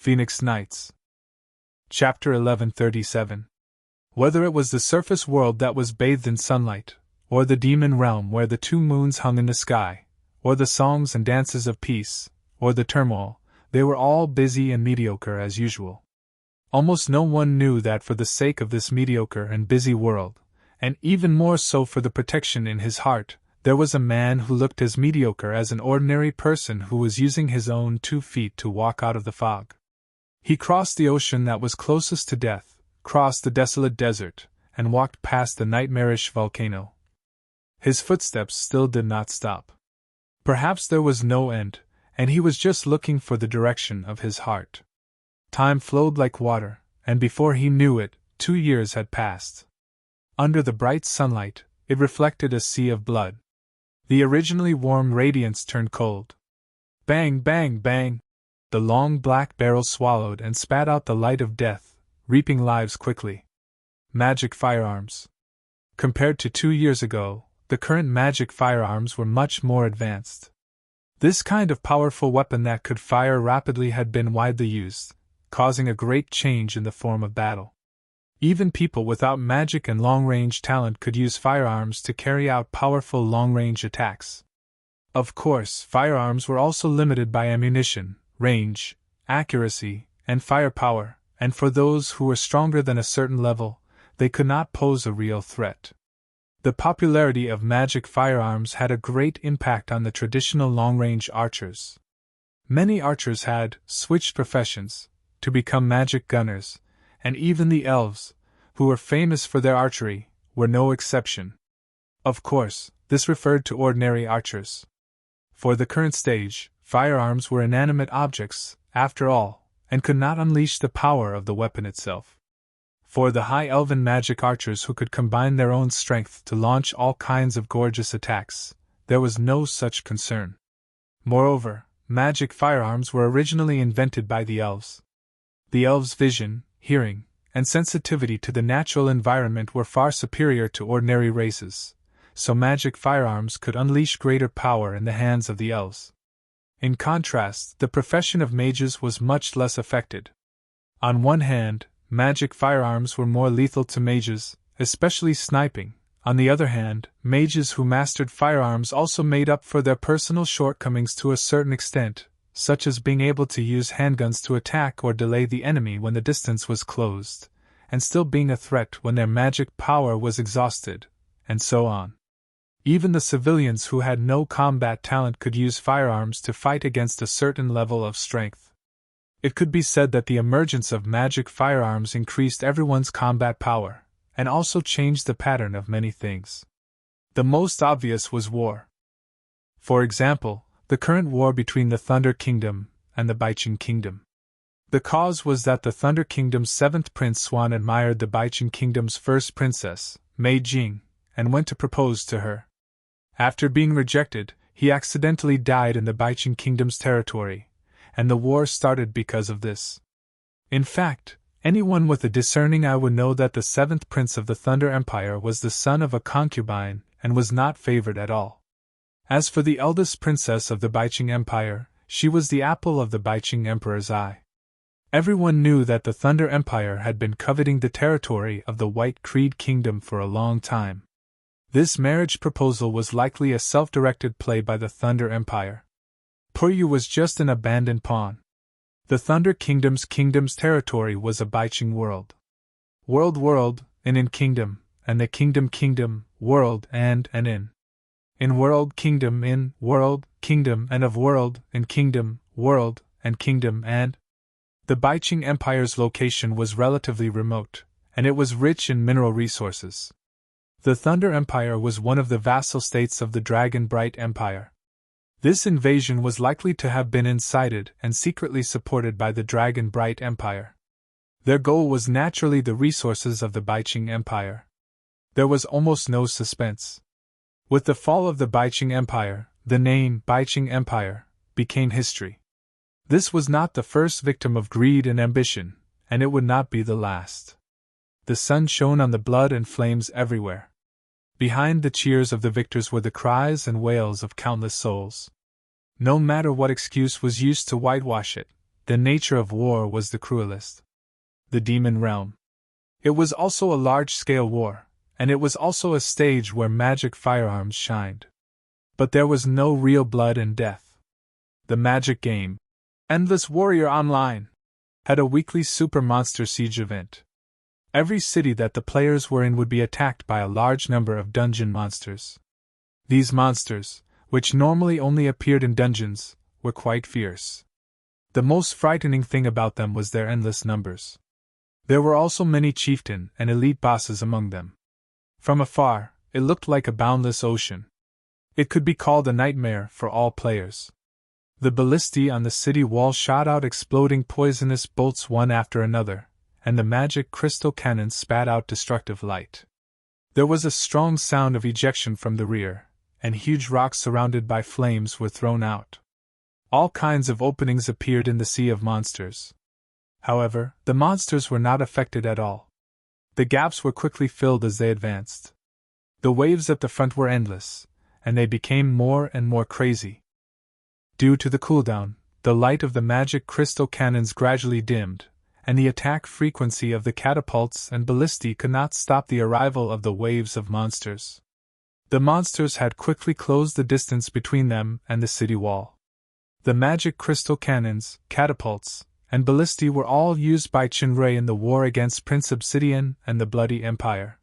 Phoenix Nights. Chapter 1137. Whether it was the surface world that was bathed in sunlight, or the demon realm where the two moons hung in the sky, or the songs and dances of peace, or the turmoil, they were all busy and mediocre as usual. Almost no one knew that for the sake of this mediocre and busy world, and even more so for the protection in his heart, there was a man who looked as mediocre as an ordinary person who was using his own 2 feet to walk out of the fog. He crossed the ocean that was closest to death, crossed the desolate desert, and walked past the nightmarish volcano. His footsteps still did not stop. Perhaps there was no end, and he was just looking for the direction of his heart. Time flowed like water, and before he knew it, 2 years had passed. Under the bright sunlight, it reflected a sea of blood. The originally warm radiance turned cold. Bang, bang, bang! The long black barrel swallowed and spat out the light of death, reaping lives quickly. Magic firearms. Compared to 2 years ago, the current magic firearms were much more advanced. This kind of powerful weapon that could fire rapidly had been widely used, causing a great change in the form of battle. Even people without magic and long-range talent could use firearms to carry out powerful long-range attacks. Of course, firearms were also limited by ammunition, range, accuracy, and firepower, and for those who were stronger than a certain level, they could not pose a real threat. The popularity of magic firearms had a great impact on the traditional long-range archers. Many archers had switched professions to become magic gunners, and even the elves, who were famous for their archery, were no exception. Of course, this referred to ordinary archers. For the current stage, firearms were inanimate objects, after all, and could not unleash the power of the weapon itself. For the high elven magic archers who could combine their own strength to launch all kinds of gorgeous attacks, there was no such concern. Moreover, magic firearms were originally invented by the elves. The elves' vision, hearing, and sensitivity to the natural environment were far superior to ordinary races, so magic firearms could unleash greater power in the hands of the elves. In contrast, the profession of mages was much less affected. On one hand, magic firearms were more lethal to mages, especially sniping. On the other hand, mages who mastered firearms also made up for their personal shortcomings to a certain extent, such as being able to use handguns to attack or delay the enemy when the distance was closed, and still being a threat when their magic power was exhausted, and so on. Even the civilians who had no combat talent could use firearms to fight against a certain level of strength. It could be said that the emergence of magic firearms increased everyone's combat power, and also changed the pattern of many things. The most obvious was war. For example, the current war between the Thunder Kingdom and the Baiqing Kingdom. The cause was that the Thunder Kingdom's 7th Prince Swan admired the Baiqing Kingdom's 1st princess, Mei Jing, and went to propose to her. After being rejected, he accidentally died in the Baiqing Kingdom's territory, and the war started because of this. In fact, anyone with a discerning eye would know that the 7th Prince of the Thunder Empire was the son of a concubine and was not favored at all. As for the eldest princess of the Baiqing Empire, she was the apple of the Baiqing Emperor's eye. Everyone knew that the Thunder Empire had been coveting the territory of the White Creed Kingdom for a long time. This marriage proposal was likely a self-directed play by the Thunder Empire. Puryu was just an abandoned pawn. The Thunder Kingdom's territory was a Baiqing world. World, in kingdom, and the kingdom, world, and in. In world, kingdom, and of world, in kingdom, world, and kingdom, and. The Baiqing Empire's location was relatively remote, and it was rich in mineral resources. The Thunder Empire was one of the vassal states of the Dragon Bright Empire. This invasion was likely to have been incited and secretly supported by the Dragon Bright Empire. Their goal was naturally the resources of the Baiqing Empire. There was almost no suspense. With the fall of the Baiqing Empire, the name Baiqing Empire became history. This was not the first victim of greed and ambition, and it would not be the last. The sun shone on the blood and flames everywhere. Behind the cheers of the victors were the cries and wails of countless souls. No matter what excuse was used to whitewash it, the nature of war was the cruelest. The demon realm. It was also a large-scale war, and it was also a stage where magic firearms shined. But there was no real blood and death. The magic game, Endless Warrior Online, had a weekly Super Monster Siege event. Every city that the players were in would be attacked by a large number of dungeon monsters. These monsters, which normally only appeared in dungeons, were quite fierce. The most frightening thing about them was their endless numbers. There were also many chieftain and elite bosses among them. From afar, it looked like a boundless ocean. It could be called a nightmare for all players. The ballistae on the city wall shot out exploding poisonous bolts one after another, and the magic crystal cannons spat out destructive light. There was a strong sound of ejection from the rear, and huge rocks surrounded by flames were thrown out. All kinds of openings appeared in the sea of monsters. However, the monsters were not affected at all. The gaps were quickly filled as they advanced. The waves at the front were endless, and they became more and more crazy. Due to the cooldown, the light of the magic crystal cannons gradually dimmed, and the attack frequency of the catapults and ballistae could not stop the arrival of the waves of monsters. The monsters had quickly closed the distance between them and the city wall. The magic crystal cannons, catapults, and ballistae were all used by Chinray in the war against Prince Obsidian and the Bloody Empire.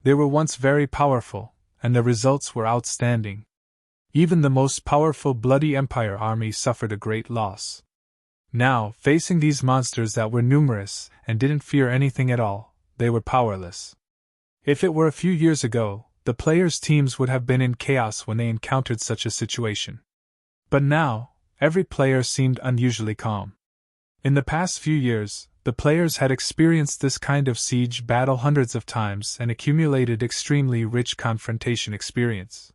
They were once very powerful, and the results were outstanding. Even the most powerful Bloody Empire army suffered a great loss. Now, facing these monsters that were numerous and didn't fear anything at all, they were powerless. If it were a few years ago, the players' teams would have been in chaos when they encountered such a situation. But now, every player seemed unusually calm. In the past few years, the players had experienced this kind of siege battle hundreds of times and accumulated extremely rich confrontation experience.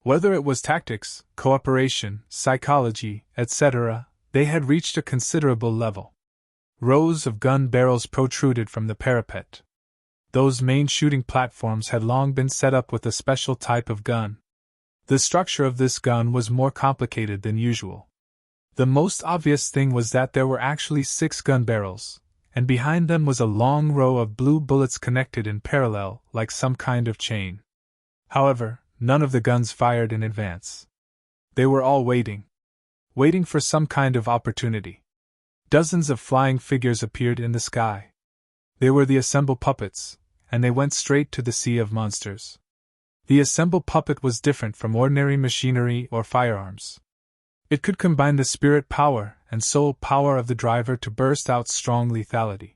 Whether it was tactics, cooperation, psychology, etc., they had reached a considerable level. Rows of gun barrels protruded from the parapet. Those main shooting platforms had long been set up with a special type of gun. The structure of this gun was more complicated than usual. The most obvious thing was that there were actually 6 gun barrels, and behind them was a long row of blue bullets connected in parallel like some kind of chain. However, none of the guns fired in advance. They were all waiting for some kind of opportunity. Dozens of flying figures appeared in the sky. They were the assemble puppets, and they went straight to the sea of monsters. The assemble puppet was different from ordinary machinery or firearms. It could combine the spirit power and soul power of the driver to burst out strong lethality.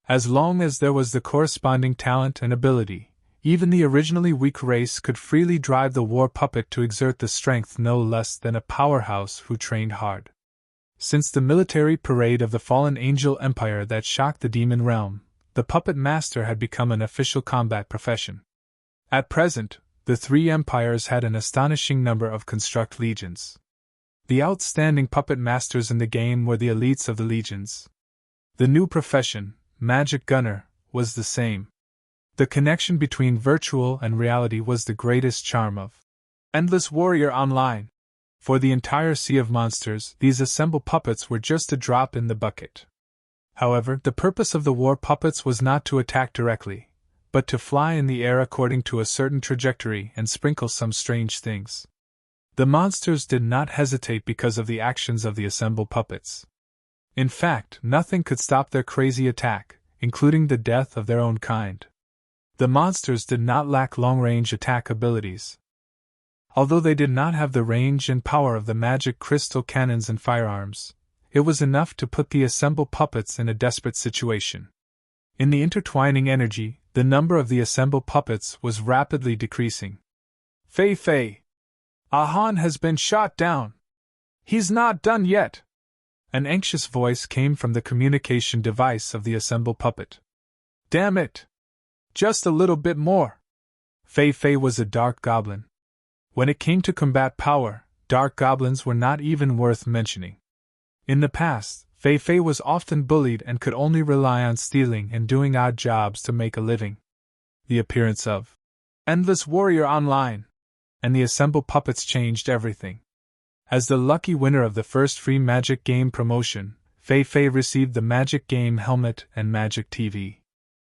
As long as there was the corresponding talent and ability, even the originally weak race could freely drive the war puppet to exert the strength no less than a powerhouse who trained hard. Since the military parade of the fallen angel empire that shocked the demon realm, the puppet master had become an official combat profession. At present, the 3 empires had an astonishing number of construct legions. The outstanding puppet masters in the game were the elites of the legions. The new profession, Magic Gunner, was the same. The connection between virtual and reality was the greatest charm of Endless Warrior Online. For the entire sea of monsters, these assemble puppets were just a drop in the bucket. However, the purpose of the war puppets was not to attack directly, but to fly in the air according to a certain trajectory and sprinkle some strange things. The monsters did not hesitate because of the actions of the assemble puppets. In fact, nothing could stop their crazy attack, including the death of their own kind. The monsters did not lack long-range attack abilities. Although they did not have the range and power of the magic crystal cannons and firearms, it was enough to put the assemble puppets in a desperate situation. In the intertwining energy, the number of the assemble puppets was rapidly decreasing. "Fei Fei! Ahan has been shot down! He's not done yet!" An anxious voice came from the communication device of the assemble puppet. "Damn it! Just a little bit more!" Fei Fei was a dark goblin. When it came to combat power, dark goblins were not even worth mentioning. In the past, Fei Fei was often bullied and could only rely on stealing and doing odd jobs to make a living. The appearance of Endless Warrior Online and the assemble puppets changed everything. As the lucky winner of the first free magic game promotion, Fei Fei received the magic game helmet and magic TV.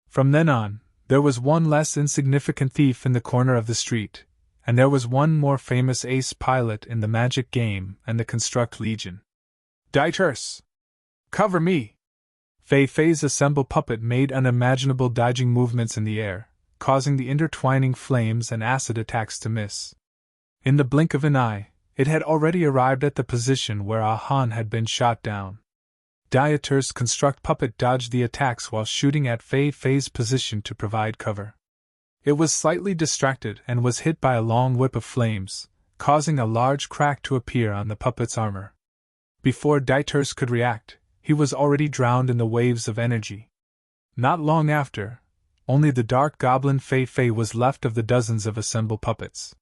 From then on, there was one less insignificant thief in the corner of the street, and there was one more famous ace pilot in the magic game and the Construct Legion. Diters! Cover me! Fei Fei's assemble puppet made unimaginable dodging movements in the air, causing the intertwining flames and acid attacks to miss. In the blink of an eye, it had already arrived at the position where Ah Han had been shot down. Dieter's construct puppet dodged the attacks while shooting at Fei Fei's position to provide cover. It was slightly distracted and was hit by a long whip of flames, causing a large crack to appear on the puppet's armor. Before Dieter's could react, he was already drowned in the waves of energy. Not long after, only the dark goblin Fei Fei was left of the dozens of assemble puppets.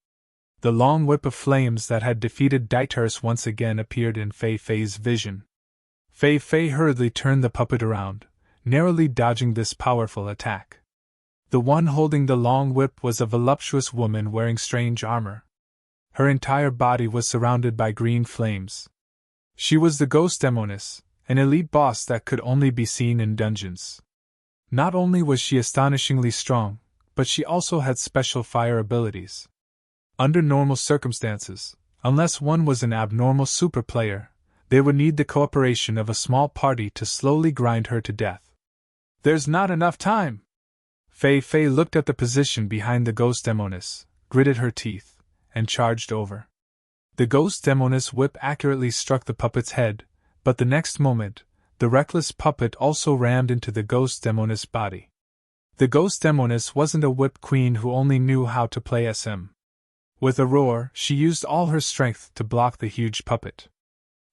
The long whip of flames that had defeated Dieter's once again appeared in Fei Fei's vision. Fei Fei hurriedly turned the puppet around, narrowly dodging this powerful attack. The one holding the long whip was a voluptuous woman wearing strange armor. Her entire body was surrounded by green flames. She was the Ghost Demoness, an elite boss that could only be seen in dungeons. Not only was she astonishingly strong, but she also had special fire abilities. Under normal circumstances, unless one was an abnormal super player, they would need the cooperation of a small party to slowly grind her to death. There's not enough time! Fei Fei looked at the position behind the Ghost Demoness, gritted her teeth, and charged over. The Ghost Demoness whip accurately struck the puppet's head, but the next moment, the reckless puppet also rammed into the Ghost Demoness body. The Ghost Demoness wasn't a whip queen who only knew how to play SM. With a roar, she used all her strength to block the huge puppet.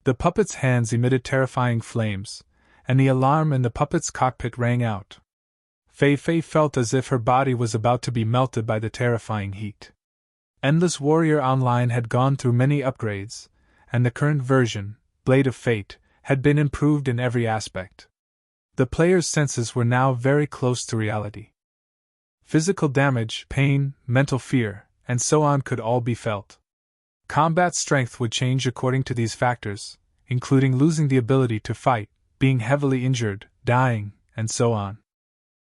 The puppet's hands emitted terrifying flames, and the alarm in the puppet's cockpit rang out. Fei Fei felt as if her body was about to be melted by the terrifying heat. Endless Warrior Online had gone through many upgrades, and the current version, Blade of Fate, had been improved in every aspect. The player's senses were now very close to reality. Physical damage, pain, mental fear, and so on could all be felt. Combat strength would change according to these factors, including losing the ability to fight, being heavily injured, dying, and so on.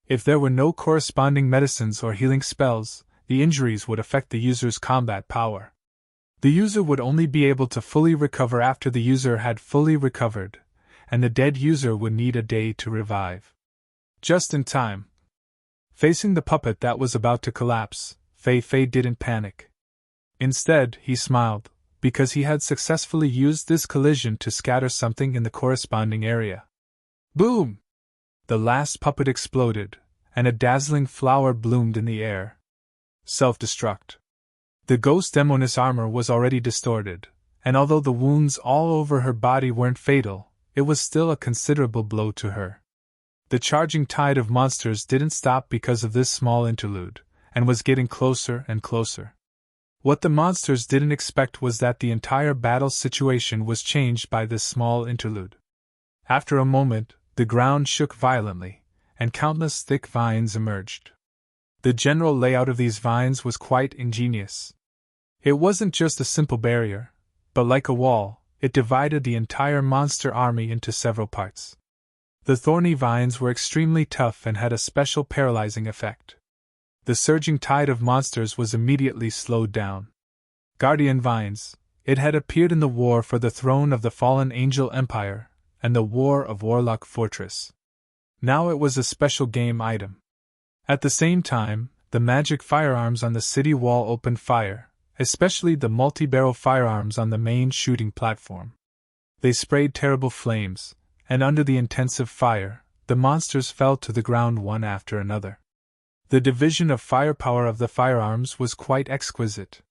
If there were no corresponding medicines or healing spells, the injuries would affect the user's combat power. The user would only be able to fully recover after the user had fully recovered, and the dead user would need a day to revive. Just in time. Facing the puppet that was about to collapse, Fei Fei didn't panic. Instead, he smiled, because he had successfully used this collision to scatter something in the corresponding area. Boom! The last puppet exploded, and a dazzling flower bloomed in the air. Self-destruct. The Ghost Demoness armor was already distorted, and although the wounds all over her body weren't fatal, it was still a considerable blow to her. The charging tide of monsters didn't stop because of this small interlude, and was getting closer and closer. What the monsters didn't expect was that the entire battle situation was changed by this small interlude. After a moment, the ground shook violently, and countless thick vines emerged. The general layout of these vines was quite ingenious. It wasn't just a simple barrier, but like a wall, it divided the entire monster army into several parts. The thorny vines were extremely tough and had a special paralyzing effect. The surging tide of monsters was immediately slowed down. Guardian Vines, it had appeared in the War for the Throne of the Fallen Angel Empire, and the War of Warlock Fortress. Now it was a special game item. At the same time, the magic firearms on the city wall opened fire, especially the multi-barrel firearms on the main shooting platform. They sprayed terrible flames, and under the intensive fire, the monsters fell to the ground one after another. The division of firepower of the firearms was quite exquisite.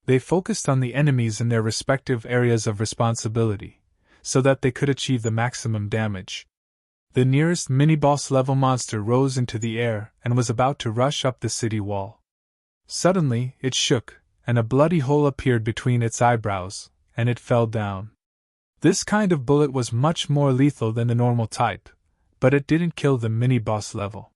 They focused on the enemies in their respective areas of responsibility, so that they could achieve the maximum damage. The nearest mini-boss level monster rose into the air and was about to rush up the city wall. Suddenly, it shook, and a bloody hole appeared between its eyebrows, and it fell down. This kind of bullet was much more lethal than the normal type, but it didn't kill the mini-boss level.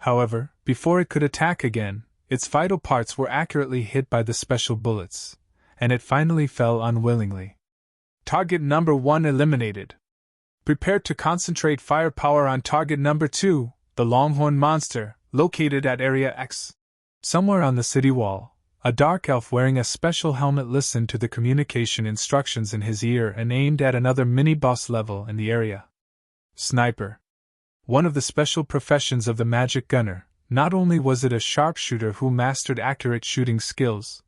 However, before it could attack again, its vital parts were accurately hit by the special bullets, and it finally fell unwillingly. Target number 1 eliminated. prepared to concentrate firepower on target number 2, the Longhorn monster, located at Area X. Somewhere on the city wall, a dark elf wearing a special helmet listened to the communication instructions in his ear and aimed at another mini-boss level in the area. Sniper. One of the special professions of the magic gunner, not only was it a sharpshooter who mastered accurate shooting skills,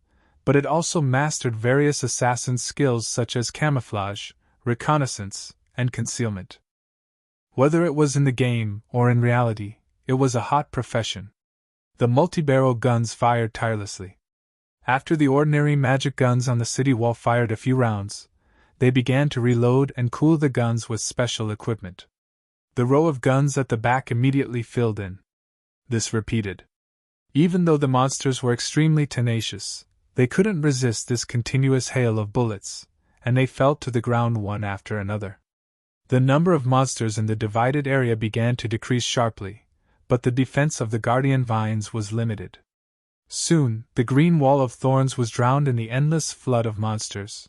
but it also mastered various assassin skills such as camouflage, reconnaissance, and concealment. Whether it was in the game or in reality, it was a hot profession. The multi-barrel guns fired tirelessly. After the ordinary magic guns on the city wall fired a few rounds, they began to reload and cool the guns with special equipment. The row of guns at the back immediately filled in. This repeated. Even though the monsters were extremely tenacious, they couldn't resist this continuous hail of bullets, and they fell to the ground one after another. The number of monsters in the divided area began to decrease sharply, but the defense of the guardian vines was limited. Soon, the green wall of thorns was drowned in the endless flood of monsters.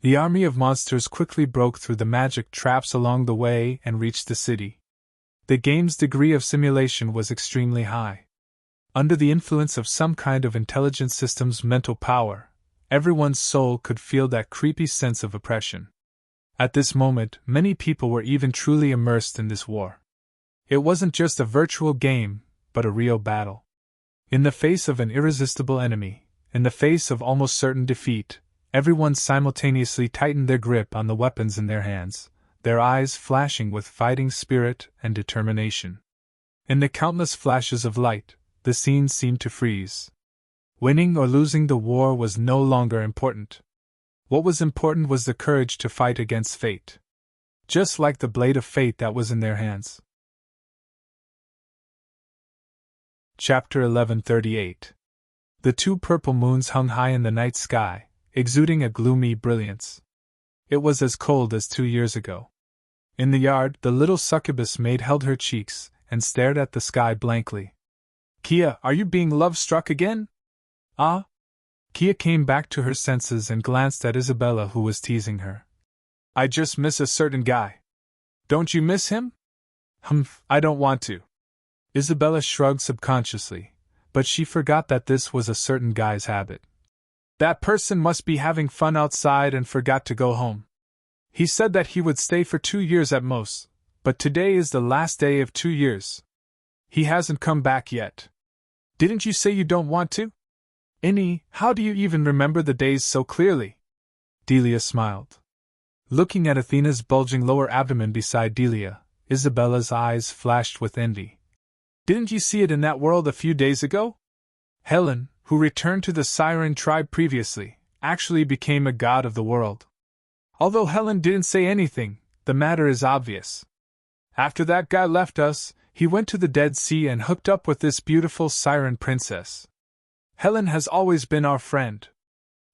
The army of monsters quickly broke through the magic traps along the way and reached the city. The game's degree of simulation was extremely high. Under the influence of some kind of intelligent system's mental power, everyone's soul could feel that creepy sense of oppression. At this moment, many people were even truly immersed in this war. It wasn't just a virtual game, but a real battle. In the face of an irresistible enemy, in the face of almost certain defeat, everyone simultaneously tightened their grip on the weapons in their hands, their eyes flashing with fighting spirit and determination. In the countless flashes of light, the scene seemed to freeze. Winning or losing the war was no longer important. What was important was the courage to fight against fate. Just like the blade of fate that was in their hands. Chapter 1138. The 2 purple moons hung high in the night sky, exuding a gloomy brilliance. It was as cold as 2 years ago. In the yard, the little succubus maid held her cheeks and stared at the sky blankly. "Kia, are you being love-struck again?" "Ah?" Kia came back to her senses and glanced at Isabella, who was teasing her. "I just miss a certain guy." "Don't you miss him?" "Humph, I don't want to." Isabella shrugged subconsciously, but she forgot that this was a certain guy's habit. "That person must be having fun outside and forgot to go home. He said that he would stay for 2 years at most, but today is the last day of 2 years. He hasn't come back yet. Didn't you say you don't want to?" "Innie, how do you even remember the days so clearly?" Delia smiled. Looking at Athena's bulging lower abdomen beside Delia, Isabella's eyes flashed with envy. "Didn't you see it in that world a few days ago? Helen, who returned to the Siren tribe previously, actually became a god of the world. Although Helen didn't say anything, the matter is obvious. After that guy left us, he went to the Dead Sea and hooked up with this beautiful Siren princess. Helen has always been our friend.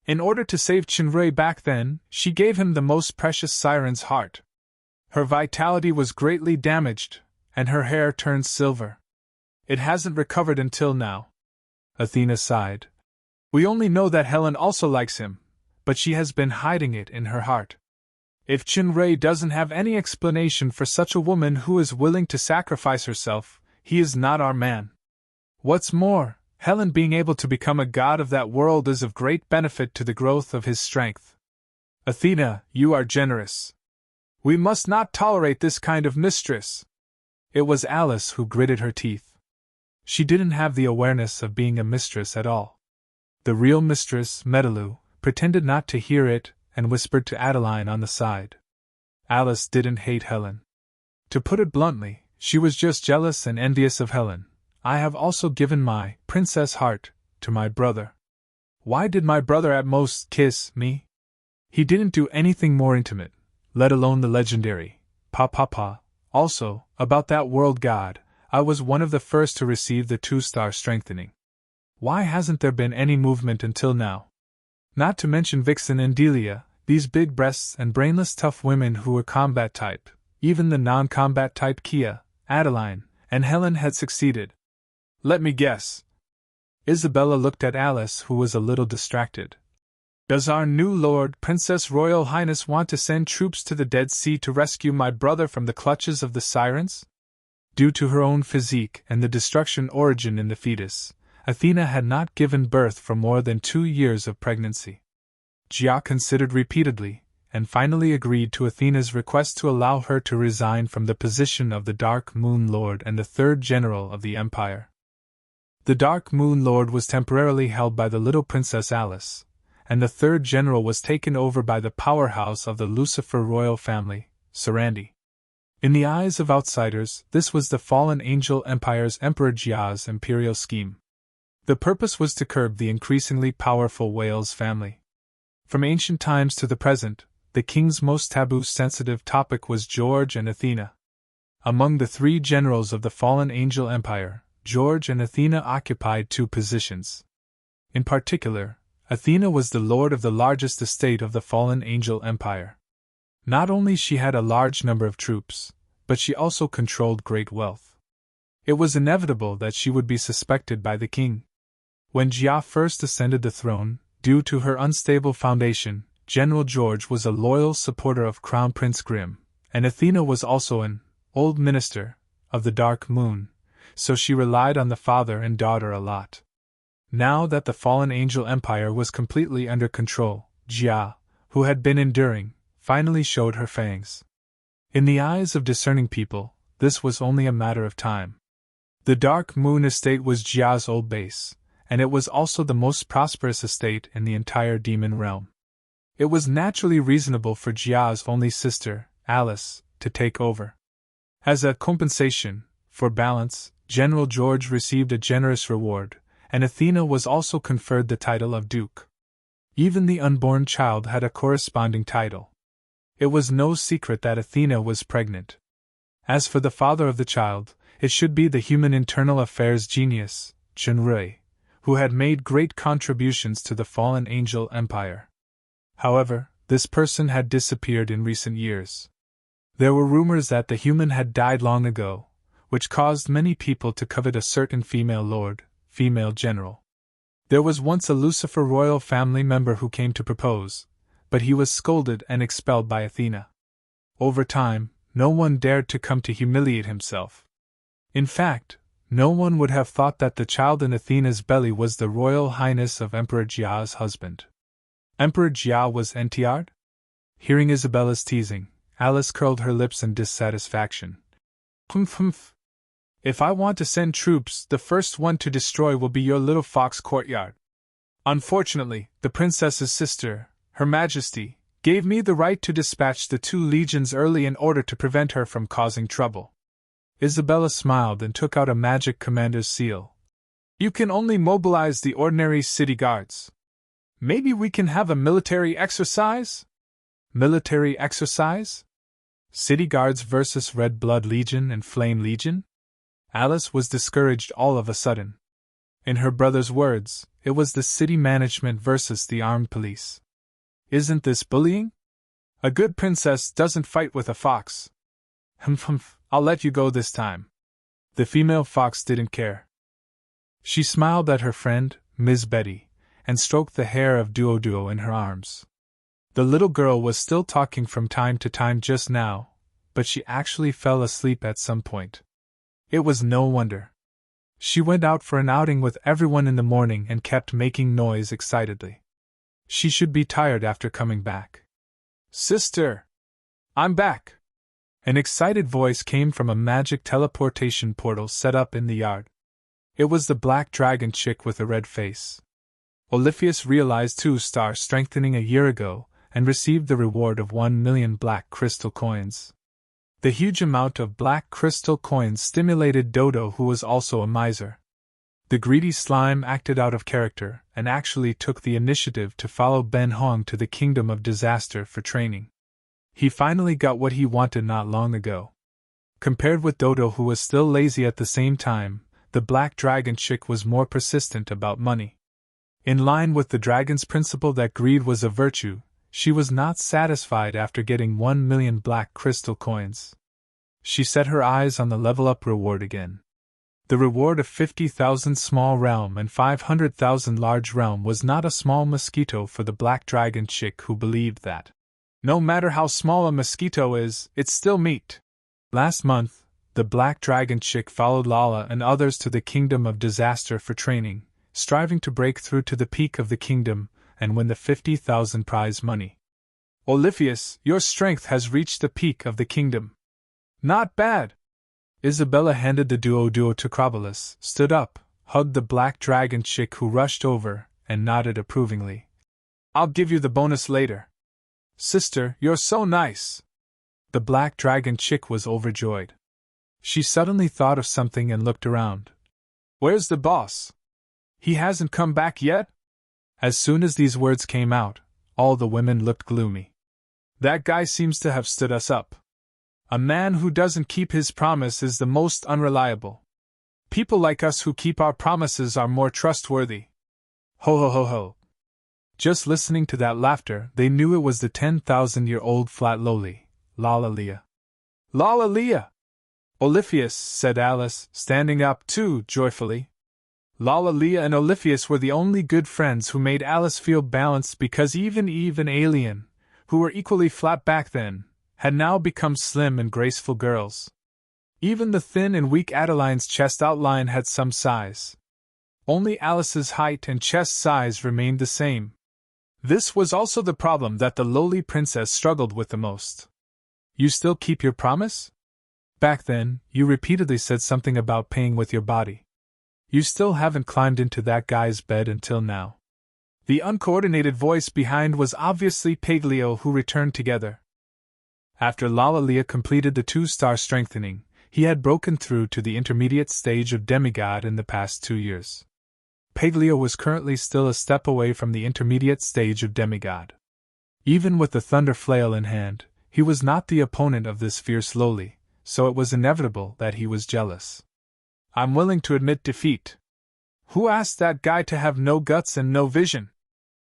In order to save Chinray back then, she gave him the most precious Siren's heart. Her vitality was greatly damaged, and her hair turned silver. It hasn't recovered until now." Athena sighed. "We only know that Helen also likes him, but she has been hiding it in her heart. If Chinray doesn't have any explanation for such a woman who is willing to sacrifice herself, he is not our man. What's more, Helen being able to become a god of that world is of great benefit to the growth of his strength. Athena, you are generous. We must not tolerate this kind of mistress." It was Alice who gritted her teeth. She didn't have the awareness of being a mistress at all. The real mistress, Metaloo, pretended not to hear it and whispered to Adeline on the side. Alice didn't hate Helen. To put it bluntly, she was just jealous and envious of Helen. "I have also given my princess heart to my brother. Why did my brother at most kiss me? He didn't do anything more intimate, let alone the legendary Pa. Also, about that world god, I was one of the first to receive the 2-star strengthening. Why hasn't there been any movement until now? Not to mention Vixen and Delia, these big breasts and brainless tough women who were combat type, even the non-combat type Kia, Adeline, and Helen had succeeded. Let me guess." Isabella looked at Alice, who was a little distracted. Does our new Lord, Princess Royal Highness, want to send troops to the Dead Sea to rescue my brother from the clutches of the sirens? Due to her own physique and the destruction origin in the fetus, Athena had not given birth for more than 2 years of pregnancy. Gia considered repeatedly, and finally agreed to Athena's request to allow her to resign from the position of the Dark Moon Lord and the third general of the empire. The Dark Moon Lord was temporarily held by the little Princess Alice, and the third general was taken over by the powerhouse of the Lucifer royal family, Serene. In the eyes of outsiders, this was the fallen angel empire's Emperor Gia's imperial scheme. The purpose was to curb the increasingly powerful Wales family. From ancient times to the present, the king's most taboo-sensitive topic was George and Athena. Among the 3 generals of the fallen angel empire, George and Athena occupied 2 positions. In particular, Athena was the lord of the largest estate of the fallen angel empire. Not only she had a large number of troops, but she also controlled great wealth. It was inevitable that she would be suspected by the king. When Gia first ascended the throne, due to her unstable foundation, General George was a loyal supporter of Crown Prince Grimm, and Athena was also an old minister of the Dark Moon, so she relied on the father and daughter a lot. Now that the fallen angel empire was completely under control, Gia, who had been enduring, finally showed her fangs. In the eyes of discerning people, this was only a matter of time. The Dark Moon estate was Gia's old base, and it was also the most prosperous estate in the entire demon realm. It was naturally reasonable for Gia's only sister, Alice, to take over. As a compensation, for balance, General George received a generous reward, and Athena was also conferred the title of Duke. Even the unborn child had a corresponding title. It was no secret that Athena was pregnant. As for the father of the child, it should be the human internal affairs genius, Chunrui, who had made great contributions to the fallen angel empire. However, this person had disappeared in recent years. There were rumors that the human had died long ago, which caused many people to covet a certain female lord, female general. There was once a Lucifer royal family member who came to propose, but he was scolded and expelled by Athena. Over time, no one dared to come to humiliate himself. In fact, no one would have thought that the child in Athena's belly was the royal highness of Emperor Gia's husband. Emperor Gia was entitled? Hearing Isabella's teasing, Alice curled her lips in dissatisfaction. Humph. If I want to send troops, the first one to destroy will be your little fox courtyard. Unfortunately, the princess's sister, Her Majesty, gave me the right to dispatch the 2 legions early in order to prevent her from causing trouble. Isabella smiled and took out a magic commander's seal. You can only mobilize the ordinary city guards. Maybe we can have a military exercise? Military exercise? City Guards versus Red Blood Legion and Flame Legion? Alice was discouraged all of a sudden. In her brother's words, it was the city management versus the armed police. Isn't this bullying? A good princess doesn't fight with a fox. Humph, I'll let you go this time. The female fox didn't care. She smiled at her friend, Miss Betty, and stroked the hair of Duo in her arms. The little girl was still talking from time to time just now, but she actually fell asleep at some point. It was no wonder. She went out for an outing with everyone in the morning and kept making noise excitedly. She should be tired after coming back. Sister! I'm back! An excited voice came from a magic teleportation portal set up in the yard. It was the black dragon chick with a red face. Oliphius realized 2-star strengthening a year ago, and received the reward of 1 million black crystal coins. The huge amount of black crystal coins stimulated Dodo, who was also a miser. The greedy slime acted out of character, and actually took the initiative to follow Ben Hong to the Kingdom of Disaster for training. He finally got what he wanted not long ago. Compared with Dodo, who was still lazy at the same time, the black dragon chick was more persistent about money. In line with the dragon's principle that greed was a virtue, she was not satisfied after getting 1 million black crystal coins. She set her eyes on the level-up reward again. The reward of 50,000 small realm and 500,000 large realm was not a small mosquito for the black dragon chick who believed that, no matter how small a mosquito is, it's still meat. Last month, the black dragon chick followed Lala and others to the kingdom of disaster for training, striving to break through to the peak of the kingdom and win the 50,000 prize money. Oliphius, your strength has reached the peak of the kingdom. Not bad. Isabella handed the duo to Crobolus, stood up, hugged the black dragon chick who rushed over, and nodded approvingly. I'll give you the bonus later. Sister, you're so nice. The black dragon chick was overjoyed. She suddenly thought of something and looked around. Where's the boss? He hasn't come back yet? As soon as these words came out, all the women looked gloomy. That guy seems to have stood us up. A man who doesn't keep his promise is the most unreliable. People like us who keep our promises are more trustworthy. Ho ho ho ho. Just listening to that laughter, they knew it was the 10,000-year-old flat loli, Lalalia. Lalalia! Oliphius, said Alice, standing up too, joyfully. Lalalia and Oliphius were the only good friends who made Alice feel balanced because even Eve and Alien, who were equally flat back then, had now become slim and graceful girls. Even the thin and weak Adeline's chest outline had some size. Only Alice's height and chest size remained the same. This was also the problem that the lowly princess struggled with the most. You still keep your promise? Back then, you repeatedly said something about paying with your body. You still haven't climbed into that guy's bed until now. The uncoordinated voice behind was obviously Paglio, who returned together. After Lalalia completed the 2-star strengthening, he had broken through to the intermediate stage of demigod in the past 2 years. Paglio was currently still a step away from the intermediate stage of demigod. Even with the thunder flail in hand, he was not the opponent of this fierce lowly, so it was inevitable that he was jealous. I'm willing to admit defeat. Who asked that guy to have no guts and no vision?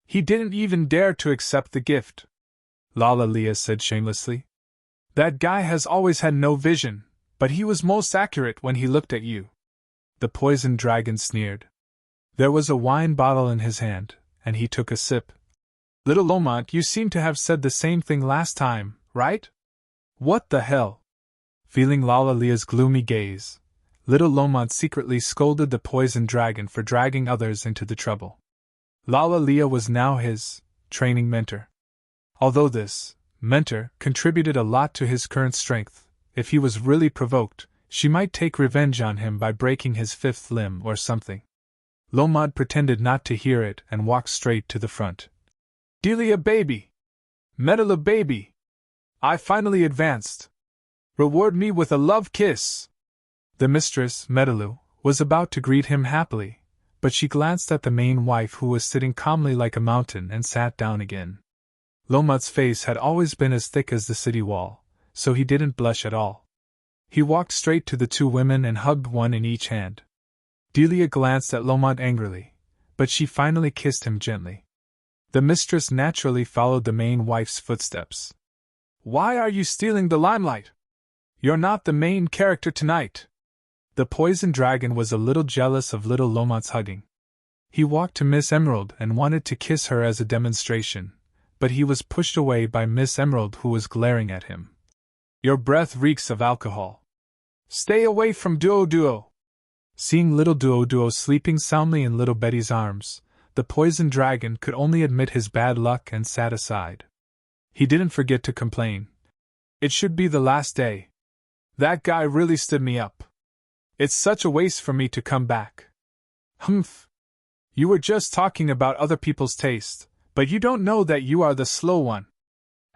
He didn't even dare to accept the gift. Lalalia said shamelessly. That guy has always had no vision, but he was most accurate when he looked at you. The poisoned dragon sneered. There was a wine bottle in his hand, and he took a sip. Little Lomont, you seem to have said the same thing last time, right? What the hell? Feeling Lalalia's gloomy gaze, little Lomont secretly scolded the poisoned dragon for dragging others into the trouble. Lalalia was now his training mentor. Although this mentor contributed a lot to his current strength, if he was really provoked, she might take revenge on him by breaking his 5th limb or something. Lomond pretended not to hear it and walked straight to the front. Delia baby! Medela baby! I finally advanced. Reward me with a love kiss! The mistress, Medalu, was about to greet him happily, but she glanced at the main wife who was sitting calmly like a mountain and sat down again. Lomot's face had always been as thick as the city wall, so he didn't blush at all. He walked straight to the 2 women and hugged one in each hand. Delia glanced at Lomont angrily, but she finally kissed him gently. The mistress naturally followed the main wife's footsteps. Why are you stealing the limelight? You're not the main character tonight. The poison dragon was a little jealous of little Lomont's hugging. He walked to Miss Emerald and wanted to kiss her as a demonstration, but he was pushed away by Miss Emerald, who was glaring at him. Your breath reeks of alcohol. Stay away from Duo. Seeing little Duo sleeping soundly in little Betty's arms, the poison dragon could only admit his bad luck and sat aside. He didn't forget to complain. It should be the last day. That guy really stood me up. It's such a waste for me to come back. Humph. You were just talking about other people's taste, but you don't know that you are the slow one.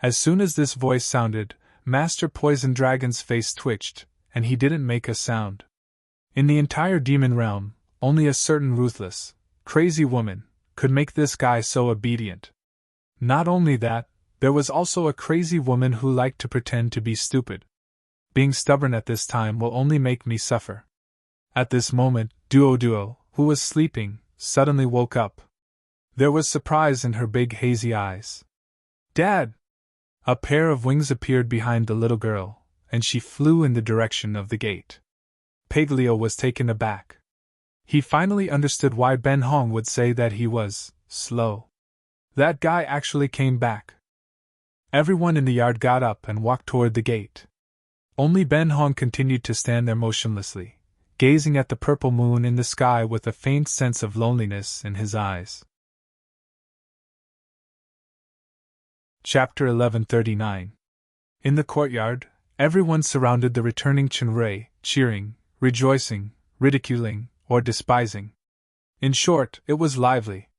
As soon as this voice sounded, Master Poison Dragon's face twitched, and he didn't make a sound. In the entire demon realm, only a certain ruthless, crazy woman could make this guy so obedient. Not only that, there was also a crazy woman who liked to pretend to be stupid. Being stubborn at this time will only make me suffer. At this moment, Duo, who was sleeping, suddenly woke up. There was surprise in her big hazy eyes. Dad! A pair of wings appeared behind the little girl, and she flew in the direction of the gate. Peiglio was taken aback. He finally understood why Ben Hong would say that he was slow. That guy actually came back. Everyone in the yard got up and walked toward the gate. Only Ben Hong continued to stand there motionlessly, gazing at the purple moon in the sky with a faint sense of loneliness in his eyes. Chapter 1139. In the courtyard, everyone surrounded the returning Chunrei, cheering, rejoicing, ridiculing, or despising. In short, it was lively.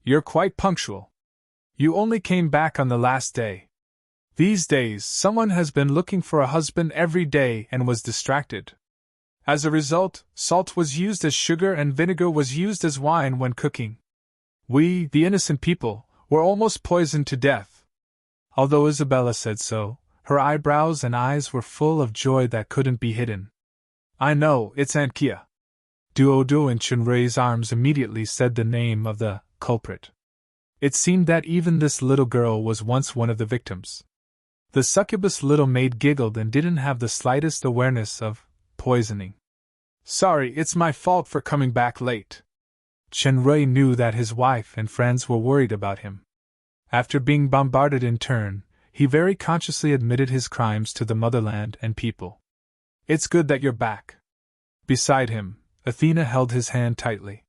"You're quite punctual. You only came back on the last day. These days, someone has been looking for a husband every day and was distracted. As a result, salt was used as sugar and vinegar was used as wine when cooking. We, the innocent people, were almost poisoned to death." Although Isabella said so, her eyebrows and eyes were full of joy that couldn't be hidden. "I know, it's Aunt Kia." Duoduo in Chunrei's arms immediately said the name of the culprit. It seemed that even this little girl was once one of the victims. The succubus little maid giggled and didn't have the slightest awareness of poisoning. "Sorry, it's my fault for coming back late." Chunrei knew that his wife and friends were worried about him. After being bombarded in turn, he very consciously admitted his crimes to the motherland and people. "It's good that you're back." Beside him, Athena held his hand tightly.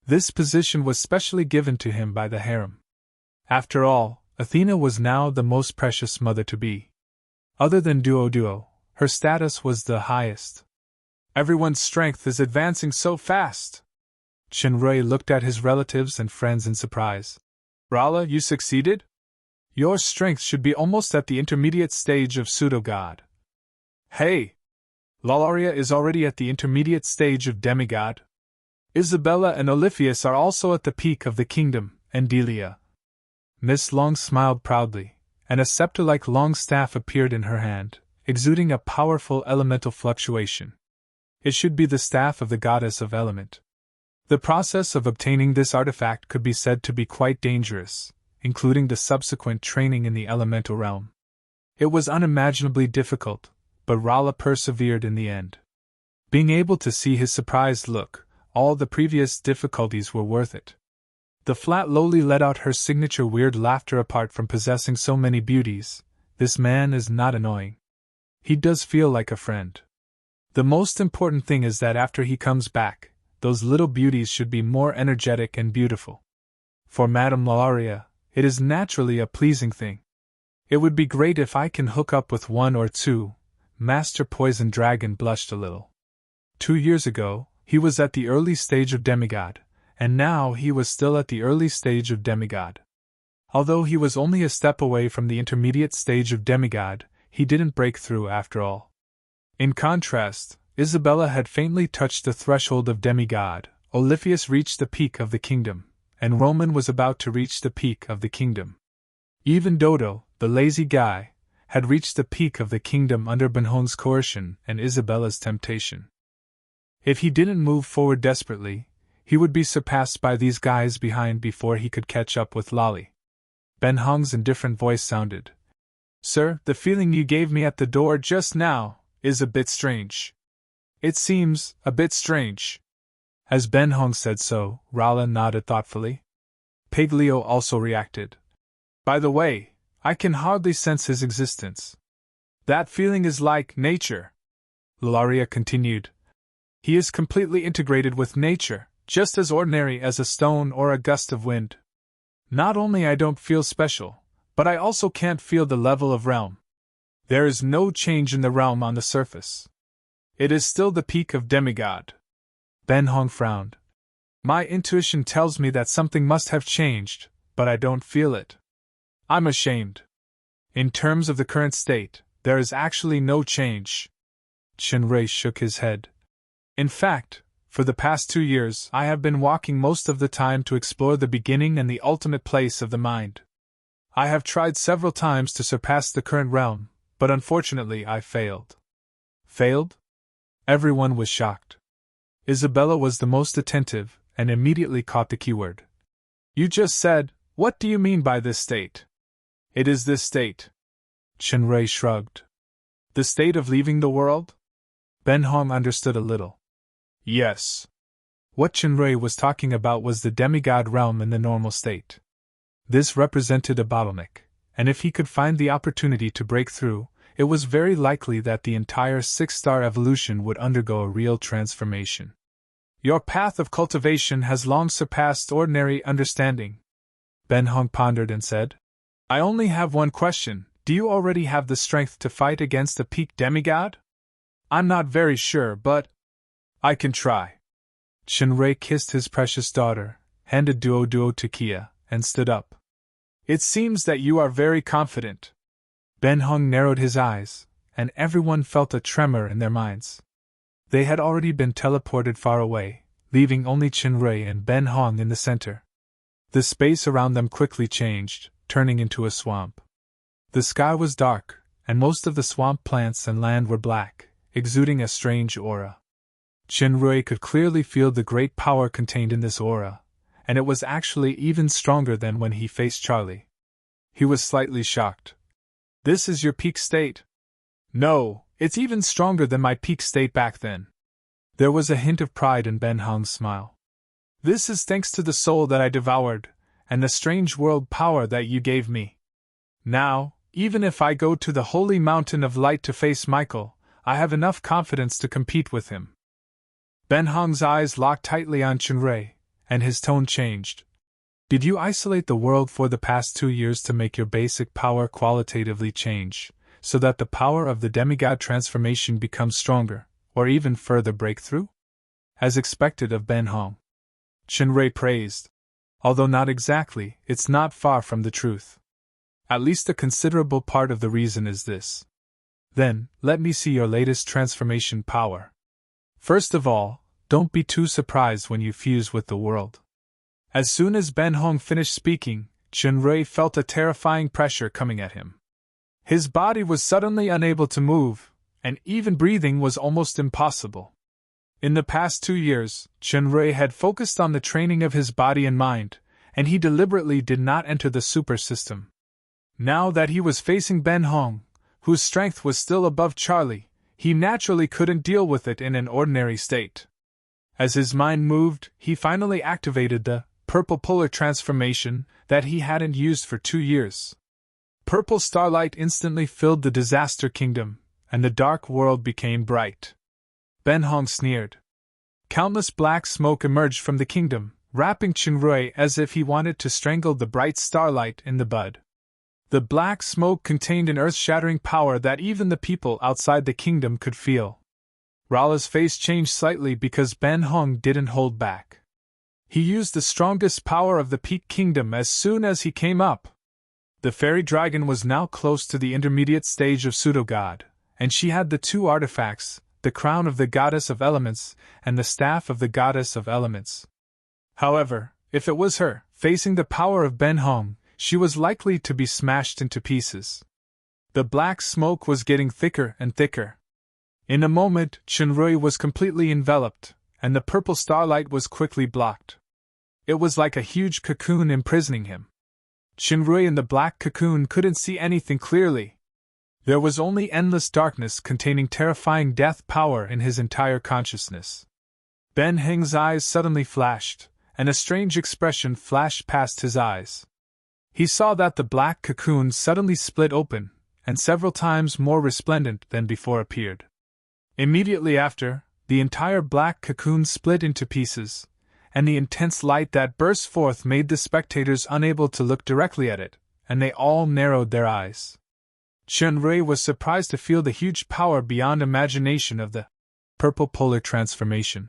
This position was specially given to him by the harem. After all, Athena was now the most precious mother-to-be. Other than Duoduo, her status was the highest. "Everyone's strength is advancing so fast." Chunrei looked at his relatives and friends in surprise. "Rala, you succeeded? Your strength should be almost at the intermediate stage of pseudo-god." "Hey! Lalaria is already at the intermediate stage of demigod. Isabella and Oliphius are also at the peak of the kingdom, and Delia." Miss Long smiled proudly, and a scepter-like long staff appeared in her hand, exuding a powerful elemental fluctuation. It should be the staff of the goddess of element. The process of obtaining this artifact could be said to be quite dangerous, including the subsequent training in the elemental realm. It was unimaginably difficult, but Rala persevered in the end. Being able to see his surprised look, all the previous difficulties were worth it. The flat lowly let out her signature weird laughter. "Apart from possessing so many beauties, this man is not annoying. He does feel like a friend. The most important thing is that after he comes back, those little beauties should be more energetic and beautiful. For Madame Lalaria, it is naturally a pleasing thing. It would be great if I can hook up with one or two." Master Poison Dragon blushed a little. 2 years ago, he was at the early stage of demigod, and now he was still at the early stage of demigod. Although he was only a step away from the intermediate stage of demigod, he didn't break through after all. In contrast, Isabella had faintly touched the threshold of demigod, Oliphius reached the peak of the kingdom, and Roman was about to reach the peak of the kingdom. Even Dodo, the lazy guy, had reached the peak of the kingdom under Benhong's coercion and Isabella's temptation. If he didn't move forward desperately, he would be surpassed by these guys behind before he could catch up with Lali. Benhong's indifferent voice sounded. "Sir, the feeling you gave me at the door just now is a bit strange. It seems a bit strange." As Benhong said so, Rala nodded thoughtfully. Peiglio also reacted. "By the way, I can hardly sense his existence. That feeling is like nature," Lalaria continued. "He is completely integrated with nature, just as ordinary as a stone or a gust of wind. Not only I don't feel special, but I also can't feel the level of realm. There is no change in the realm on the surface. It is still the peak of demigod." Benhong frowned. "My intuition tells me that something must have changed, but I don't feel it. I'm ashamed. In terms of the current state, there is actually no change." Chunrei shook his head. "In fact, for the past 2 years I have been walking most of the time to explore the beginning and the ultimate place of the mind. I have tried several times to surpass the current realm, but unfortunately I failed." "Failed?" Everyone was shocked. Isabella was the most attentive, and immediately caught the keyword. "You just said, what do you mean by this state?" "It is this state." Chunrei shrugged. "The state of leaving the world?" Ben Hong understood a little. Yes. What Chenrui was talking about was the demigod realm in the normal state. This represented a bottleneck, and if he could find the opportunity to break through, it was very likely that the entire six-star evolution would undergo a real transformation. Your path of cultivation has long surpassed ordinary understanding, Ben Hong pondered and said. I only have one question. Do you already have the strength to fight against a peak demigod? I'm not very sure, but I can try. Chenrui kissed his precious daughter, handed Duo to Kia, and stood up. It seems that you are very confident. Ben Hong narrowed his eyes, and everyone felt a tremor in their minds. They had already been teleported far away, leaving only Chenrui and Ben Hong in the center. The space around them quickly changed, turning into a swamp. The sky was dark, and most of the swamp plants and land were black, exuding a strange aura. Chenrui could clearly feel the great power contained in this aura, and it was actually even stronger than when he faced Charlie. He was slightly shocked. This is your peak state? No, it's even stronger than my peak state back then. There was a hint of pride in Ben Hong's smile. This is thanks to the soul that I devoured, and the strange world power that you gave me. Now, even if I go to the holy mountain of light to face Michael, I have enough confidence to compete with him. Ben Hong's eyes locked tightly on Chenrui, and his tone changed. Did you isolate the world for the past 2 years to make your basic power qualitatively change, so that the power of the demigod transformation becomes stronger, or even further breakthrough? As expected of Ben Hong. Chenrui praised. Although not exactly, it's not far from the truth. At least a considerable part of the reason is this. Then, let me see your latest transformation power. First of all, don't be too surprised when you fuse with the world. As soon as Ben Hong finished speaking, Chenrui felt a terrifying pressure coming at him. His body was suddenly unable to move, and even breathing was almost impossible. In the past 2 years, Chenrui had focused on the training of his body and mind, and he deliberately did not enter the super system. Now that he was facing Ben Hong, whose strength was still above Charlie, he naturally couldn't deal with it in an ordinary state. As his mind moved, he finally activated the purple polar transformation that he hadn't used for 2 years. Purple starlight instantly filled the disaster kingdom, and the dark world became bright. Ben Hong sneered. Countless black smoke emerged from the kingdom, wrapping Chenrui as if he wanted to strangle the bright starlight in the bud. The black smoke contained an earth-shattering power that even the people outside the kingdom could feel. Rala's face changed slightly because Ben Hong didn't hold back. He used the strongest power of the Peak Kingdom as soon as he came up. The fairy dragon was now close to the intermediate stage of pseudo-god, and she had the 2 artifacts, the crown of the goddess of elements and the staff of the goddess of elements. However, if it was her, facing the power of Ben Hong, she was likely to be smashed into pieces. The black smoke was getting thicker and thicker. In a moment, Chenrui was completely enveloped, and the purple starlight was quickly blocked. It was like a huge cocoon imprisoning him. Chenrui in the black cocoon couldn't see anything clearly. There was only endless darkness containing terrifying death power in his entire consciousness. Ben Hong's eyes suddenly flashed, and a strange expression flashed past his eyes. He saw that the black cocoon suddenly split open, and several times more resplendent than before appeared. Immediately after, the entire black cocoon split into pieces, and the intense light that burst forth made the spectators unable to look directly at it, and they all narrowed their eyes. Chenrui was surprised to feel the huge power beyond imagination of the purple polar transformation.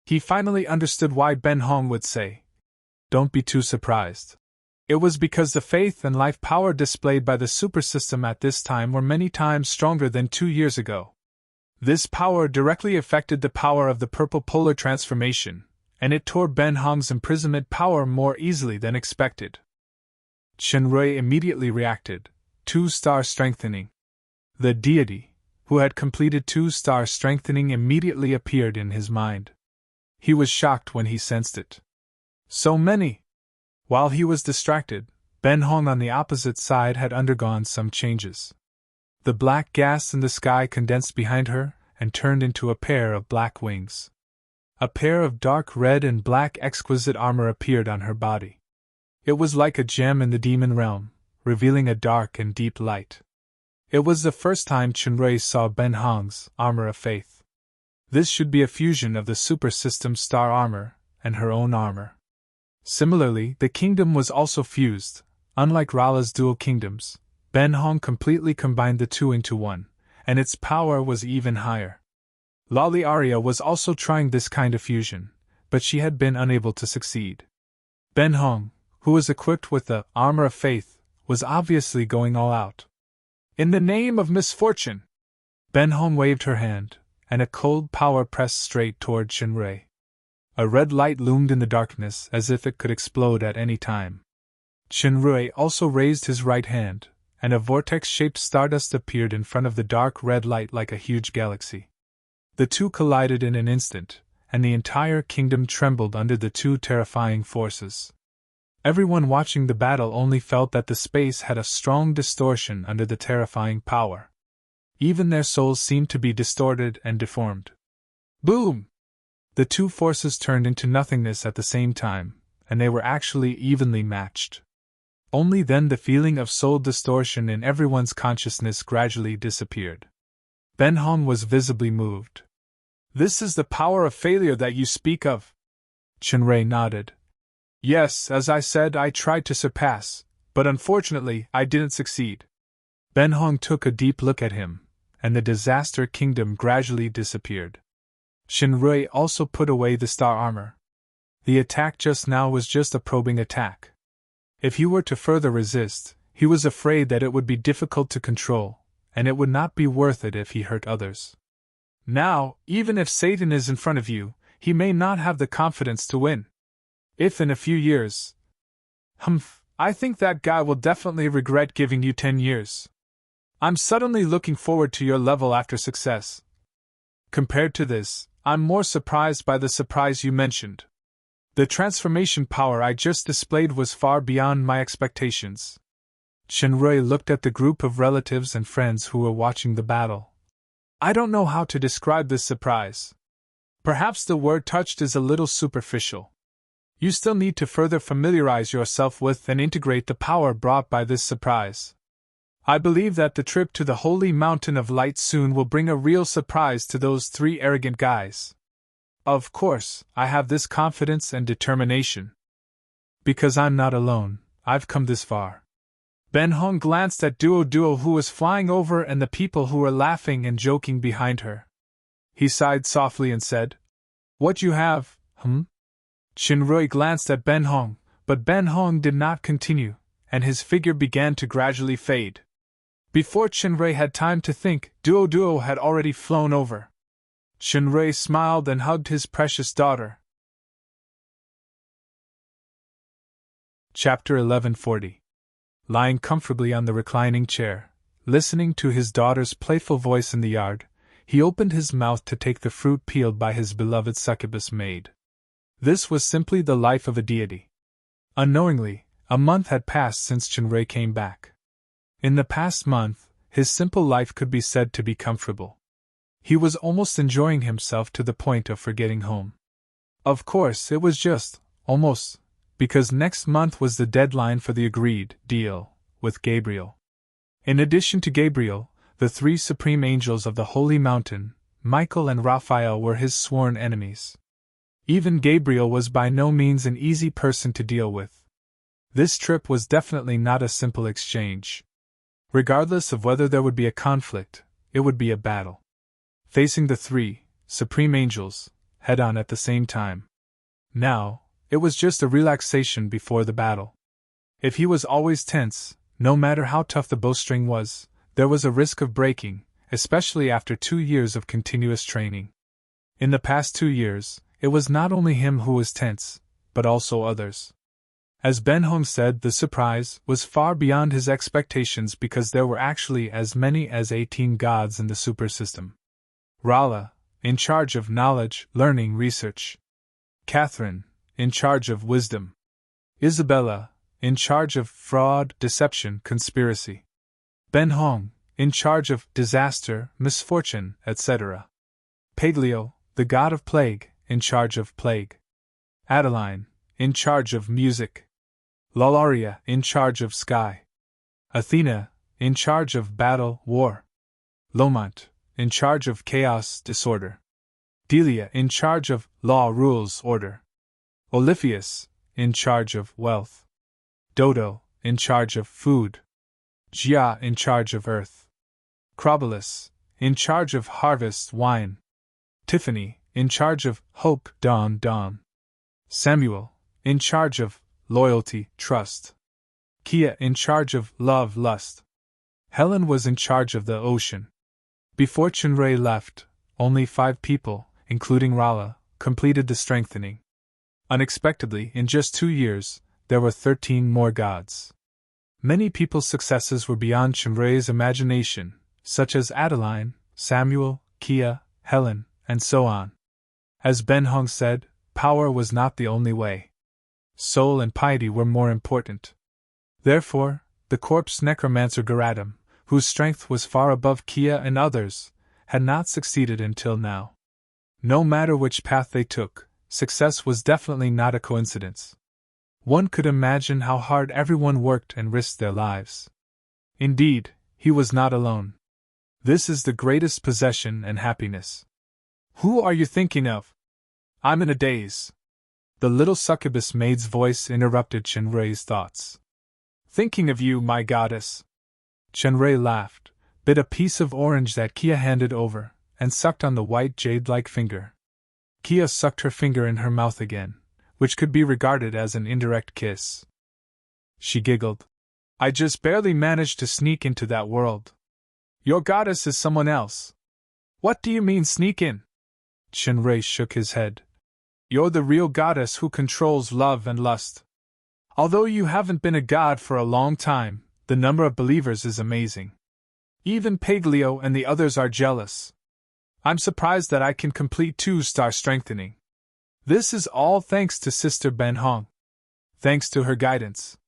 He finally understood why Ben Hong would say, "Don't be too surprised." It was because the faith and life power displayed by the super system at this time were many times stronger than 2 years ago. This power directly affected the power of the purple polar transformation, and it tore Ben Hong's imprisonment power more easily than expected. Chenrui immediately reacted, 2-star strengthening. The deity, who had completed 2-star strengthening, immediately appeared in his mind. He was shocked when he sensed it. So many! While he was distracted, Ben Hong on the opposite side had undergone some changes. The black gas in the sky condensed behind her, and turned into a pair of black wings. A pair of dark red and black exquisite armor appeared on her body. It was like a gem in the demon realm, revealing a dark and deep light. It was the first time Chunrui saw Ben Hong's armor of faith. This should be a fusion of the super system star armor and her own armor. Similarly, the kingdom was also fused. Unlike Rala's dual kingdoms, Ben Hong completely combined the two into one, and its power was even higher. Lali Arya was also trying this kind of fusion, but she had been unable to succeed. Ben Hong, who was equipped with the armor of faith, was obviously going all out. In the name of misfortune! Ben Hong waved her hand, and a cold power pressed straight toward Chunrui. A red light loomed in the darkness as if it could explode at any time. Chunrui also raised his right hand, and a vortex-shaped stardust appeared in front of the dark red light like a huge galaxy. The two collided in an instant, and the entire kingdom trembled under the two terrifying forces. Everyone watching the battle only felt that the space had a strong distortion under the terrifying power. Even their souls seemed to be distorted and deformed. Boom! The two forces turned into nothingness at the same time, and they were actually evenly matched. Only then the feeling of soul distortion in everyone's consciousness gradually disappeared. Ben Hong was visibly moved. This is the power of failure that you speak of? Chunrui nodded. Yes, as I said, I tried to surpass, but unfortunately I didn't succeed. Ben Hong took a deep look at him, and the disaster kingdom gradually disappeared. Chunrui also put away the star armor. The attack just now was just a probing attack. If he were to further resist, he was afraid that it would be difficult to control, and it would not be worth it if he hurt others. Now, even if Satan is in front of you, he may not have the confidence to win. If in a few years... I think that guy will definitely regret giving you 10 years. I'm suddenly looking forward to your level after success. Compared to this, I'm more surprised by the surprise you mentioned. The transformation power I just displayed was far beyond my expectations. Chunrui looked at the group of relatives and friends who were watching the battle. I don't know how to describe this surprise. Perhaps the word touched is a little superficial. You still need to further familiarize yourself with and integrate the power brought by this surprise. I believe that the trip to the Holy Mountain of Light soon will bring a real surprise to those three arrogant guys. Of course, I have this confidence and determination. Because I'm not alone, I've come this far. Ben Hong glanced at Duo who was flying over and the people who were laughing and joking behind her. He sighed softly and said, What you have, Chunrui glanced at Ben Hong, but Ben Hong did not continue, and his figure began to gradually fade. Before Chunrui had time to think, Duo had already flown over. Chunrui smiled and hugged his precious daughter. Chapter 1140. Lying comfortably on the reclining chair, listening to his daughter's playful voice in the yard, he opened his mouth to take the fruit peeled by his beloved succubus maid. This was simply the life of a deity. Unknowingly, a month had passed since Chunrui came back. In the past month, his simple life could be said to be comfortable. He was almost enjoying himself to the point of forgetting home. Of course, it was just, almost, because next month was the deadline for the agreed deal with Gabriel. In addition to Gabriel, the three supreme angels of the Holy Mountain, Michael and Raphael, were his sworn enemies. Even Gabriel was by no means an easy person to deal with. This trip was definitely not a simple exchange. Regardless of whether there would be a conflict, it would be a battle. Facing the three supreme angels, head-on at the same time. Now, it was just a relaxation before the battle. If he was always tense, no matter how tough the bowstring was, there was a risk of breaking, especially after 2 years of continuous training. In the past 2 years, it was not only him who was tense, but also others. As Ben Hong said, the surprise was far beyond his expectations because there were actually as many as 18 gods in the super system. Rala, in charge of knowledge, learning, research. Catherine, in charge of wisdom. Isabella, in charge of fraud, deception, conspiracy. Ben Hong, in charge of disaster, misfortune, etc. Paglio, the god of plague, in charge of plague. Adeline, in charge of music. Lolaria, in charge of sky. Athena, in charge of battle, war. Lomont, in charge of chaos, disorder. Delia, in charge of law, rules, order. Oliphius, in charge of wealth. Dodo, in charge of food. Gia, in charge of earth. Crobolus, in charge of harvest, wine. Tiffany, in charge of hope, dawn, dawn. Samuel, in charge of loyalty, trust. Kia, in charge of love, lust. Helen was in charge of the ocean. Before Chinray left, only 5 people, including Rala, completed the strengthening. Unexpectedly, in just 2 years, there were 13 more gods. Many people's successes were beyond Chinray's imagination, such as Adeline, Samuel, Kia, Helen, and so on. As Ben Hong said, power was not the only way. Soul and piety were more important. Therefore, the corpse necromancer Garadim, whose strength was far above Kia and others, had not succeeded until now. No matter which path they took, success was definitely not a coincidence. One could imagine how hard everyone worked and risked their lives. Indeed, he was not alone. This is the greatest possession and happiness. Who are you thinking of? I'm in a daze. The little succubus maid's voice interrupted Chenray's thoughts. Thinking of you, my goddess. Chenray laughed, bit a piece of orange that Kia handed over, and sucked on the white jade-like finger. Kia sucked her finger in her mouth again, which could be regarded as an indirect kiss. She giggled. I just barely managed to sneak into that world. Your goddess is someone else. What do you mean sneak in? Chenray shook his head. You're the real goddess who controls love and lust. Although you haven't been a god for a long time, the number of believers is amazing. Even Paglio and the others are jealous. I'm surprised that I can complete 2-star strengthening. This is all thanks to Sister Ben Hong. Thanks to her guidance.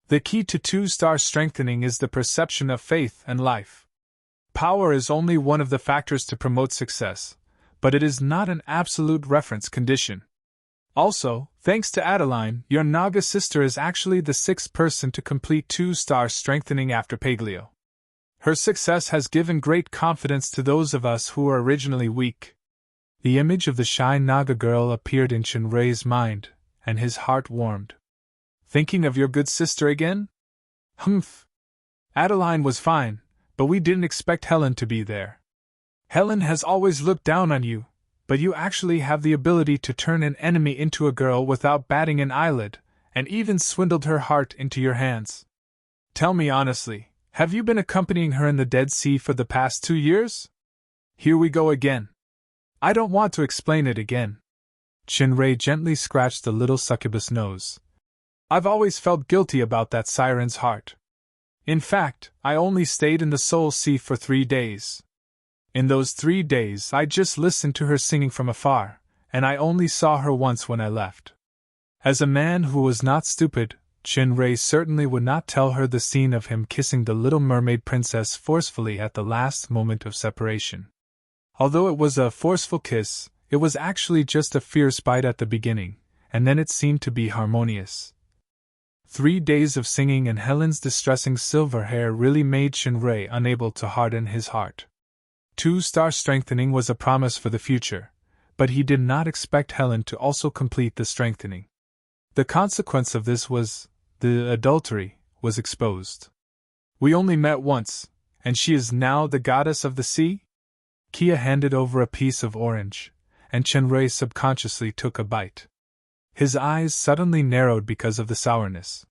The key to 2-star strengthening is the perception of faith and life. Power is only one of the factors to promote success, but it is not an absolute reference condition. Also, thanks to Adeline, your Naga sister is actually the 6th person to complete 2-star strengthening after Paglio. Her success has given great confidence to those of us who were originally weak. The image of the shy Naga girl appeared in Chenray's mind, and his heart warmed. Thinking of your good sister again? Humph. Adeline was fine, but we didn't expect Helen to be there. Helen has always looked down on you, but you actually have the ability to turn an enemy into a girl without batting an eyelid, and even swindled her heart into your hands. Tell me honestly, have you been accompanying her in the Dead Sea for the past 2 years? Here we go again. I don't want to explain it again. Chinray gently scratched the little succubus nose. I've always felt guilty about that siren's heart. In fact, I only stayed in the Soul Sea for 3 days. In those 3 days I just listened to her singing from afar, and I only saw her once when I left. As a man who was not stupid, Chinray certainly would not tell her the scene of him kissing the little mermaid princess forcefully at the last moment of separation. Although it was a forceful kiss, it was actually just a fierce bite at the beginning, and then it seemed to be harmonious. 3 days of singing and Helen's distressing silver hair really made Chinray unable to harden his heart. 2-star strengthening was a promise for the future, but he did not expect Helen to also complete the strengthening. The consequence of this was, the adultery was exposed. We only met once, and she is now the goddess of the sea? Kia handed over a piece of orange, and Chenray subconsciously took a bite. His eyes suddenly narrowed because of the sourness.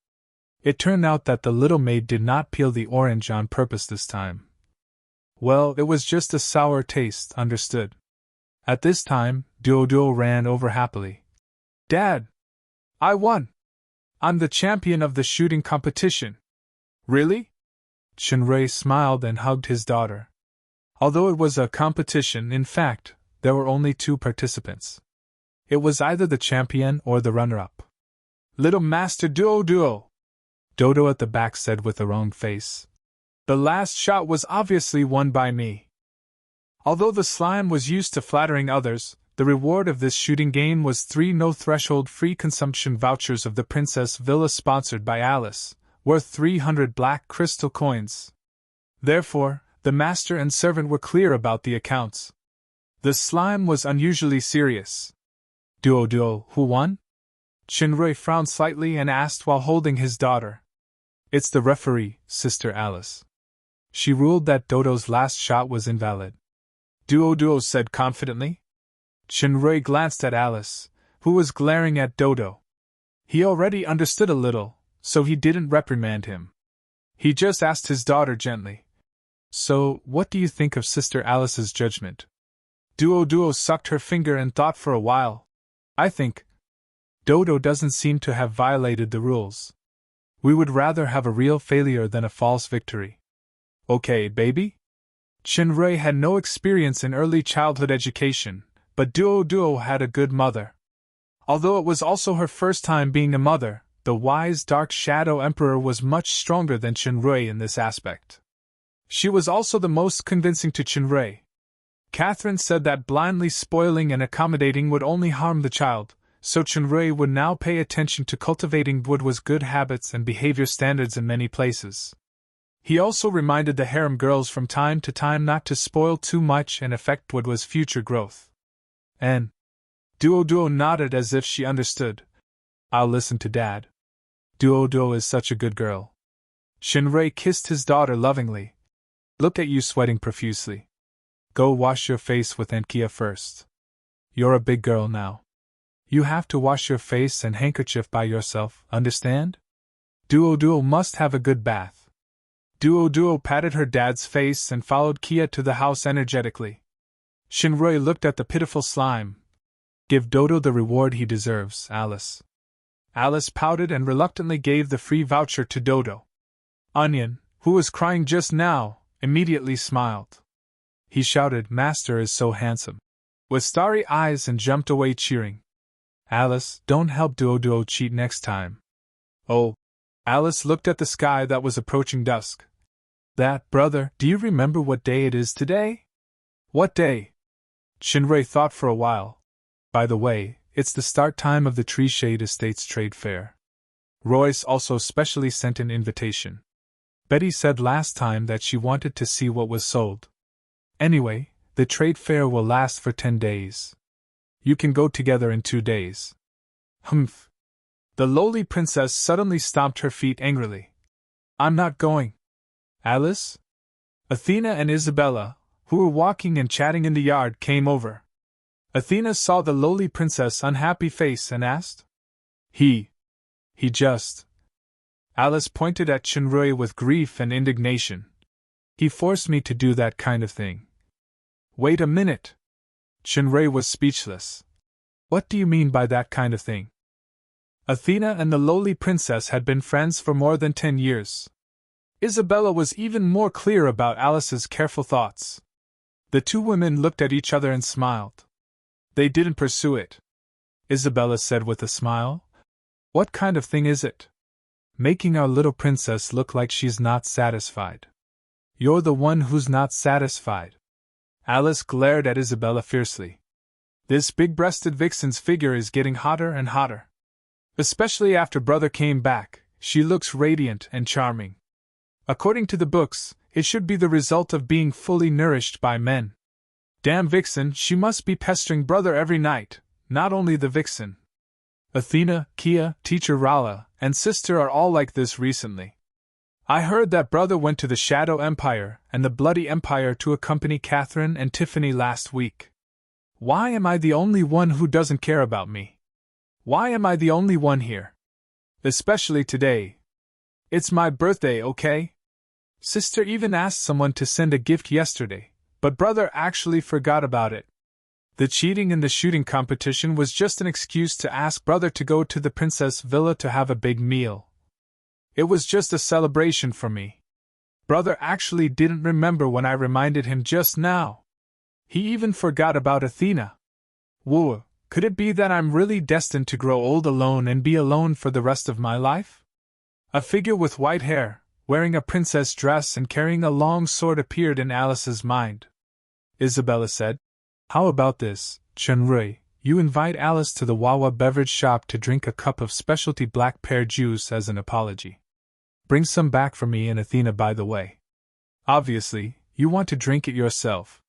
It turned out that the little maid did not peel the orange on purpose this time. Well, it was just a sour taste, understood. At this time, Duo ran over happily. Dad! I won! I'm the champion of the shooting competition. Really? Chenray smiled and hugged his daughter. Although it was a competition, in fact, there were only 2 participants. It was either the champion or the runner-up. Little Master Duo! Dodo at the back said with a wrong face. The last shot was obviously won by me. Although the slime was used to flattering others, the reward of this shooting game was 3 no-threshold free consumption vouchers of the Princess Villa sponsored by Alice, worth 300 black crystal coins. Therefore, the master and servant were clear about the accounts. The slime was unusually serious. Duo, who won? Chinrui frowned slightly and asked while holding his daughter. It's the referee, Sister Alice. She ruled that Dodo's last shot was invalid. Duo said confidently. Chinrui glanced at Alice, who was glaring at Dodo. He already understood a little, so he didn't reprimand him. He just asked his daughter gently. So, what do you think of Sister Alice's judgment? Duo sucked her finger and thought for a while. I think Dodo doesn't seem to have violated the rules. We would rather have a real failure than a false victory. Okay, baby? Chinrui had no experience in early childhood education, but Duo had a good mother. Although it was also her first time being a mother, the wise Dark Shadow Emperor was much stronger than Chinrui in this aspect. She was also the most convincing to Chinrui. Catherine said that blindly spoiling and accommodating would only harm the child, so Chinrui would now pay attention to cultivating Woodwa's good habits and behavior standards in many places. He also reminded the harem girls from time to time not to spoil too much and affect Woodwa's future growth. And Duo nodded as if she understood. I'll listen to Dad. Duo is such a good girl. Chinrui kissed his daughter lovingly. Look at you sweating profusely. Go wash your face with Enkia first. You're a big girl now. You have to wash your face and handkerchief by yourself, understand? Duo must have a good bath. Duo patted her dad's face and followed Kia to the house energetically. Chinrui looked at the pitiful slime. Give Dodo the reward he deserves, Alice. Alice pouted and reluctantly gave the free voucher to Dodo. Onion, who was crying just now, immediately smiled. He shouted, Master is so handsome, with starry eyes, and jumped away cheering. Alice, don't help Duo cheat next time. Oh. Alice looked at the sky that was approaching dusk. Brother, do you remember what day it is today? What day? Chinrui thought for a while. By the way, it's the start time of the Treeshade Estates Trade Fair. Royce also specially sent an invitation. Betty said last time that she wanted to see what was sold. Anyway, the trade fair will last for 10 days. You can go together in 2 days. Humph. The lowly princess suddenly stomped her feet angrily. I'm not going. Alice? Athena and Isabella, who were walking and chatting in the yard, came over. Athena saw the lowly princess' unhappy face and asked. He just. Alice pointed at Chinrui with grief and indignation. He forced me to do that kind of thing. Wait a minute. Chinrui was speechless. What do you mean by that kind of thing? Athena and the lowly princess had been friends for more than 10 years. Isabella was even more clear about Alice's careful thoughts. The two women looked at each other and smiled. They didn't pursue it. Isabella said with a smile, What kind of thing is it? Making our little princess look like she's not satisfied. You're the one who's not satisfied. Alice glared at Isabella fiercely. This big-breasted vixen's figure is getting hotter and hotter. Especially after Brother came back, she looks radiant and charming. According to the books, it should be the result of being fully nourished by men. Damn vixen, she must be pestering Brother every night, not only the vixen. Athena, Kia, Teacher Rala, and Sister are all like this recently. I heard that Brother went to the Shadow Empire and the Bloody Empire to accompany Catherine and Tiffany last week. Why am I the only one who doesn't care about me? Why am I the only one here? Especially today. It's my birthday, okay? Sister even asked someone to send a gift yesterday, but Brother actually forgot about it. The cheating in the shooting competition was just an excuse to ask Brother to go to the Princess Villa to have a big meal. It was just a celebration for me. Brother actually didn't remember when I reminded him just now. He even forgot about Athena. Whoa, could it be that I'm really destined to grow old alone and be alone for the rest of my life? A figure with white hair, wearing a princess dress and carrying a long sword appeared in Alice's mind. Isabella said. How about this, Chun-Rui? You invite Alice to the Wawa beverage shop to drink a cup of specialty black pear juice as an apology. Bring some back for me and Athena, by the way. Obviously, you want to drink it yourself.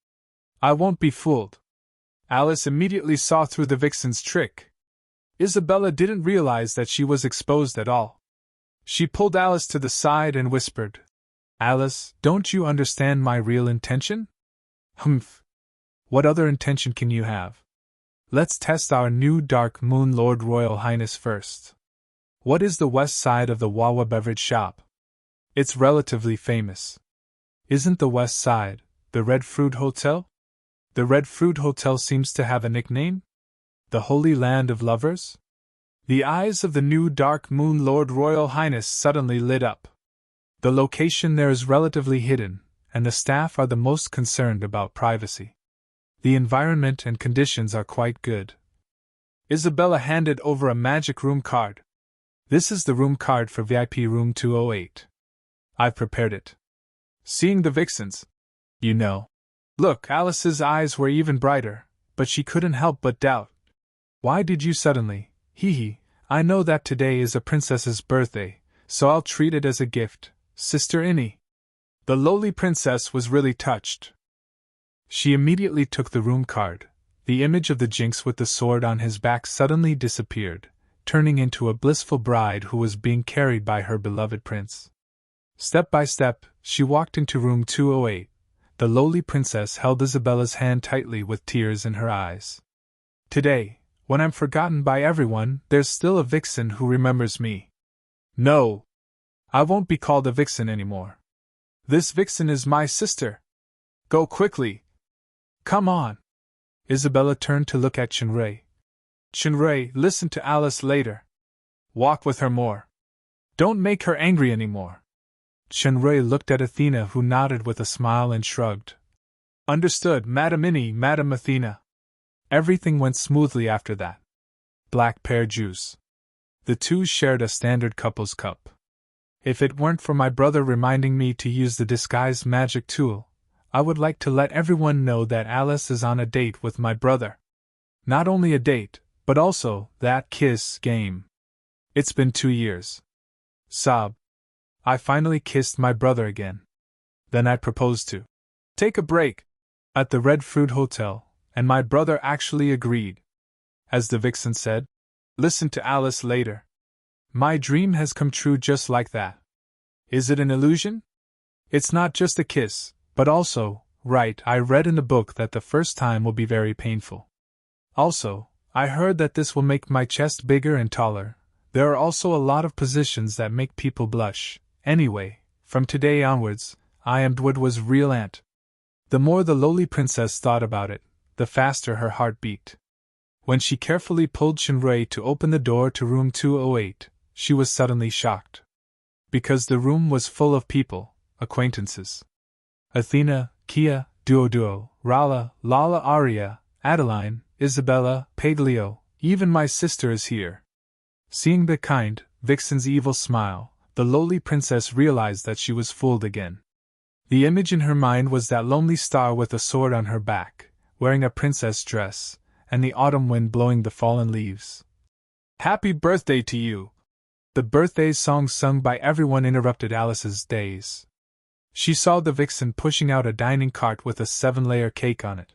I won't be fooled. Alice immediately saw through the vixen's trick. Isabella didn't realize that she was exposed at all. She pulled Alice to the side and whispered, Alice, don't you understand my real intention? Humph. What other intention can you have? Let's test our new Dark Moon Lord Royal Highness first. What is the west side of the Wawa beverage shop? It's relatively famous. Isn't the west side the Red Fruit Hotel? The Red Fruit Hotel seems to have a nickname? The Holy Land of Lovers? The eyes of the new Dark Moon Lord Royal Highness suddenly lit up. The location there is relatively hidden, and the staff are the most concerned about privacy. The environment and conditions are quite good. Isabella handed over a magic room card. This is the room card for VIP room 208. I've prepared it. Seeing the vixens, you know. Look, Alice's eyes were even brighter, but she couldn't help but doubt. Why did you suddenly? Hee. I know that today is a princess's birthday, so I'll treat it as a gift, Sister Innie. The lowly princess was really touched. She immediately took the room card. The image of the Jinx with the sword on his back suddenly disappeared, turning into a blissful bride who was being carried by her beloved prince. Step by step, she walked into room 208. The lowly princess held Isabella's hand tightly with tears in her eyes. Today, when I'm forgotten by everyone, there's still a vixen who remembers me. No! I won't be called a vixen anymore. This vixen is my sister. Go quickly! Come on! Isabella turned to look at Chun-Rui. Chun-Rui, listen to Alice later. Walk with her more. Don't make her angry anymore. Chun-Rui looked at Athena, who nodded with a smile and shrugged. Understood, Madam Innie, Madam Athena. Everything went smoothly after that. Black pear juice. The two shared a standard couple's cup. If it weren't for my brother reminding me to use the disguise magic tool, I would like to let everyone know that Alice is on a date with my brother. Not only a date, but also that kiss game. It's been 2 years. Sob. I finally kissed my brother again. Then I proposed to take a break at the Red Fruit Hotel, and my brother actually agreed. As the vixen said, listen to Alice later. My dream has come true just like that. Is it an illusion? It's not just a kiss, but also, right, I read in the book that the first time will be very painful. Also, I heard that this will make my chest bigger and taller. There are also a lot of positions that make people blush. Anyway, from today onwards, I am Dwoodwa's real aunt. The more the lowly princess thought about it, the faster her heart beat. When she carefully pulled Chun-Rui to open the door to room 208, she was suddenly shocked. Because the room was full of people, acquaintances. Athena, Kia, Duoduo, Rala, Lala Aria, Adeline, Isabella, Paglio, even my sister is here. Seeing the kind vixen's evil smile, the lowly princess realized that she was fooled again. The image in her mind was that lonely star with a sword on her back, wearing a princess dress, and the autumn wind blowing the fallen leaves. Happy birthday to you! The birthday song sung by everyone interrupted Alice's days. She saw the vixen pushing out a dining cart with a 7-layer cake on it.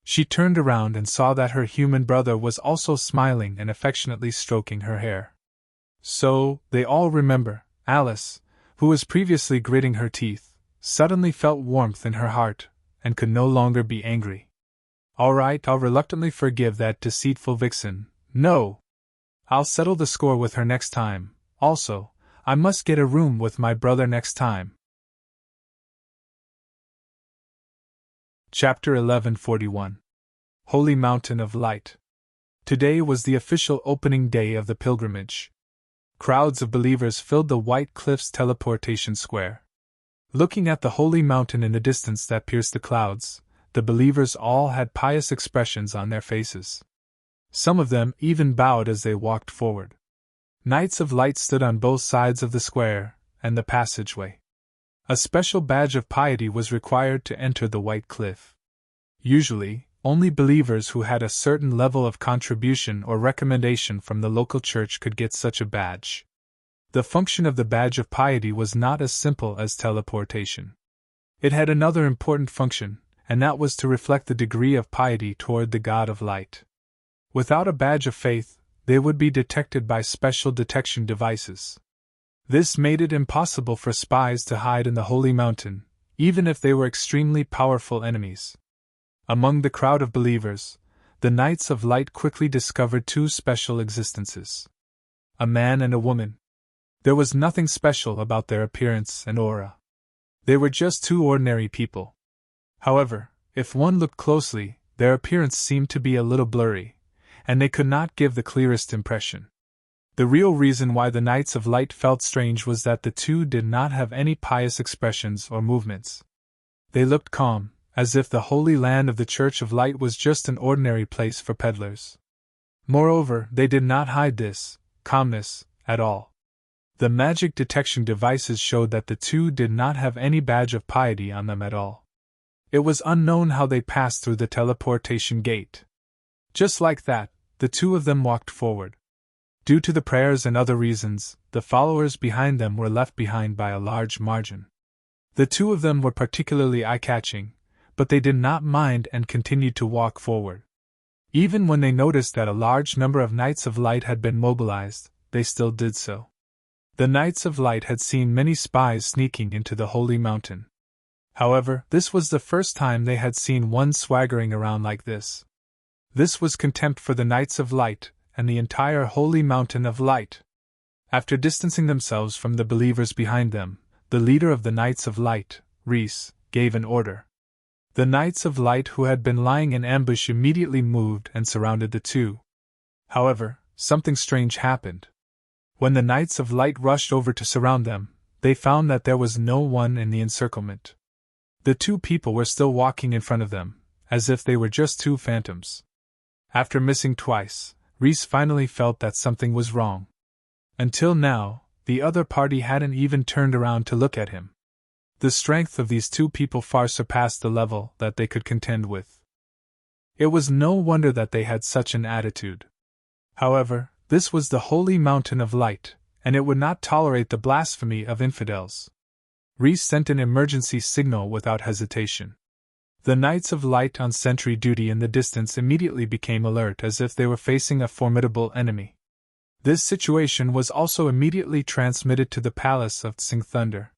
She turned around and saw that her human brother was also smiling and affectionately stroking her hair. So, they all remember, Alice, who was previously gritting her teeth, suddenly felt warmth in her heart, and could no longer be angry. All right, I'll reluctantly forgive that deceitful vixen. No! I'll settle the score with her next time. Also, I must get a room with my brother next time. Chapter 1141. Holy Mountain of Light. Today was the official opening day of the pilgrimage. Crowds of believers filled the White Cliffs teleportation square. Looking at the holy mountain in the distance that pierced the clouds, the believers all had pious expressions on their faces. Some of them even bowed as they walked forward. Knights of light stood on both sides of the square and the passageway. A special badge of piety was required to enter the White Cliff. Usually, only believers who had a certain level of contribution or recommendation from the local church could get such a badge. The function of the badge of piety was not as simple as teleportation. It had another important function, and that was to reflect the degree of piety toward the God of light. Without a badge of faith, they would be detected by special detection devices. This made it impossible for spies to hide in the holy mountain, even if they were extremely powerful enemies. Among the crowd of believers, the Knights of Light quickly discovered two special existences: a man and a woman. There was nothing special about their appearance and aura. They were just two ordinary people. However, if one looked closely, their appearance seemed to be a little blurry, and they could not give the clearest impression. The real reason why the Knights of Light felt strange was that the two did not have any pious expressions or movements. They looked calm, as if the holy land of the Church of Light was just an ordinary place for peddlers. Moreover, they did not hide this calmness at all. The magic detection devices showed that the two did not have any badge of piety on them at all. It was unknown how they passed through the teleportation gate. Just like that, the two of them walked forward. Due to the prayers and other reasons, the followers behind them were left behind by a large margin. The two of them were particularly eye-catching, but they did not mind and continued to walk forward. Even when they noticed that a large number of Knights of Light had been mobilized, they still did so. The Knights of Light had seen many spies sneaking into the holy mountain. However, this was the first time they had seen one swaggering around like this. This was contempt for the Knights of Light and the entire holy mountain of light. After distancing themselves from the believers behind them, the leader of the Knights of Light, Reese, gave an order. The Knights of Light who had been lying in ambush immediately moved and surrounded the two. However, something strange happened. When the Knights of Light rushed over to surround them, they found that there was no one in the encirclement. The two people were still walking in front of them, as if they were just two phantoms. After missing twice, Reese finally felt that something was wrong. Until now, the other party hadn't even turned around to look at him. The strength of these two people far surpassed the level that they could contend with. It was no wonder that they had such an attitude. However, this was the holy mountain of light, and it would not tolerate the blasphemy of infidels. Reese sent an emergency signal without hesitation. The Knights of Light on sentry duty in the distance immediately became alert as if they were facing a formidable enemy. This situation was also immediately transmitted to the palace of Tsing Thunder.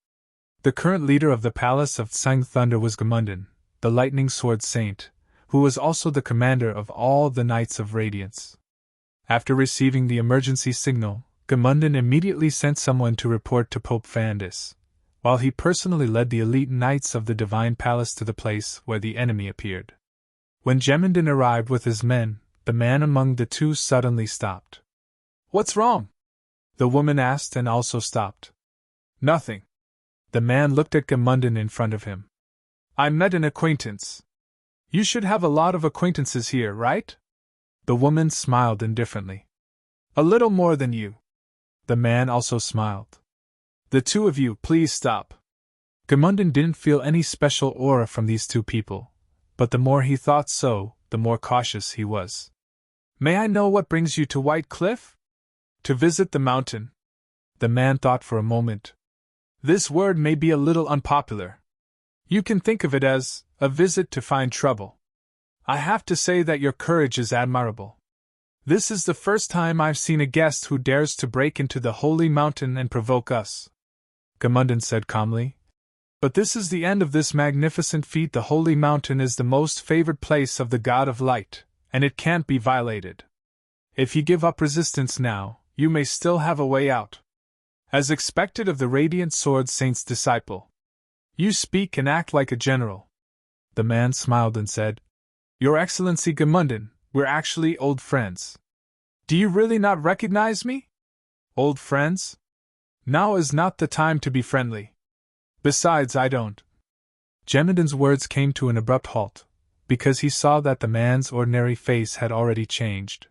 The current leader of the palace of Tsing Thunder was Gamundin, the Lightning Sword Saint, who was also the commander of all the Knights of Radiance. After receiving the emergency signal, Gamundin immediately sent someone to report to Pope Fandis, while he personally led the elite knights of the Divine Palace to the place where the enemy appeared. When Gamundin arrived with his men, the man among the two suddenly stopped. "What's wrong?" the woman asked and also stopped. "Nothing." The man looked at Gamundin in front of him. "I met an acquaintance." "You should have a lot of acquaintances here, right?" The woman smiled indifferently. "A little more than you." The man also smiled. "The two of you, please stop." Gamundin didn't feel any special aura from these two people, but the more he thought so, the more cautious he was. "May I know what brings you to White Cliff?" "To visit the mountain." The man thought for a moment. "This word may be a little unpopular. You can think of it as a visit to find trouble. I have to say that your courage is admirable. This is the first time I've seen a guest who dares to break into the holy mountain and provoke us," Gamundin said calmly. "But this is the end of this magnificent feat. The holy mountain is the most favored place of the God of Light, and it can't be violated. If you give up resistance now, you may still have a way out. As expected of the Radiant Sword Saint's disciple. You speak and act like a general." The man smiled and said, "Your Excellency Gamundin, we're actually old friends." "Do you really not recognize me?" "Old friends? Now is not the time to be friendly. Besides, I don't." Gamundin's words came to an abrupt halt, because he saw that the man's ordinary face had already changed.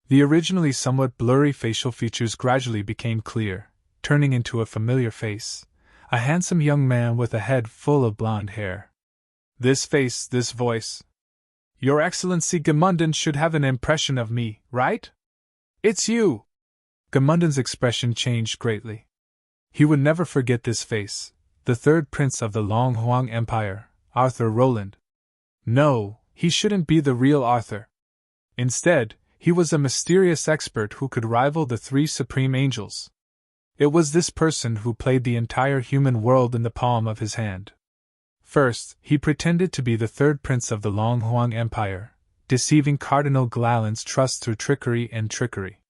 The originally somewhat blurry facial features gradually became clear, turning into a familiar face, a handsome young man with a head full of blonde hair. This face, this voice. Your Excellency Gamundan should have an impression of me, right? It's you! Gamundan's expression changed greatly. He would never forget this face, the third prince of the Long Huang Empire, Arthur Roland. No, he shouldn't be the real Arthur. Instead, he was a mysterious expert who could rival the three supreme angels. It was this person who played the entire human world in the palm of his hand. First, he pretended to be the third prince of the Long Huang Empire, deceiving Cardinal Glaland's trust through trickery and trickery.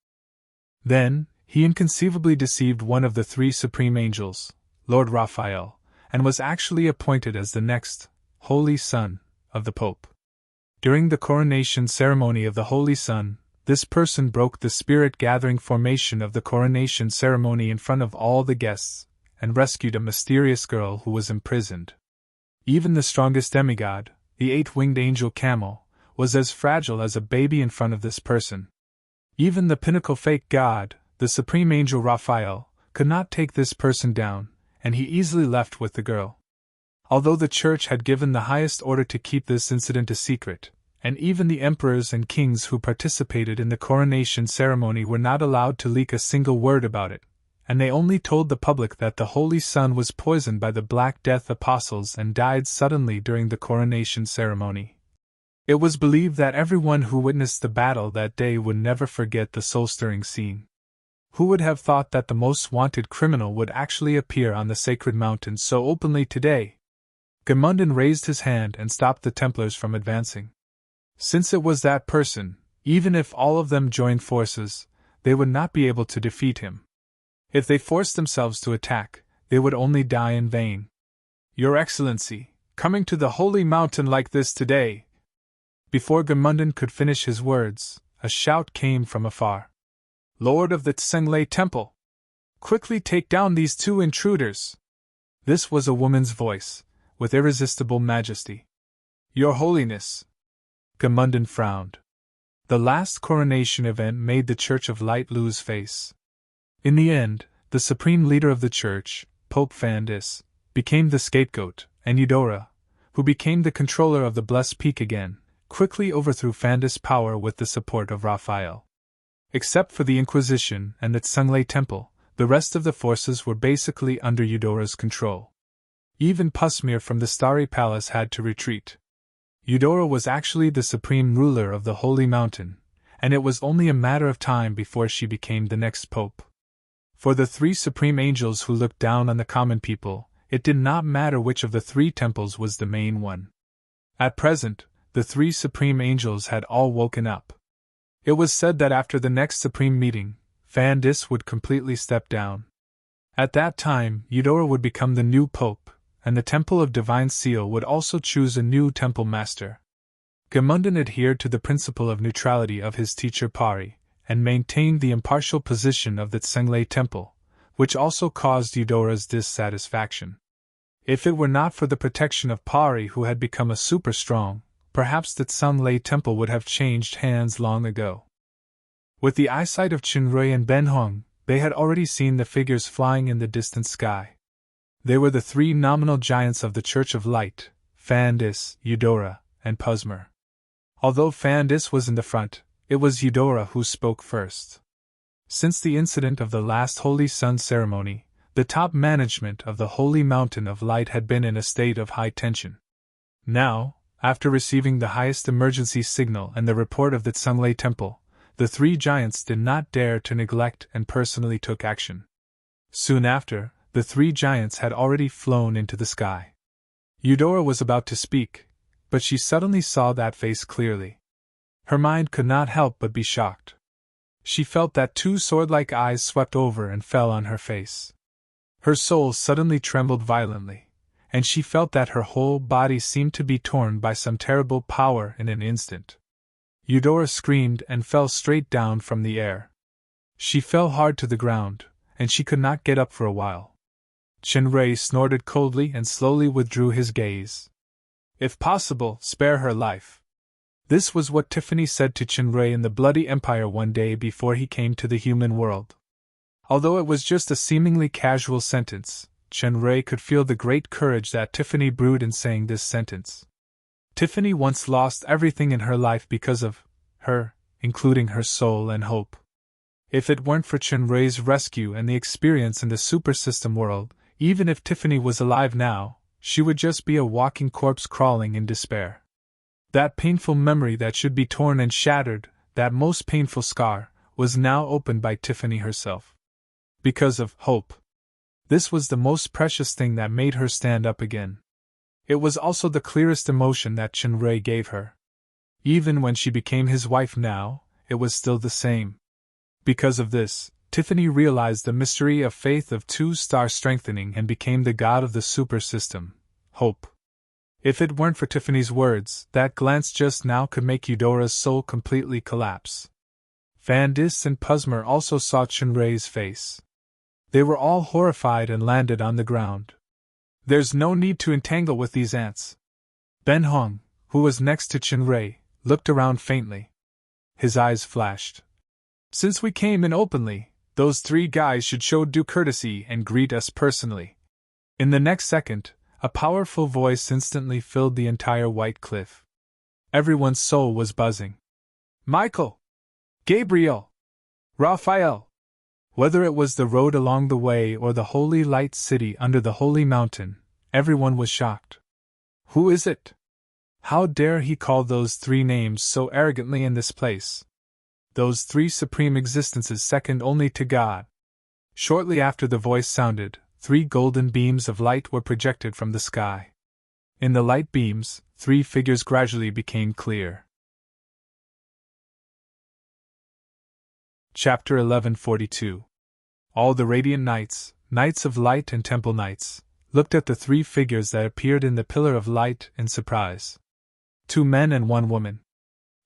Then, he inconceivably deceived one of the three supreme angels, Lord Raphael, and was actually appointed as the next Holy Son of the Pope. During the coronation ceremony of the Holy Son, this person broke the spirit-gathering formation of the coronation ceremony in front of all the guests, and rescued a mysterious girl who was imprisoned. Even the strongest demigod, the eight-winged angel Camel, was as fragile as a baby in front of this person. Even the pinnacle fake god, the supreme angel Raphael, could not take this person down, and he easily left with the girl. Although the church had given the highest order to keep this incident a secret, and even the emperors and kings who participated in the coronation ceremony were not allowed to leak a single word about it, and they only told the public that the Holy Son was poisoned by the Black Death apostles and died suddenly during the coronation ceremony. It was believed that everyone who witnessed the battle that day would never forget the soul-stirring scene. Who would have thought that the most wanted criminal would actually appear on the sacred mountain so openly today? Gamundan raised his hand and stopped the Templars from advancing. Since it was that person, even if all of them joined forces, they would not be able to defeat him. If they forced themselves to attack, they would only die in vain. Your Excellency, coming to the holy mountain like this today. Before Gamundan could finish his words, a shout came from afar. Lord of the Tsenglei Temple! Quickly take down these two intruders! This was a woman's voice, with irresistible majesty. Your Holiness! Gamundan frowned. The last coronation event made the Church of Light lose face. In the end, the supreme leader of the Church, Pope Fandis, became the scapegoat, and Eudora, who became the controller of the Blessed Peak again, quickly overthrew Fandis' power with the support of Raphael. Except for the Inquisition and the Tsenglei Temple, the rest of the forces were basically under Eudora's control. Even Pusmir from the Starry Palace had to retreat. Eudora was actually the supreme ruler of the Holy Mountain, and it was only a matter of time before she became the next pope. For the three supreme angels who looked down on the common people, it did not matter which of the three temples was the main one. At present, the three supreme angels had all woken up. It was said that after the next supreme meeting, Fandis would completely step down. At that time, Eudora would become the new pope, and the Temple of Divine Seal would also choose a new temple master. Gamundan adhered to the principle of neutrality of his teacher Pari, and maintained the impartial position of the Tsenglei Temple, which also caused Eudora's dissatisfaction. If it were not for the protection of Pari, who had become a super strong, perhaps the Tsenglei Temple would have changed hands long ago. With the eyesight of Qinrui and Ben Hong, they had already seen the figures flying in the distant sky. They were the three nominal giants of the Church of Light, Fandis, Eudora, and Pusmir. Although Fandis was in the front, it was Eudora who spoke first. Since the incident of the last Holy Sun ceremony, the top management of the Holy Mountain of Light had been in a state of high tension. Now, after receiving the highest emergency signal and the report of the Tsenglei Temple, the three giants did not dare to neglect and personally took action. Soon after, the three giants had already flown into the sky. Eudora was about to speak, but she suddenly saw that face clearly. Her mind could not help but be shocked. She felt that two sword-like eyes swept over and fell on her face. Her soul suddenly trembled violently, and she felt that her whole body seemed to be torn by some terrible power in an instant. Eudora screamed and fell straight down from the air. She fell hard to the ground, and she could not get up for a while. Qinrui snorted coldly and slowly withdrew his gaze. If possible, spare her life. This was what Tiffany said to Qinrui in the Bloody Empire one day before he came to the human world. Although it was just a seemingly casual sentence, Qinrui could feel the great courage that Tiffany brewed in saying this sentence. Tiffany once lost everything in her life because of her, including her soul and hope. If it weren't for Chenrei's rescue and the experience in the super system world, even if Tiffany was alive now, she would just be a walking corpse crawling in despair. That painful memory that should be torn and shattered, that most painful scar, was now opened by Tiffany herself. Because of hope. This was the most precious thing that made her stand up again. It was also the clearest emotion that Chenrei gave her. Even when she became his wife now, it was still the same. Because of this, Tiffany realized the mystery of faith of two-star strengthening and became the god of the super system, hope. If it weren't for Tiffany's words, that glance just now could make Eudora's soul completely collapse. Vandis and Puzmer also saw Chenrei's face. They were all horrified and landed on the ground. There's no need to entangle with these ants. Ben Hong, who was next to Chenrei, looked around faintly. His eyes flashed. Since we came in openly, those three guys should show due courtesy and greet us personally. In the next second, a powerful voice instantly filled the entire white cliff. Everyone's soul was buzzing. Michael! Gabriel! Raphael! Whether it was the road along the way or the holy light city under the holy mountain, everyone was shocked. Who is it? How dare he call those three names so arrogantly in this place? Those three supreme existences second only to God. Shortly after the voice sounded, 3 golden beams of light were projected from the sky. In the light beams, 3 figures gradually became clear. Chapter 1142. All the radiant knights, knights of light and temple knights, looked at the 3 figures that appeared in the pillar of light in surprise. 2 men and 1 woman.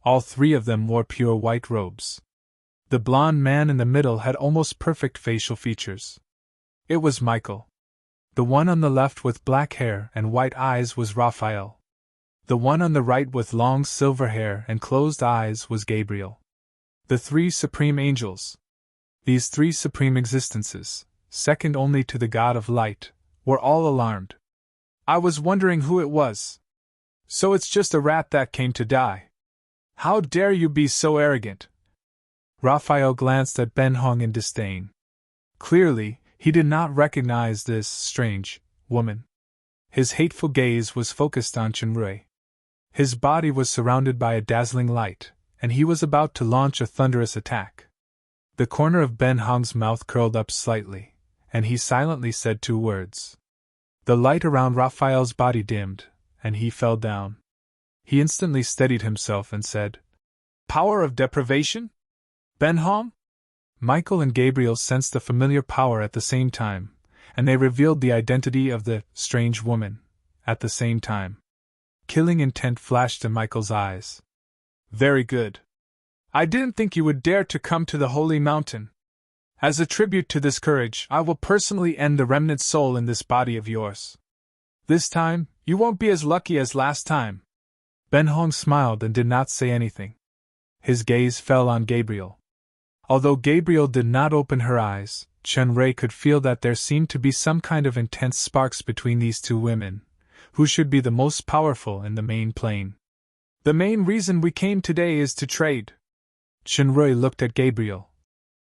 All 3 of them wore pure white robes. The blond man in the middle had almost perfect facial features. It was Michael. The one on the left with black hair and white eyes was Raphael. The one on the right with long silver hair and closed eyes was Gabriel. The 3 supreme angels. These 3 supreme existences, second only to the God of light, were all alarmed. I was wondering who it was. So it's just a rat that came to die. How dare you be so arrogant? Raphael glanced at Ben Hong in disdain. Clearly, he did not recognize this strange woman. His hateful gaze was focused on Chenrei. His body was surrounded by a dazzling light, and he was about to launch a thunderous attack. The corner of Ben Hong's mouth curled up slightly, and he silently said 2 words. The light around Raphael's body dimmed, and he fell down. He instantly steadied himself and said, Power of deprivation? Ben Hong? Michael and Gabriel sensed the familiar power at the same time, and they revealed the identity of the strange woman at the same time. Killing intent flashed in Michael's eyes. Very good. I didn't think you would dare to come to the holy mountain. As a tribute to this courage, I will personally end the remnant soul in this body of yours. This time, you won't be as lucky as last time. Ben Hong smiled and did not say anything. His gaze fell on Gabriel. Although Gabriel did not open her eyes, Chenrei could feel that there seemed to be some kind of intense sparks between these 2 women, who should be the most powerful in the main plane. The main reason we came today is to trade. Chenrei looked at Gabriel.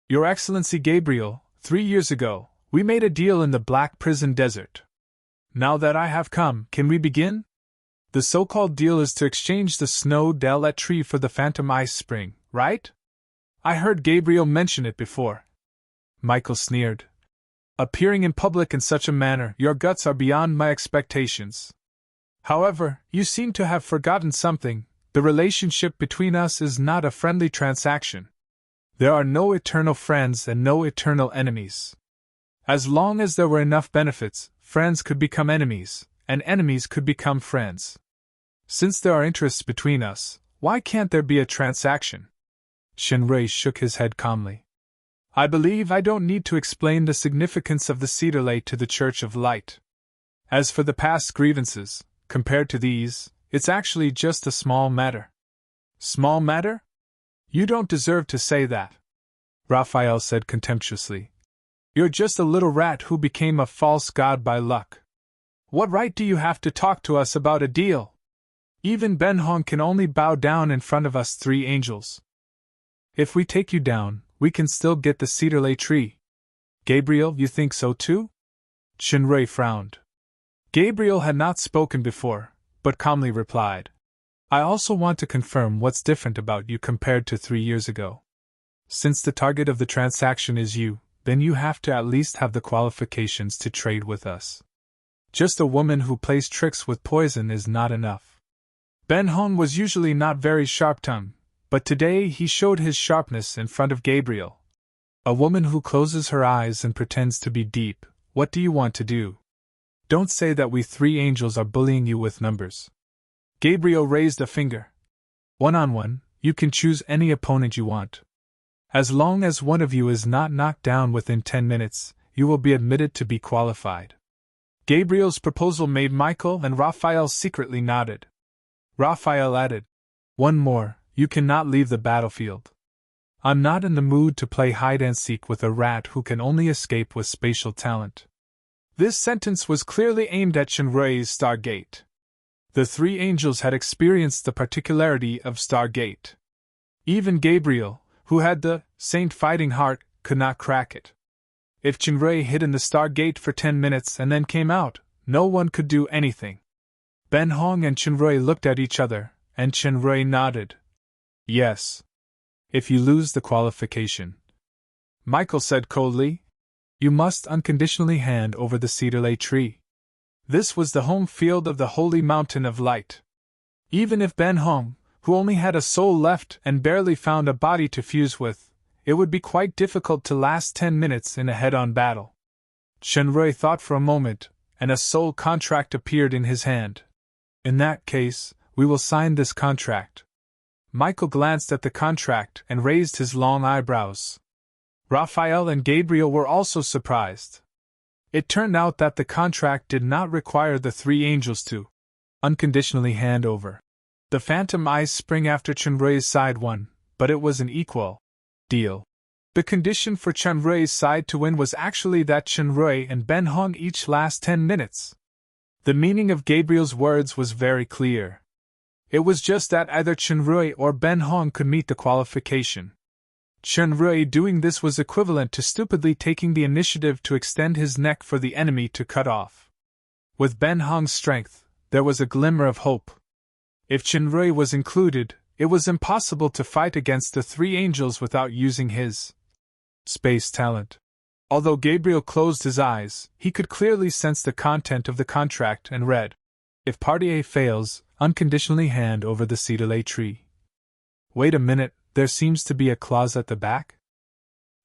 Your Excellency Gabriel, 3 years ago, we made a deal in the Black Prison Desert. Now that I have come, can we begin? The so-called deal is to exchange the Snow Delete tree for the Phantom Ice Spring, right? I heard Gabriel mention it before. Michael sneered. Appearing in public in such a manner, your guts are beyond my expectations. However, you seem to have forgotten something. The relationship between us is not a friendly transaction. There are no eternal friends and no eternal enemies. As long as there were enough benefits, friends could become enemies, and enemies could become friends. Since there are interests between us, why can't there be a transaction? Chenrei shook his head calmly. I believe I don't need to explain the significance of the cedar late to the Church of Light. As for the past grievances, compared to these, it's actually just a small matter. Small matter? You don't deserve to say that, Raphael said contemptuously. You're just a little rat who became a false god by luck. What right do you have to talk to us about a deal? Even Ben Hong can only bow down in front of us three angels. If we take you down, we can still get the cedar tree. Gabriel, you think so too? Chenrui frowned. Gabriel had not spoken before, but calmly replied. I also want to confirm what's different about you compared to 3 years ago. Since the target of the transaction is you, then you have to at least have the qualifications to trade with us. Just a woman who plays tricks with poison is not enough. Ben Hong was usually not very sharp-tongued, but today he showed his sharpness in front of Gabriel. A woman who closes her eyes and pretends to be deep, what do you want to do? Don't say that we three angels are bullying you with numbers. Gabriel raised a finger. One-on-one, you can choose any opponent you want. As long as one of you is not knocked down within 10 minutes, you will be admitted to be qualified. Gabriel's proposal made Michael and Raphael secretly nodded. Raphael added, One more, you cannot leave the battlefield. I'm not in the mood to play hide-and-seek with a rat who can only escape with spatial talent. This sentence was clearly aimed at Chenrui's Stargate. The three angels had experienced the particularity of Stargate. Even Gabriel, who had the saint fighting heart, could not crack it. If Chenrui hid in the Stargate for 10 minutes and then came out, no one could do anything. Ben Hong and Chenrui looked at each other, and Chenrui nodded. Yes. If you lose the qualification, Michael said coldly, you must unconditionally hand over the cedar tree. This was the home field of the holy mountain of light. Even if Ben Hong, who only had a soul left and barely found a body to fuse with, it would be quite difficult to last 10 minutes in a head-on battle. Chenrui thought for a moment, and a soul contract appeared in his hand. In that case, we will sign this contract. Michael glanced at the contract and raised his long eyebrows. Raphael and Gabriel were also surprised. It turned out that the contract did not require the three angels to unconditionally hand over the phantom ice spring after Chenrui's side won, but it was an equal deal. The condition for Chenrui's side to win was actually that Chenrui and Ben Hong each last 10 minutes. The meaning of Gabriel's words was very clear. It was just that either Chenrui or Ben Hong could meet the qualification. Chenrui doing this was equivalent to stupidly taking the initiative to extend his neck for the enemy to cut off. With Ben Hong's strength, there was a glimmer of hope. If Chenrui was included, it was impossible to fight against the three angels without using his space talent. Although Gabriel closed his eyes, he could clearly sense the content of the contract and read, If Party A fails, unconditionally hand over the cedar tree. Wait a minute, there seems to be a clause at the back?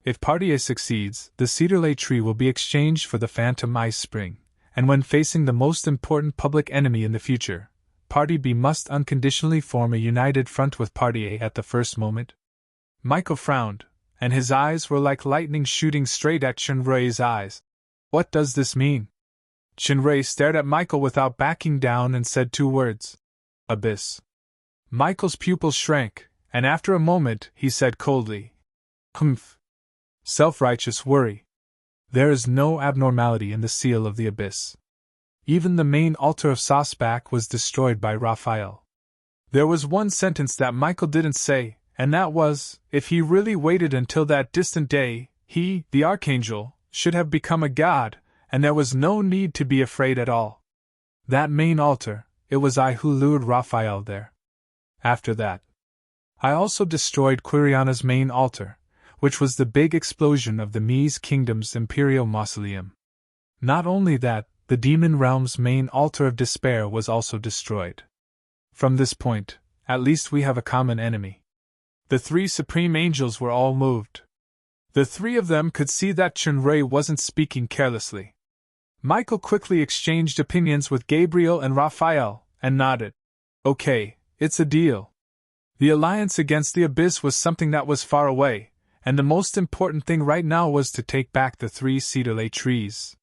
If Party A succeeds, the cedar tree will be exchanged for the phantom ice spring, and when facing the most important public enemy in the future, Party B must unconditionally form a united front with Party A at the first moment. Michael frowned, and his eyes were like lightning shooting straight at Chenrui's eyes. What does this mean? Chenrui stared at Michael without backing down and said 2 words. Abyss. Michael's pupils shrank, and after a moment he said coldly, Humph. Self-righteous worry. There is no abnormality in the seal of the abyss. Even the main altar of Sasbach was destroyed by Raphael. There was one sentence that Michael didn't say, and that was, if he really waited until that distant day, he, the archangel, should have become a god, and there was no need to be afraid at all. That main altar, it was I who lured Raphael there. After that, I also destroyed Quiriana's main altar, which was the big explosion of the Mies Kingdom's imperial mausoleum. Not only that, the demon realm's main altar of despair was also destroyed. From this point, at least we have a common enemy. The 3 supreme angels were all moved. The 3 of them could see that Chenrui wasn't speaking carelessly. Michael quickly exchanged opinions with Gabriel and Raphael, and nodded. Okay, it's a deal. The alliance against the abyss was something that was far away, and the most important thing right now was to take back the 3 cedar trees.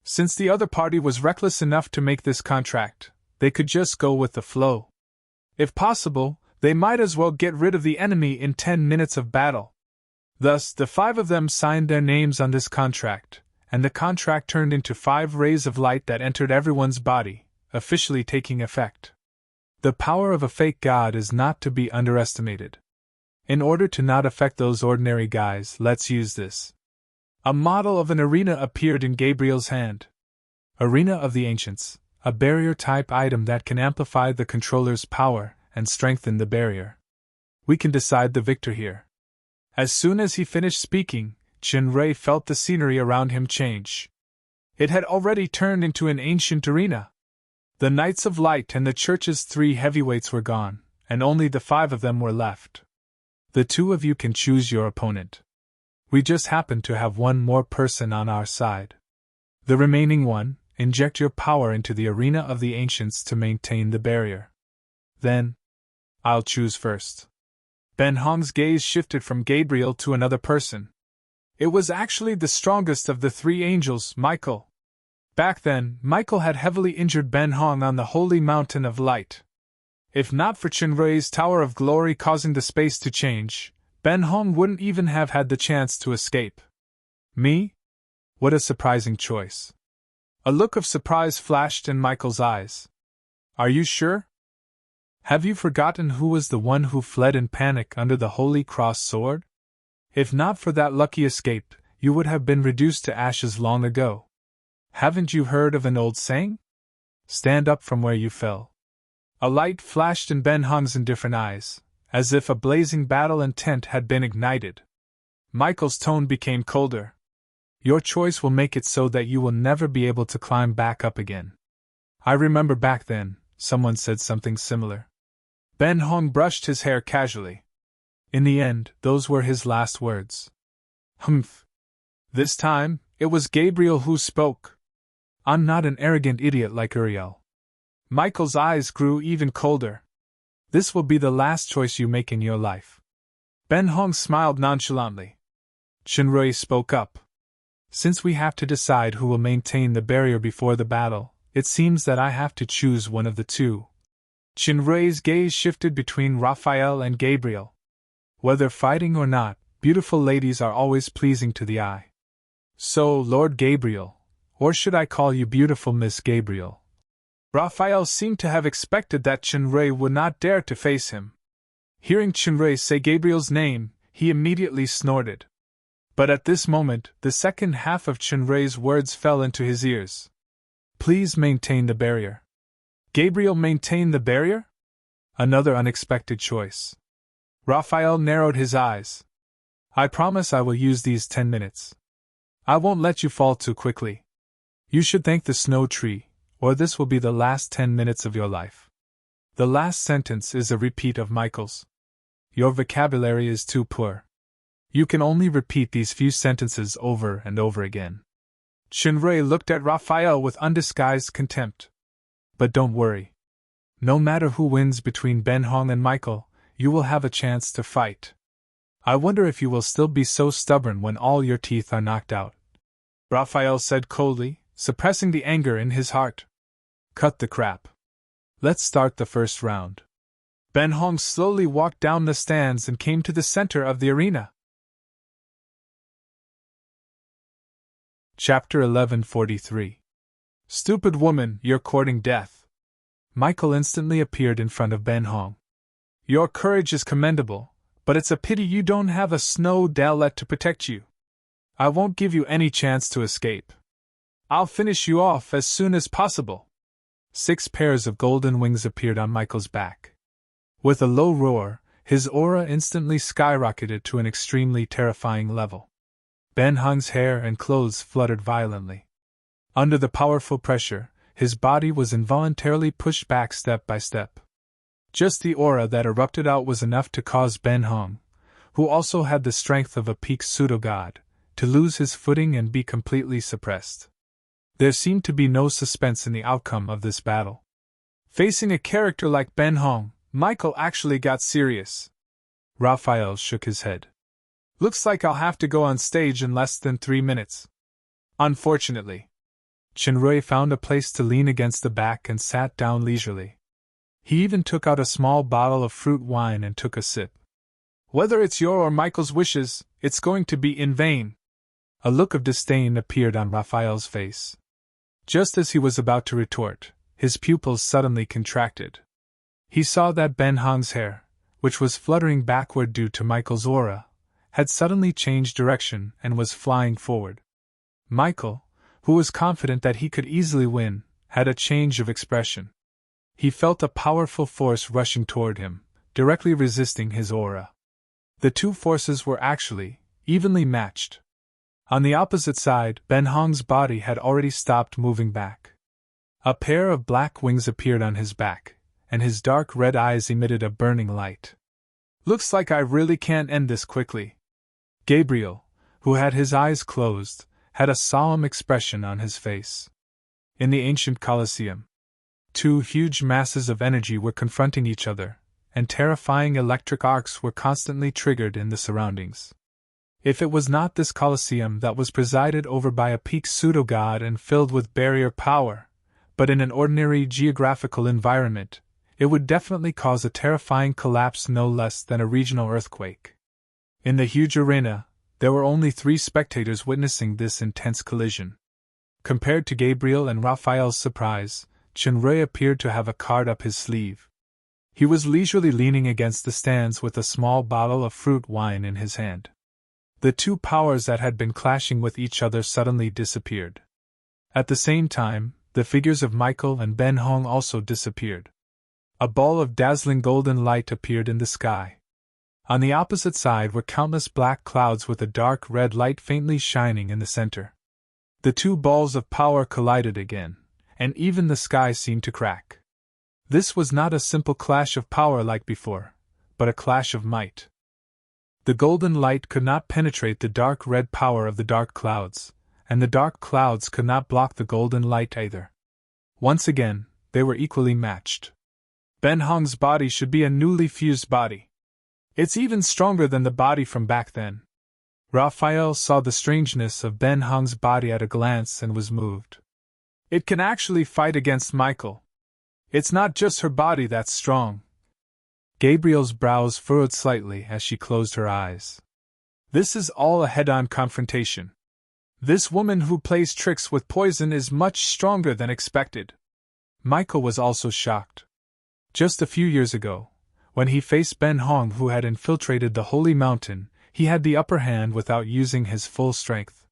Since the other party was reckless enough to make this contract, they could just go with the flow. If possible, they might as well get rid of the enemy in 10 minutes of battle. Thus, the 5 of them signed their names on this contract, and the contract turned into 5 rays of light that entered everyone's body, officially taking effect. The power of a fake god is not to be underestimated. In order to not affect those ordinary guys, let's use this. A model of an arena appeared in Gabriel's hand. Arena of the Ancients, a barrier-type item that can amplify the controller's power and strengthen the barrier. We can decide the victor here. As soon as he finished speaking, Chinray felt the scenery around him change. It had already turned into an ancient arena. The Knights of Light and the Church's 3 heavyweights were gone, and only the 5 of them were left. The 2 of you can choose your opponent. We just happen to have one more person on our side. The remaining one, inject your power into the arena of the Ancients to maintain the barrier. Then, I'll choose first. Ben Hong's gaze shifted from Gabriel to another person. It was actually the strongest of the 3 angels, Michael. Back then, Michael had heavily injured Ben Hong on the Holy Mountain of Light. If not for Chinray's Tower of Glory causing the space to change, Ben Hong wouldn't even have had the chance to escape. Me? What a surprising choice. A look of surprise flashed in Michael's eyes. Are you sure? Have you forgotten who was the one who fled in panic under the Holy Cross sword? If not for that lucky escape, you would have been reduced to ashes long ago. Haven't you heard of an old saying? Stand up from where you fell. A light flashed in Ben Hong's indifferent eyes, as if a blazing battle intent had been ignited. Michael's tone became colder. Your choice will make it so that you will never be able to climb back up again. I remember back then, someone said something similar. Ben Hong brushed his hair casually. In the end, those were his last words. Humph. This time, it was Gabriel who spoke. I'm not an arrogant idiot like Uriel. Michael's eyes grew even colder. This will be the last choice you make in your life. Ben Hong smiled nonchalantly. Chinray spoke up. Since we have to decide who will maintain the barrier before the battle, it seems that I have to choose one of the 2. Chinray's gaze shifted between Raphael and Gabriel. Whether fighting or not, beautiful ladies are always pleasing to the eye. So, Lord Gabriel, or should I call you beautiful Miss Gabriel? Raphael seemed to have expected that Chinray would not dare to face him. Hearing Chinray say Gabriel's name, he immediately snorted. But at this moment, the second half of Chinray's words fell into his ears. Please maintain the barrier. Gabriel maintain the barrier? Another unexpected choice. Raphael narrowed his eyes. I promise I will use these 10 minutes. I won't let you fall too quickly. You should thank the snow tree, or this will be the last 10 minutes of your life. The last sentence is a repeat of Michael's. Your vocabulary is too poor. You can only repeat these few sentences over and over again. Chinray looked at Raphael with undisguised contempt. But don't worry. No matter who wins between Ben Hong and Michael, you will have a chance to fight. I wonder if you will still be so stubborn when all your teeth are knocked out. Raphael said coldly, suppressing the anger in his heart. Cut the crap. Let's start the first round. Ben Hong slowly walked down the stands and came to the center of the arena. Chapter 1143. Stupid woman, you're courting death. Michael instantly appeared in front of Ben Hong. Your courage is commendable, but it's a pity you don't have a snow dowlet to protect you. I won't give you any chance to escape. I'll finish you off as soon as possible. 6 pairs of golden wings appeared on Michael's back. With a low roar, his aura instantly skyrocketed to an extremely terrifying level. Ben Hong's hair and clothes fluttered violently. Under the powerful pressure, his body was involuntarily pushed back step by step. Just the aura that erupted out was enough to cause Ben Hong, who also had the strength of a peak pseudo-god, to lose his footing and be completely suppressed. There seemed to be no suspense in the outcome of this battle. Facing a character like Ben Hong, Michael actually got serious. Raphael shook his head. Looks like I'll have to go on stage in less than 3 minutes. Unfortunately. Chinray found a place to lean against the back and sat down leisurely. He even took out a small bottle of fruit wine and took a sip. Whether it's your or Michael's wishes, it's going to be in vain. A look of disdain appeared on Raphael's face. Just as he was about to retort, his pupils suddenly contracted. He saw that Ben Hong's hair, which was fluttering backward due to Michael's aura, had suddenly changed direction and was flying forward. Michael, who was confident that he could easily win, had a change of expression. He felt a powerful force rushing toward him, directly resisting his aura. The two forces were actually evenly matched. On the opposite side, Ben Hong's body had already stopped moving back. A pair of black wings appeared on his back, and his dark red eyes emitted a burning light. "Looks like I really can't end this quickly." Gabriel, who had his eyes closed, had a solemn expression on his face. In the ancient Colosseum, two huge masses of energy were confronting each other, and terrifying electric arcs were constantly triggered in the surroundings. If it was not this Colosseum that was presided over by a peak pseudo-god and filled with barrier power, but in an ordinary geographical environment, it would definitely cause a terrifying collapse no less than a regional earthquake. In the huge arena, there were only 3 spectators witnessing this intense collision. Compared to Gabriel and Raphael's surprise, Chenrui appeared to have a card up his sleeve. He was leisurely leaning against the stands with a small bottle of fruit wine in his hand. The two powers that had been clashing with each other suddenly disappeared. At the same time, the figures of Michael and Ben Hong also disappeared. A ball of dazzling golden light appeared in the sky. On the opposite side were countless black clouds with a dark red light faintly shining in the center. The two balls of power collided again, and even the sky seemed to crack. This was not a simple clash of power like before, but a clash of might. The golden light could not penetrate the dark red power of the dark clouds, and the dark clouds could not block the golden light either. Once again, they were equally matched. Ben Hong's body should be a newly fused body. It's even stronger than the body from back then. Raphael saw the strangeness of Ben Hong's body at a glance and was moved. It can actually fight against Michael. It's not just her body that's strong. Gabriel's brows furrowed slightly as she closed her eyes. This is all a head-on confrontation. This woman who plays tricks with poison is much stronger than expected. Michael was also shocked. Just a few years ago, when he faced Ben Hong who had infiltrated the Holy Mountain, he had the upper hand without using his full strength.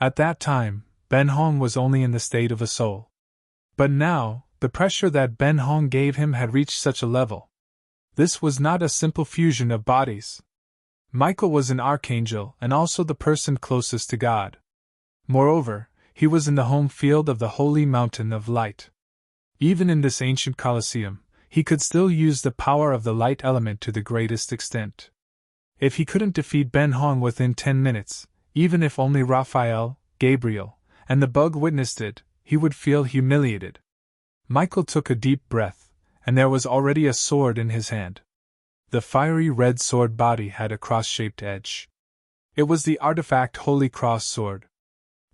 At that time, Ben Hong was only in the state of a soul. But now, the pressure that Ben Hong gave him had reached such a level. This was not a simple fusion of bodies. Michael was an archangel and also the person closest to God. Moreover, he was in the home field of the Holy Mountain of Light. Even in this ancient Colosseum, he could still use the power of the light element to the greatest extent. If he couldn't defeat Ben Hong within 10 minutes, even if only Raphael, Gabriel, and the bug witnessed it, he would feel humiliated. Michael took a deep breath, and there was already a sword in his hand. The fiery red sword body had a cross-shaped edge. It was the artifact Holy Cross sword.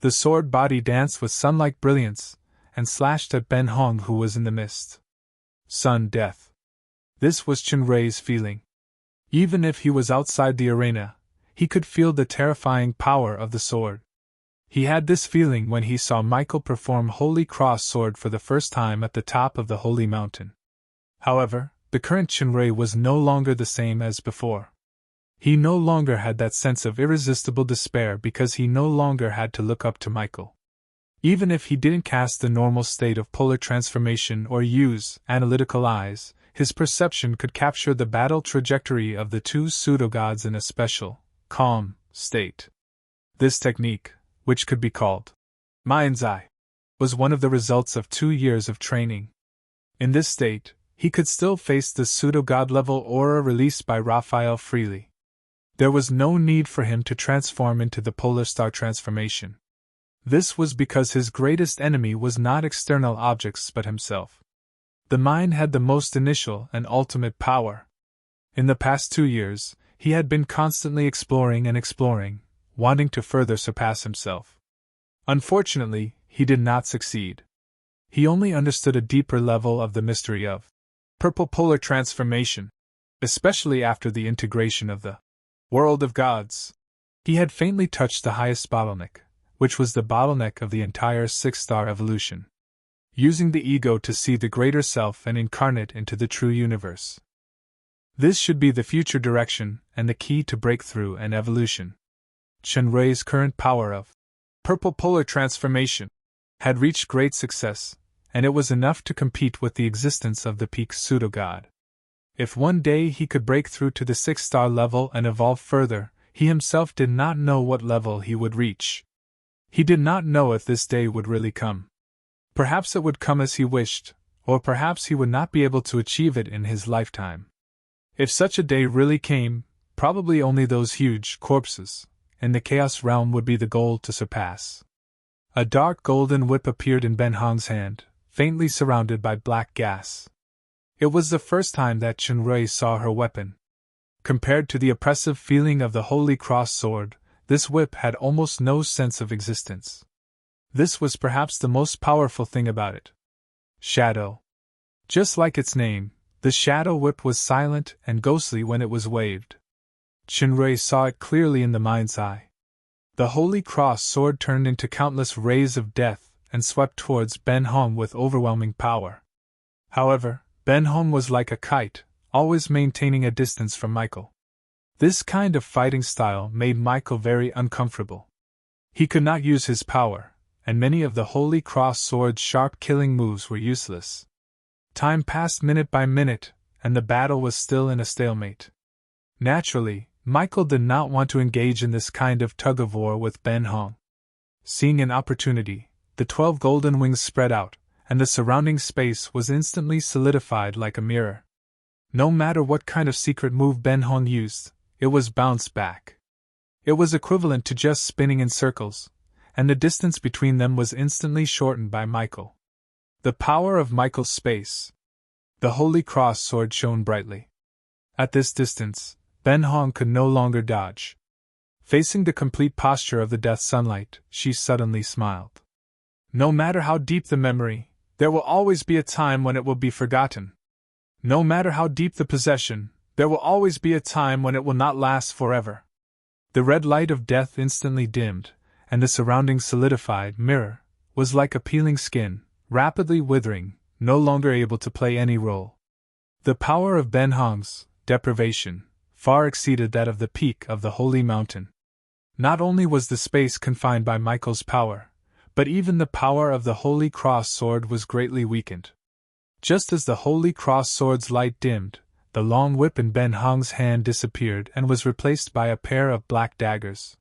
The sword body danced with sun-like brilliance, and slashed at Ben Hong who was in the mist. Sun death. This was Chenrui's feeling. Even if he was outside the arena, he could feel the terrifying power of the sword. He had this feeling when he saw Michael perform Holy Cross sword for the first time at the top of the Holy Mountain. However, the current Chenrui was no longer the same as before. He no longer had that sense of irresistible despair because he no longer had to look up to Michael. Even if he didn't cast the normal state of polar transformation or use analytical eyes, his perception could capture the battle trajectory of the two pseudo-gods in a special, calm state. This technique, which could be called mind's eye, was one of the results of 2 years of training. In this state, he could still face the pseudo-god level aura released by Raphael freely. There was no need for him to transform into the polar star transformation. This was because his greatest enemy was not external objects but himself. The mind had the most initial and ultimate power. In the past 2 years, he had been constantly exploring and exploring, wanting to further surpass himself. Unfortunately, he did not succeed. He only understood a deeper level of the mystery of purple polar transformation, especially after the integration of the world of gods. He had faintly touched the highest bottleneck, which was the bottleneck of the entire 6-star evolution. using the ego to see the greater self and incarnate into the true universe. This should be the future direction and the key to breakthrough and evolution. Chunrui's current power of purple polar transformation had reached great success, and it was enough to compete with the existence of the peak pseudo-god. If one day he could break through to the 6-star level and evolve further, he himself did not know what level he would reach. He did not know if this day would really come. Perhaps it would come as he wished, or perhaps he would not be able to achieve it in his lifetime. If such a day really came, probably only those huge corpses in the Chaos Realm would be the goal to surpass. A dark golden whip appeared in Ben Hong's hand, faintly surrounded by black gas. It was the first time that Chunrui saw her weapon. Compared to the oppressive feeling of the Holy Cross sword, this whip had almost no sense of existence. This was perhaps the most powerful thing about it. Shadow. Just like its name, the shadow whip was silent and ghostly when it was waved. Chunrui saw it clearly in the mind's eye. The Holy Cross sword turned into countless rays of death and swept towards Ben Hong with overwhelming power. However, Ben Hong was like a kite, always maintaining a distance from Michael. This kind of fighting style made Michael very uncomfortable. He could not use his power, and many of the Holy Cross sword's sharp killing moves were useless. Time passed minute by minute, and the battle was still in a stalemate. Naturally, Michael did not want to engage in this kind of tug-of-war with Ben Hong. Seeing an opportunity, the 12 golden wings spread out, and the surrounding space was instantly solidified like a mirror. No matter what kind of secret move Ben Hong used, it was bounced back. It was equivalent to just spinning in circles, and the distance between them was instantly shortened by Michael. The power of Michael's space. The Holy Cross sword shone brightly. At this distance, Ben Hong could no longer dodge. Facing the complete posture of the death sunlight, she suddenly smiled. No matter how deep the memory, there will always be a time when it will be forgotten. No matter how deep the possession, there will always be a time when it will not last forever. The red light of death instantly dimmed, and the surrounding solidified mirror was like a peeling skin, rapidly withering, no longer able to play any role. The power of Ben Hong's deprivation far exceeded that of the peak of the holy mountain. Not only was the space confined by Michael's power, but even the power of the Holy Cross sword was greatly weakened. Just as the Holy Cross sword's light dimmed, the long whip in Ben Hong's hand disappeared and was replaced by a pair of black daggers.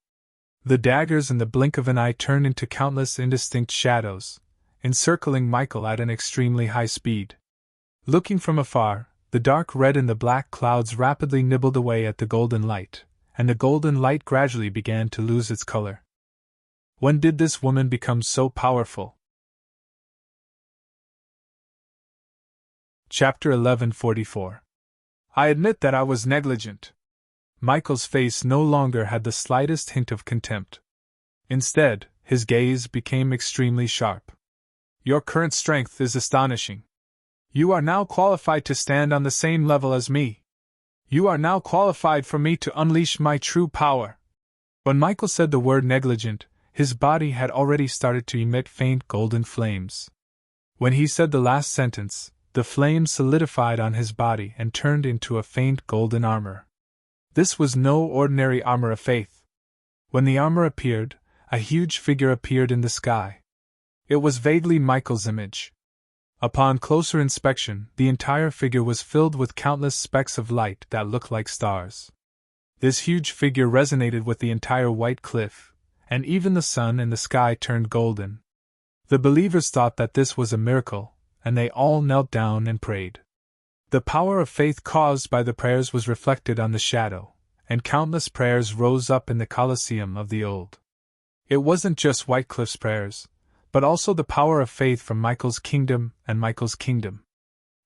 The daggers in the blink of an eye turned into countless indistinct shadows, encircling Michael at an extremely high speed. Looking from afar, the dark red in the black clouds rapidly nibbled away at the golden light, and the golden light gradually began to lose its color. When did this woman become so powerful? Chapter 1144. I admit that I was negligent. Michael's face no longer had the slightest hint of contempt. Instead, his gaze became extremely sharp. Your current strength is astonishing. You are now qualified to stand on the same level as me. You are now qualified for me to unleash my true power. When Michael said the word negligent, his body had already started to emit faint golden flames. When he said the last sentence, the flames solidified on his body and turned into a faint golden armor. This was no ordinary armor of faith. When the armor appeared, a huge figure appeared in the sky. It was vaguely Michael's image. Upon closer inspection, the entire figure was filled with countless specks of light that looked like stars. This huge figure resonated with the entire white cliff, and even the sun and the sky turned golden. The believers thought that this was a miracle, and they all knelt down and prayed. The power of faith caused by the prayers was reflected on the shadow, and countless prayers rose up in the Colosseum of the old. It wasn't just White Cliff's prayers, but also the power of faith from Michael's kingdom and Michael's kingdom.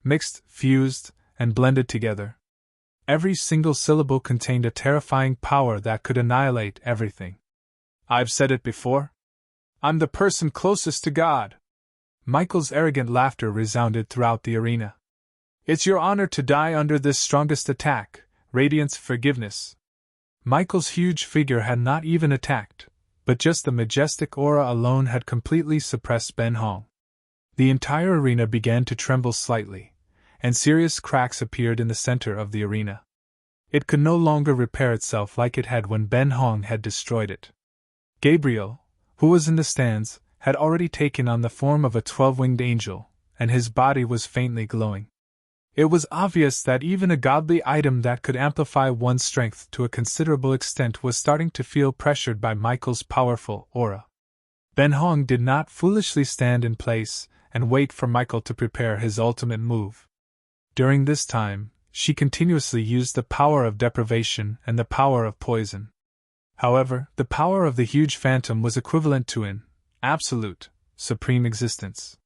Mixed, fused, and blended together. Every single syllable contained a terrifying power that could annihilate everything. I've said it before. I'm the person closest to God. Michael's arrogant laughter resounded throughout the arena. It's your honor to die under this strongest attack, Radiant's forgiveness. Michael's huge figure had not even attacked, but just the majestic aura alone had completely suppressed Ben Hong. The entire arena began to tremble slightly, and serious cracks appeared in the center of the arena. It could no longer repair itself like it had when Ben Hong had destroyed it. Gabriel, who was in the stands, had already taken on the form of a 12-winged angel, and his body was faintly glowing. It was obvious that even a godly item that could amplify one's strength to a considerable extent was starting to feel pressured by Michael's powerful aura. Ben Hong did not foolishly stand in place and wait for Michael to prepare his ultimate move. During this time, she continuously used the power of deprivation and the power of poison. However, the power of the huge phantom was equivalent to an absolute, supreme existence.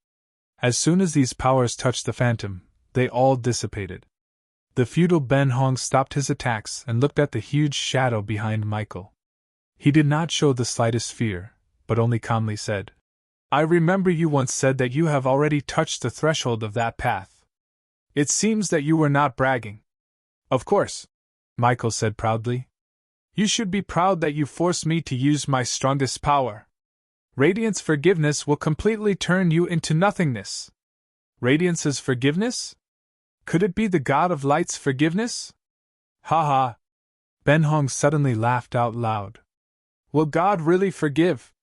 As soon as these powers touched the phantom, they all dissipated. The feudal Ben Hong stopped his attacks and looked at the huge shadow behind Michael. He did not show the slightest fear, but only calmly said, "I remember you once said that you have already touched the threshold of that path. It seems that you were not bragging." "Of course," Michael said proudly. "You should be proud that you forced me to use my strongest power. Radiant's forgiveness will completely turn you into nothingness." Radiance's forgiveness? Could it be the god of light's forgiveness? Ha ha! Ben Hong suddenly laughed out loud. Will God really forgive?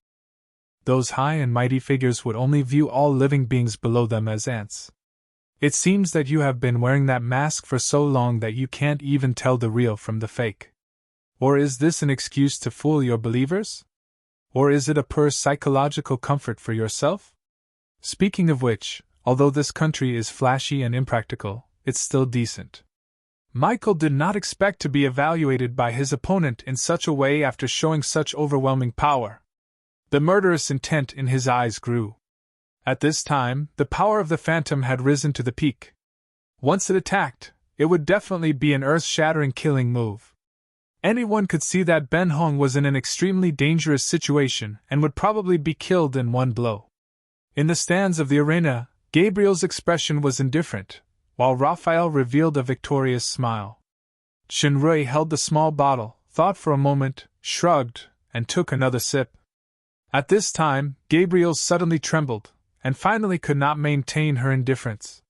Those high and mighty figures would only view all living beings below them as ants. It seems that you have been wearing that mask for so long that you can't even tell the real from the fake. Or is this an excuse to fool your believers? Or is it a pure psychological comfort for yourself? Speaking of which, although this country is flashy and impractical, it's still decent. Michael did not expect to be evaluated by his opponent in such a way after showing such overwhelming power. The murderous intent in his eyes grew. At this time, the power of the phantom had risen to the peak. Once it attacked, it would definitely be an earth-shattering killing move. Anyone could see that Ben Hong was in an extremely dangerous situation and would probably be killed in one blow. In the stands of the arena, Gabriel's expression was indifferent, while Raphael revealed a victorious smile. Shenrui held the small bottle, thought for a moment, shrugged, and took another sip. At this time, Gabriel suddenly trembled, and finally could not maintain her indifference.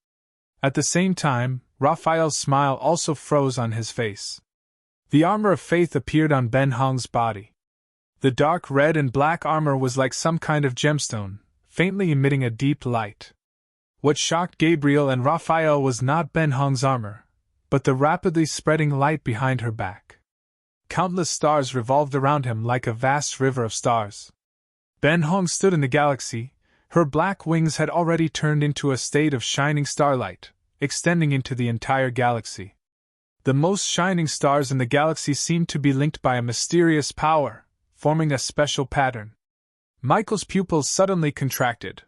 At the same time, Raphael's smile also froze on his face. The armor of faith appeared on Ben Hong's body. The dark red and black armor was like some kind of gemstone, faintly emitting a deep light. What shocked Gabriel and Raphael was not Ben Hong's armor, but the rapidly spreading light behind her back. Countless stars revolved around him like a vast river of stars. Ben Hong stood in the galaxy. Her black wings had already turned into a state of shining starlight, extending into the entire galaxy. The most shining stars in the galaxy seemed to be linked by a mysterious power, forming a special pattern. Michael's pupils suddenly contracted.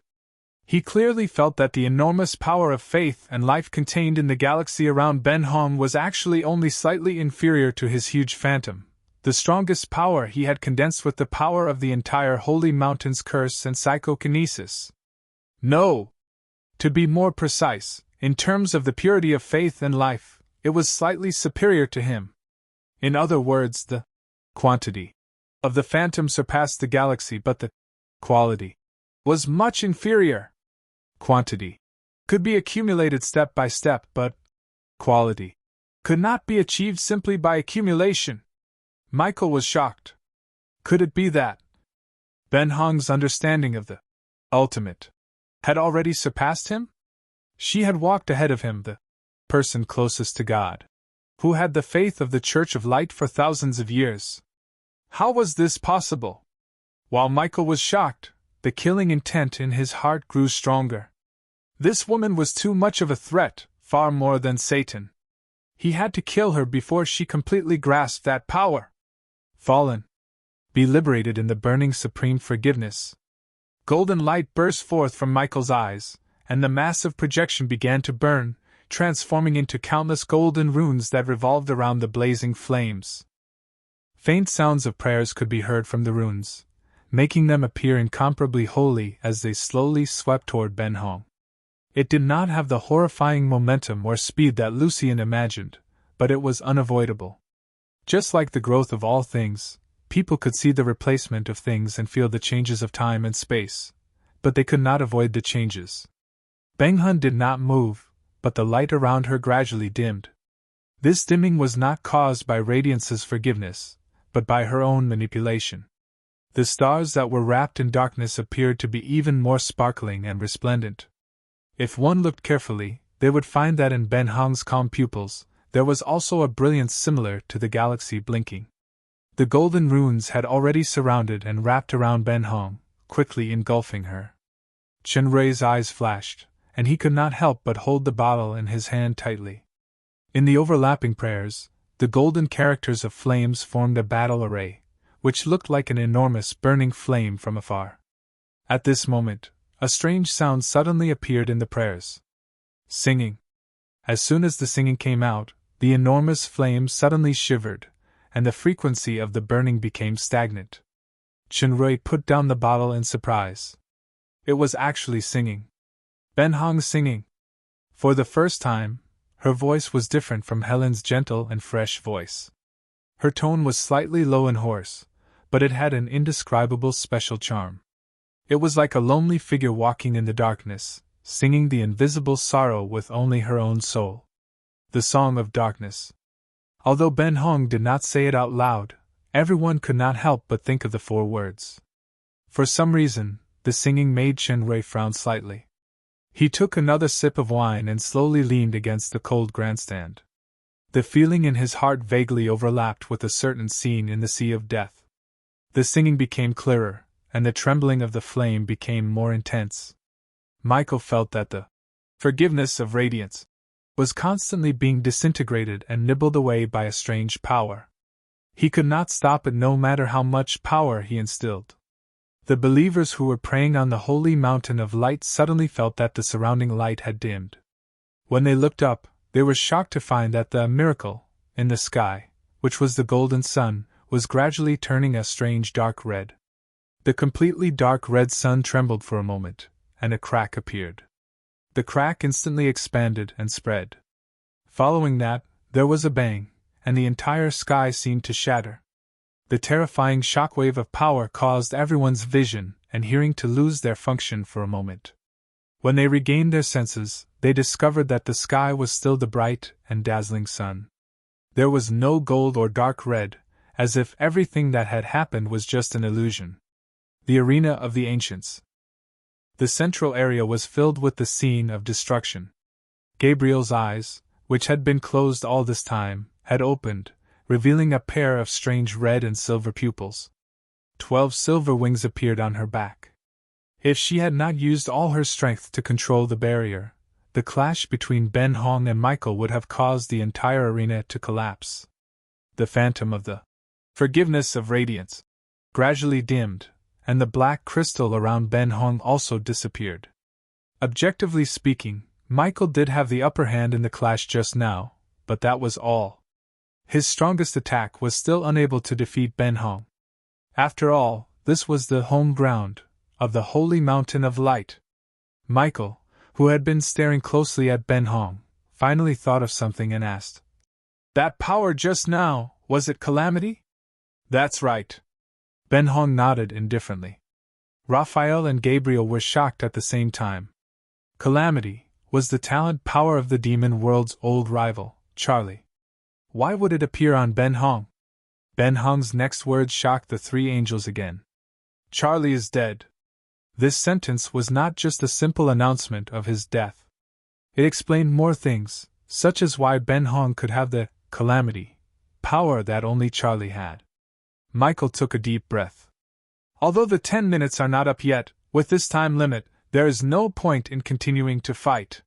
He clearly felt that the enormous power of faith and life contained in the galaxy around Ben Hong was actually only slightly inferior to his huge phantom. The strongest power he had condensed with the power of the entire Holy Mountain's curse and psychokinesis. No! To be more precise, in terms of the purity of faith and life, it was slightly superior to him. In other words, the quantity of the phantom surpassed the galaxy, but the quality was much inferior. Quantity could be accumulated step by step, but quality could not be achieved simply by accumulation. Michael was shocked. Could it be that Ben Hong's understanding of the ultimate had already surpassed him? She had walked ahead of him, the person closest to God, who had the faith of the Church of Light for thousands of years. How was this possible? While Michael was shocked, the killing intent in his heart grew stronger. This woman was too much of a threat, far more than Satan. He had to kill her before she completely grasped that power. Fallen. Be liberated in the burning supreme forgiveness. Golden light burst forth from Michael's eyes, and the massive projection began to burn, transforming into countless golden runes that revolved around the blazing flames. Faint sounds of prayers could be heard from the runes, making them appear incomparably holy as they slowly swept toward Ben Hong. It did not have the horrifying momentum or speed that Lucian imagined, but it was unavoidable. Just like the growth of all things, people could see the replacement of things and feel the changes of time and space, but they could not avoid the changes. Beng Hun did not move, but the light around her gradually dimmed. This dimming was not caused by Radiance's forgiveness, but by her own manipulation. The stars that were wrapped in darkness appeared to be even more sparkling and resplendent. If one looked carefully, they would find that in Ben Hong's calm pupils, there was also a brilliance similar to the galaxy blinking. The golden runes had already surrounded and wrapped around Ben Hong, quickly engulfing her. Chen Rui's eyes flashed, and he could not help but hold the bottle in his hand tightly. In the overlapping prayers, the golden characters of flames formed a battle array, which looked like an enormous burning flame from afar. At this moment, a strange sound suddenly appeared in the prayers. Singing. As soon as the singing came out, the enormous flame suddenly shivered, and the frequency of the burning became stagnant. Chen Rui put down the bottle in surprise. It was actually singing. Ben Hong singing. For the first time, her voice was different from Helen's gentle and fresh voice. Her tone was slightly low and hoarse, but it had an indescribable special charm. It was like a lonely figure walking in the darkness, singing the invisible sorrow with only her own soul. The Song of Darkness. Although Ben Hong did not say it out loud, everyone could not help but think of the 4 words. For some reason, the singing made Chen Rui frown slightly. He took another sip of wine and slowly leaned against the cold grandstand. The feeling in his heart vaguely overlapped with a certain scene in the Sea of Death. The singing became clearer, and the trembling of the flame became more intense. Michael felt that the forgiveness of Radiance was constantly being disintegrated and nibbled away by a strange power. He could not stop it no matter how much power he instilled. The believers who were praying on the holy mountain of light suddenly felt that the surrounding light had dimmed. When they looked up, they were shocked to find that the miracle in the sky, which was the golden sun, was gradually turning a strange dark red. The completely dark red sun trembled for a moment, and a crack appeared. The crack instantly expanded and spread. Following that, there was a bang, and the entire sky seemed to shatter. The terrifying shockwave of power caused everyone's vision and hearing to lose their function for a moment. When they regained their senses, they discovered that the sky was still the bright and dazzling sun. There was no gold or dark red, as if everything that had happened was just an illusion. The arena of the ancients. The central area was filled with the scene of destruction. Gabriel's eyes, which had been closed all this time, had opened, revealing a pair of strange red and silver pupils. 12 silver wings appeared on her back. If she had not used all her strength to control the barrier, the clash between Ben Hong and Michael would have caused the entire arena to collapse. The phantom of the forgiveness of Radiance gradually dimmed, and the black crystal around Ben Hong also disappeared. Objectively speaking, Michael did have the upper hand in the clash just now, but that was all. His strongest attack was still unable to defeat Ben Hong. After all, this was the home ground of the Holy Mountain of Light. Michael, who had been staring closely at Ben Hong, finally thought of something and asked, "That power just now, was it Calamity?" "That's right." Ben Hong nodded indifferently. Raphael and Gabriel were shocked at the same time. Calamity was the talent power of the demon world's old rival, Charlie. Why would it appear on Ben Hong? Ben Hong's next words shocked the 3 angels again. "Charlie is dead." This sentence was not just a simple announcement of his death. It explained more things, such as why Ben Hong could have the Calamity power that only Charlie had. Michael took a deep breath. Although the 10 minutes are not up yet, with this time limit, there is no point in continuing to fight.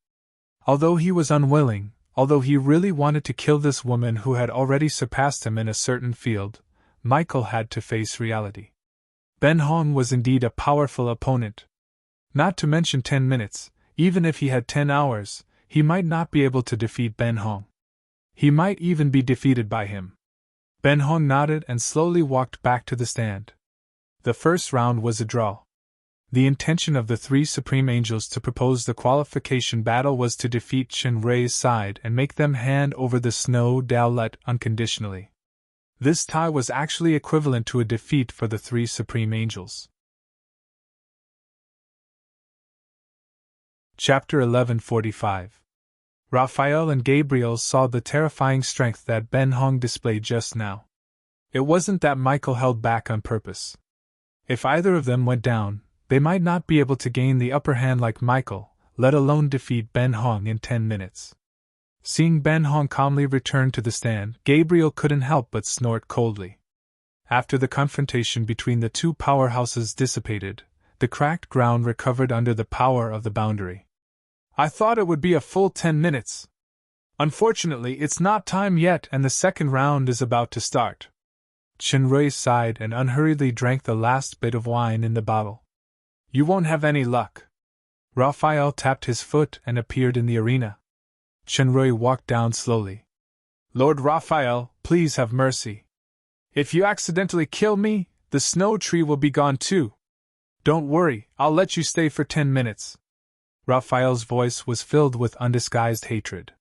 Although he was unwilling, although he really wanted to kill this woman who had already surpassed him in a certain field, Michael had to face reality. Ben Hong was indeed a powerful opponent. Not to mention 10 minutes, even if he had 10 hours, he might not be able to defeat Ben Hong. He might even be defeated by him. Ben Hong nodded and slowly walked back to the stand. The first round was a draw. The intention of the 3 supreme angels to propose the qualification battle was to defeat Chen Rui's side and make them hand over the Snow Dowlet unconditionally. This tie was actually equivalent to a defeat for the 3 supreme angels. Chapter 1145. Raphael and Gabriel saw the terrifying strength that Ben Hong displayed just now. It wasn't that Michael held back on purpose. If either of them went down, they might not be able to gain the upper hand like Michael, let alone defeat Ben Hong in 10 minutes. Seeing Ben Hong calmly return to the stand, Gabriel couldn't help but snort coldly. After the confrontation between the two powerhouses dissipated, the cracked ground recovered under the power of the boundary. I thought it would be a full 10 minutes. Unfortunately, it's not time yet and the second round is about to start. Chenrui sighed and unhurriedly drank the last bit of wine in the bottle. You won't have any luck. Raphael tapped his foot and appeared in the arena. Chenrui walked down slowly. Lord Raphael, please have mercy. If you accidentally kill me, the snow tree will be gone too. Don't worry, I'll let you stay for 10 minutes. Raphael's voice was filled with undisguised hatred.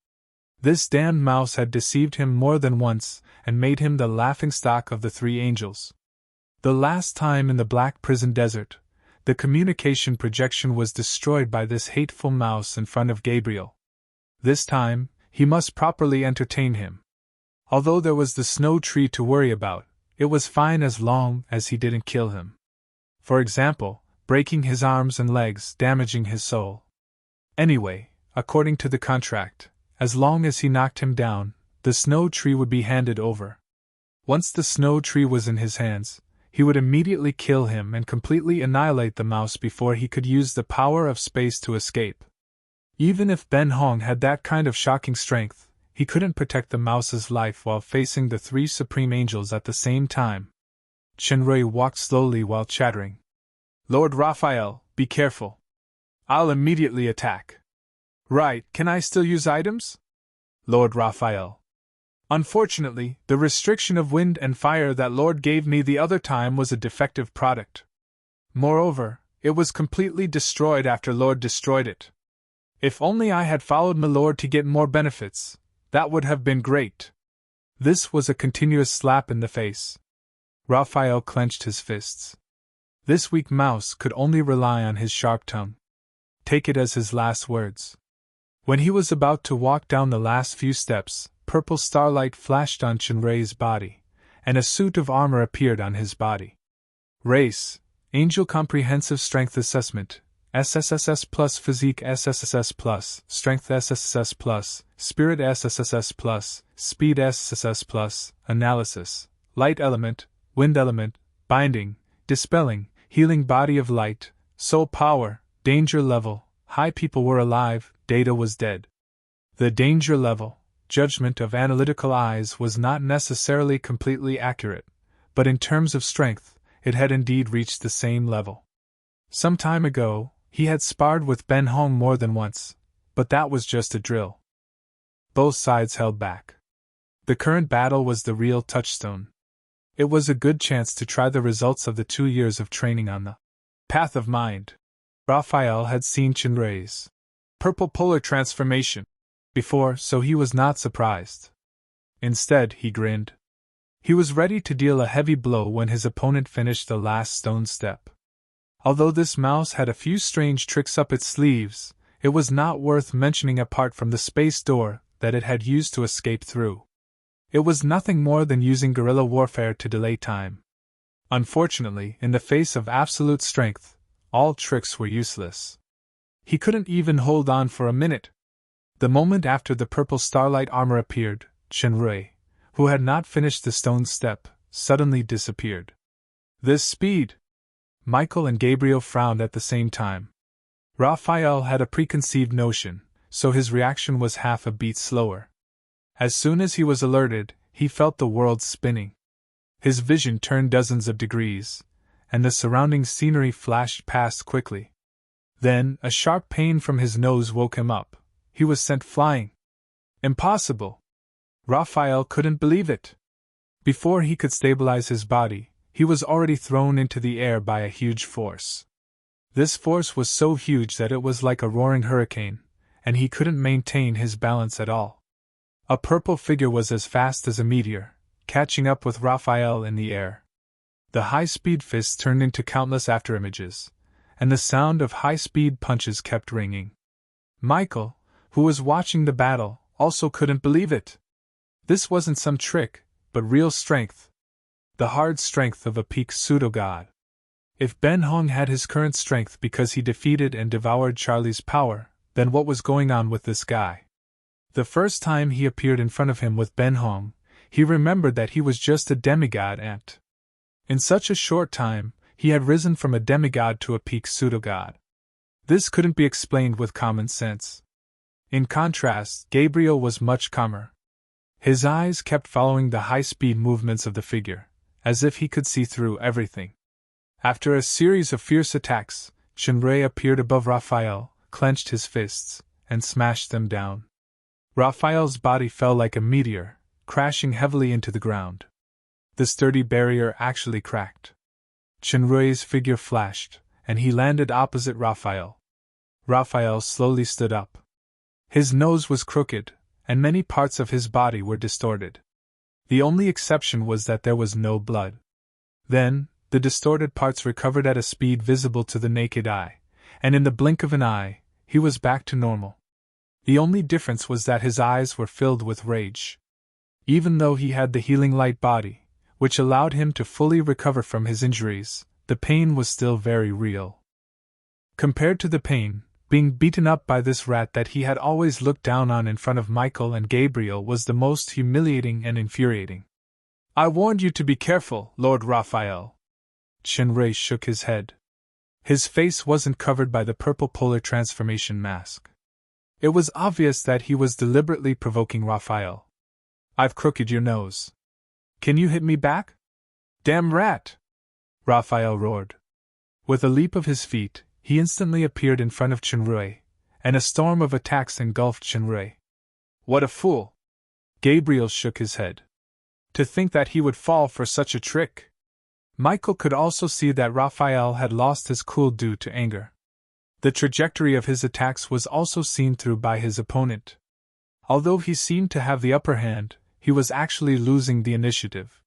This damned mouse had deceived him more than once and made him the laughingstock of the three angels. The last time in the Black Prison Desert, the communication projection was destroyed by this hateful mouse in front of Gabriel. This time, he must properly entertain him. Although there was the snow tree to worry about, it was fine as long as he didn't kill him. For example, breaking his arms and legs, damaging his soul. Anyway, according to the contract, as long as he knocked him down, the snow tree would be handed over. Once the snow tree was in his hands, he would immediately kill him and completely annihilate the mouse before he could use the power of space to escape. Even if Ben Hong had that kind of shocking strength, he couldn't protect the mouse's life while facing the three supreme angels at the same time. Chenrui walked slowly while chattering. Lord Raphael, be careful. I'll immediately attack. Right, can I still use items? Lord Raphael. Unfortunately, the restriction of wind and fire that Lord gave me the other time was a defective product. Moreover, it was completely destroyed after Lord destroyed it. If only I had followed Milord to get more benefits, that would have been great. This was a continuous slap in the face. Raphael clenched his fists. This weak mouse could only rely on his sharp tongue. Take it as his last words. When he was about to walk down the last few steps, purple starlight flashed on Chenrui's body, and a suit of armor appeared on his body. Race, Angel Comprehensive Strength Assessment, SSSS plus Physique SSSS plus, Strength SSSS plus, Spirit SSSS plus, Speed SSSS plus, Analysis, Light Element, Wind Element, Binding, Dispelling, Healing Body of Light, Soul Power, Danger Level, High People Were Alive, Data was dead. The danger level, judgment of analytical eyes, was not necessarily completely accurate, but in terms of strength, it had indeed reached the same level. Some time ago, he had sparred with Ben Hong more than once, but that was just a drill. Both sides held back. The current battle was the real touchstone. It was a good chance to try the results of the 2 years of training on the path of mind. Raphael had seen Chenrui's purple polar transformation before, so he was not surprised. Instead, he grinned. He was ready to deal a heavy blow when his opponent finished the last stone step. Although this mouse had a few strange tricks up its sleeves, it was not worth mentioning apart from the space door that it had used to escape through. It was nothing more than using guerrilla warfare to delay time. Unfortunately, in the face of absolute strength, all tricks were useless. He couldn't even hold on for a minute. The moment after the purple starlight armor appeared, Chenrui, who had not finished the stone step, suddenly disappeared. This speed! Michael and Gabriel frowned at the same time. Raphael had a preconceived notion, so his reaction was half a beat slower. As soon as he was alerted, he felt the world spinning. His vision turned dozens of degrees, and the surrounding scenery flashed past quickly. Then, a sharp pain from his nose woke him up. He was sent flying. Impossible! Raphael couldn't believe it. Before he could stabilize his body, he was already thrown into the air by a huge force. This force was so huge that it was like a roaring hurricane, and he couldn't maintain his balance at all. A purple figure was as fast as a meteor, catching up with Raphael in the air. The high-speed fists turned into countless afterimages, and the sound of high-speed punches kept ringing. Michael, who was watching the battle, also couldn't believe it. This wasn't some trick, but real strength. The hard strength of a peak pseudo-god. If Ben Hong had his current strength because he defeated and devoured Charlie's power, then what was going on with this guy? The first time he appeared in front of him with Ben Hong, he remembered that he was just a demigod and, in such a short time, he had risen from a demigod to a peak pseudo-god. This couldn't be explained with common sense. In contrast, Gabriel was much calmer. His eyes kept following the high-speed movements of the figure, as if he could see through everything. After a series of fierce attacks, Chenrui appeared above Raphael, clenched his fists, and smashed them down. Raphael's body fell like a meteor, crashing heavily into the ground. The sturdy barrier actually cracked. Chenrui's figure flashed, and he landed opposite Raphael. Raphael slowly stood up. His nose was crooked, and many parts of his body were distorted. The only exception was that there was no blood. Then, the distorted parts recovered at a speed visible to the naked eye, and in the blink of an eye, he was back to normal. The only difference was that his eyes were filled with rage. Even though he had the healing light body, which allowed him to fully recover from his injuries, the pain was still very real. Compared to the pain, being beaten up by this rat that he had always looked down on in front of Michael and Gabriel was the most humiliating and infuriating. "I warned you to be careful, Lord Raphael." Chenrui shook his head. His face wasn't covered by the purple polar transformation mask. It was obvious that he was deliberately provoking Raphael. "I've crooked your nose. Can you hit me back?" "Damn rat!" Raphael roared. With a leap of his feet, he instantly appeared in front of Chenrui, and a storm of attacks engulfed Chenrui. "What a fool!" Gabriel shook his head. To think that he would fall for such a trick! Michael could also see that Raphael had lost his cool due to anger. The trajectory of his attacks was also seen through by his opponent. Although he seemed to have the upper hand, he was actually losing the initiative.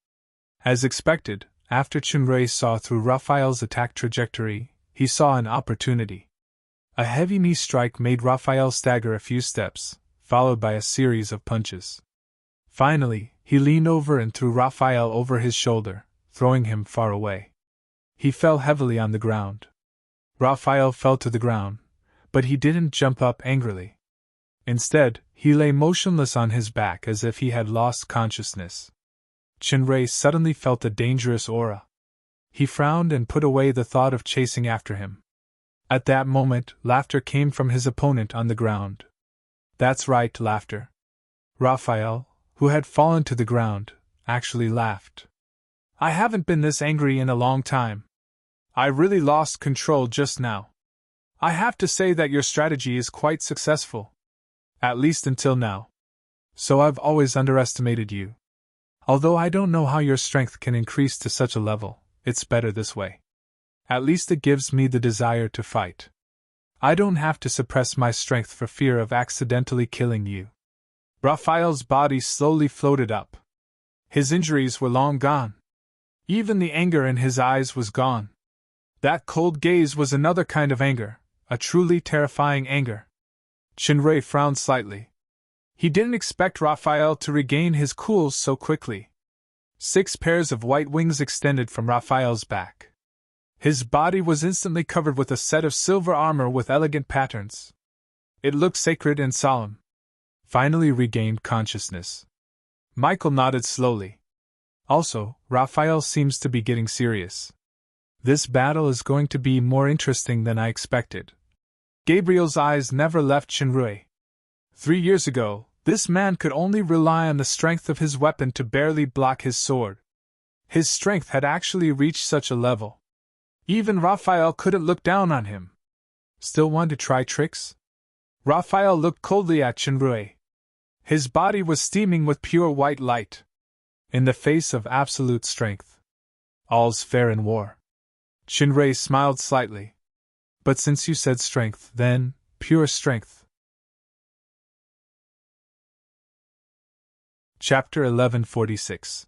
As expected, after Chenrui saw through Raphael's attack trajectory, he saw an opportunity. A heavy knee strike made Raphael stagger a few steps, followed by a series of punches. Finally, he leaned over and threw Raphael over his shoulder, throwing him far away. He fell heavily on the ground. Raphael fell to the ground, but he didn't jump up angrily. Instead, he lay motionless on his back as if he had lost consciousness. Chenrui suddenly felt a dangerous aura. He frowned and put away the thought of chasing after him. At that moment, laughter came from his opponent on the ground. "That's right, laughter." Raphael, who had fallen to the ground, actually laughed. "I haven't been this angry in a long time. I really lost control just now. I have to say that your strategy is quite successful. At least until now. So I've always underestimated you. Although I don't know how your strength can increase to such a level, it's better this way. At least it gives me the desire to fight. I don't have to suppress my strength for fear of accidentally killing you." Raphael's body slowly floated up. His injuries were long gone. Even the anger in his eyes was gone. That cold gaze was another kind of anger, a truly terrifying anger. Chenrui frowned slightly. He didn't expect Raphael to regain his cool so quickly. 6 pairs of white wings extended from Raphael's back. His body was instantly covered with a set of silver armor with elegant patterns. It looked sacred and solemn. Finally regained consciousness. Michael nodded slowly. Also, Raphael seems to be getting serious. This battle is going to be more interesting than I expected. Gabriel's eyes never left Chenrui. 3 years ago, this man could only rely on the strength of his weapon to barely block his sword. His strength had actually reached such a level. Even Raphael couldn't look down on him. Still want to try tricks? Raphael looked coldly at Chenrui. His body was steaming with pure white light. In the face of absolute strength, all's fair in war. Chenrui smiled slightly. But since you said strength, then, pure strength. Chapter 1146.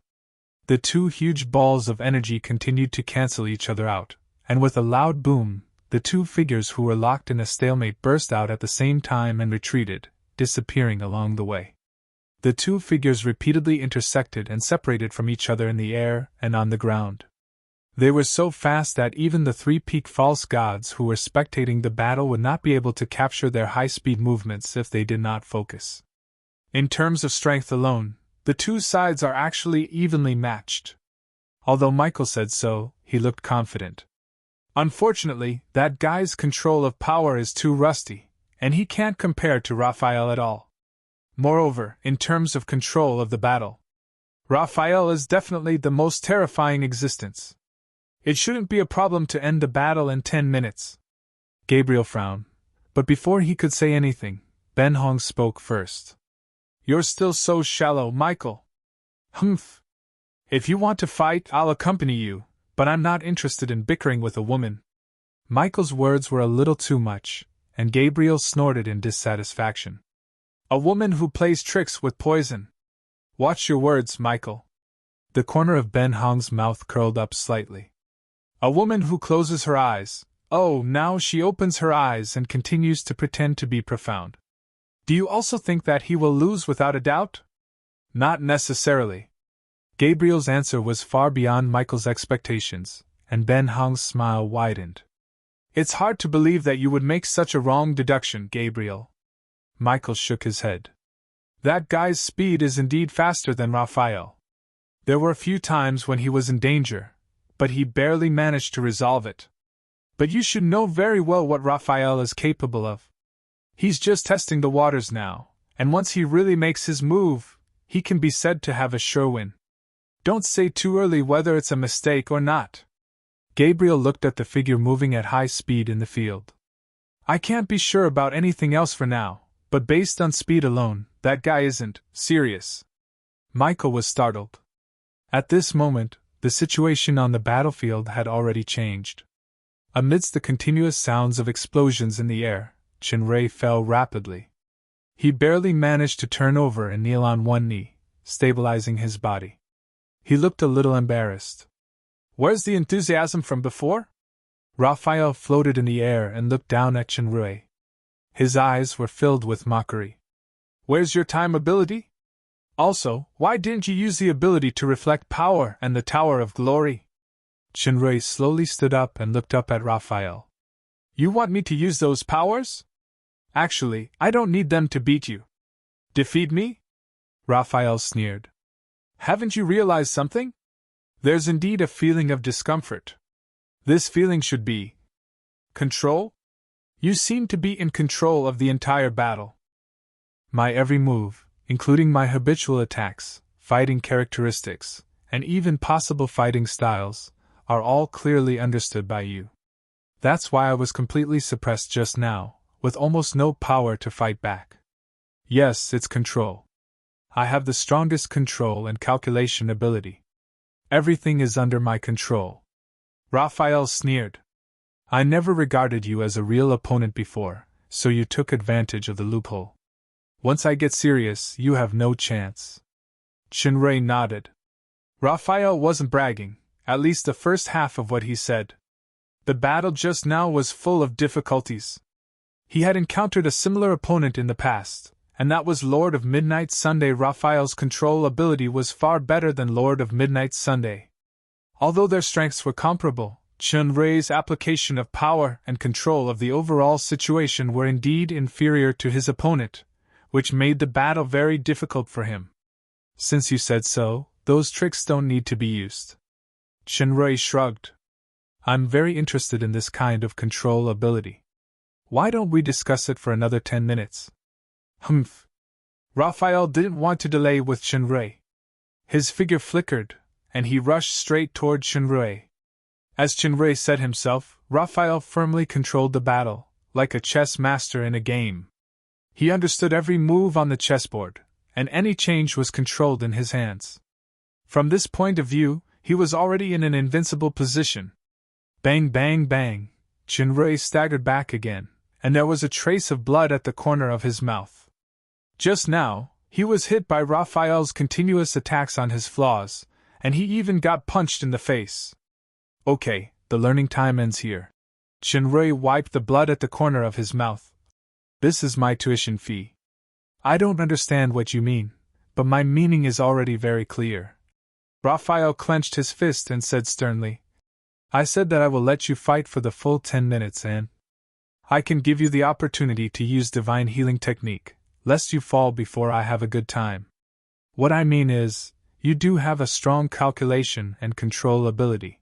The 2 huge balls of energy continued to cancel each other out, and with a loud boom, the two figures who were locked in a stalemate burst out at the same time and retreated, disappearing along the way. The two figures repeatedly intersected and separated from each other in the air and on the ground. They were so fast that even the three-peaked false gods who were spectating the battle would not be able to capture their high-speed movements if they did not focus. In terms of strength alone, the two sides are actually evenly matched. Although Michael said so, he looked confident. Unfortunately, that guy's control of power is too rusty, and he can't compare to Raphael at all. Moreover, in terms of control of the battle, Raphael is definitely the most terrifying existence. It shouldn't be a problem to end the battle in 10 minutes. Gabriel frowned, but before he could say anything, Ben Hong spoke first. You're still so shallow, Michael. Humph. If you want to fight, I'll accompany you, but I'm not interested in bickering with a woman. Michael's words were a little too much, and Gabriel snorted in dissatisfaction. A woman who plays tricks with poison. Watch your words, Michael. The corner of Ben Hong's mouth curled up slightly. A woman who closes her eyes. Oh, now she opens her eyes and continues to pretend to be profound. Do you also think that he will lose without a doubt? Not necessarily. Gabriel's answer was far beyond Michael's expectations, and Ben Hong's smile widened. It's hard to believe that you would make such a wrong deduction, Gabriel. Michael shook his head. That guy's speed is indeed faster than Raphael. There were a few times when he was in danger, but he barely managed to resolve it. But you should know very well what Raphael is capable of. He's just testing the waters now, and once he really makes his move, he can be said to have a sure win. Don't say too early whether it's a mistake or not. Gabriel looked at the figure moving at high speed in the field. I can't be sure about anything else for now, but based on speed alone, that guy isn't serious. Michael was startled. At this moment, the situation on the battlefield had already changed. Amidst the continuous sounds of explosions in the air, Chinray fell rapidly. He barely managed to turn over and kneel on one knee, stabilizing his body. He looked a little embarrassed. Where's the enthusiasm from before? Raphael floated in the air and looked down at Chinray. His eyes were filled with mockery. Where's your time ability? Also, why didn't you use the ability to reflect power and the Tower of Glory? Chinray slowly stood up and looked up at Raphael. You want me to use those powers? Actually, I don't need them to beat you. Defeat me? Raphael sneered. Haven't you realized something? There's indeed a feeling of discomfort. This feeling should be control? You seem to be in control of the entire battle. My every move, including my habitual attacks, fighting characteristics, and even possible fighting styles, are all clearly understood by you. That's why I was completely suppressed just now, with almost no power to fight back. Yes, it's control. I have the strongest control and calculation ability. Everything is under my control. Raphael sneered. I never regarded you as a real opponent before, so you took advantage of the loophole. Once I get serious, you have no chance. Chinray nodded. Raphael wasn't bragging, at least the first half of what he said. The battle just now was full of difficulties. He had encountered a similar opponent in the past, and that was Lord of Midnight Sunday. Raphael's control ability was far better than Lord of Midnight Sunday. Although their strengths were comparable, Chinray's application of power and control of the overall situation were indeed inferior to his opponent, which made the battle very difficult for him. Since you said so, those tricks don't need to be used. Chinray shrugged. I'm very interested in this kind of control ability. Why don't we discuss it for another 10 minutes? Humph. Raphael didn't want to delay with Chinray. His figure flickered, and he rushed straight toward Chinray. As Chinray said himself, Raphael firmly controlled the battle, like a chess master in a game. He understood every move on the chessboard, and any change was controlled in his hands. From this point of view, he was already in an invincible position. Bang, bang, bang. Chinray staggered back again, and there was a trace of blood at the corner of his mouth. Just now, he was hit by Raphael's continuous attacks on his flaws, and he even got punched in the face. Okay, the learning time ends here. Chinrui wiped the blood at the corner of his mouth. This is my tuition fee. I don't understand what you mean, but my meaning is already very clear. Raphael clenched his fist and said sternly, I said that I will let you fight for the full 10 minutes and I can give you the opportunity to use divine healing technique, lest you fall before I have a good time. What I mean is, you do have a strong calculation and control ability.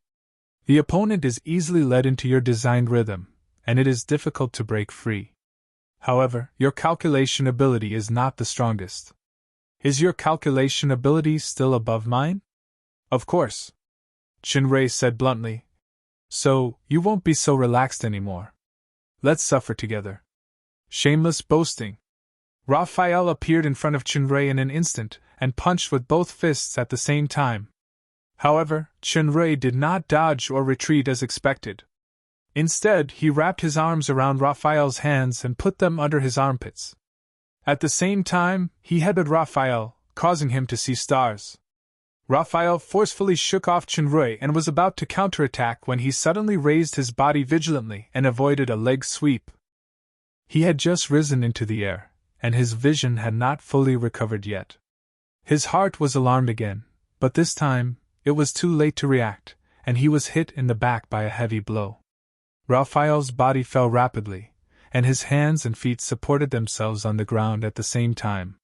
The opponent is easily led into your designed rhythm, and it is difficult to break free. However, your calculation ability is not the strongest. Is your calculation ability still above mine? Of course. Chinrui said bluntly. So, you won't be so relaxed anymore. Let's suffer together. Shameless boasting. Raphael appeared in front of Chinrui in an instant, and punched with both fists at the same time. However, Chinrui did not dodge or retreat as expected. Instead, he wrapped his arms around Raphael's hands and put them under his armpits. At the same time, he headbutted Raphael, causing him to see stars. Raphael forcefully shook off Chinrui and was about to counterattack when he suddenly raised his body vigilantly and avoided a leg sweep. He had just risen into the air, and his vision had not fully recovered yet. His heart was alarmed again, but this time, it was too late to react, and he was hit in the back by a heavy blow. Raphael's body fell rapidly, and his hands and feet supported themselves on the ground at the same time.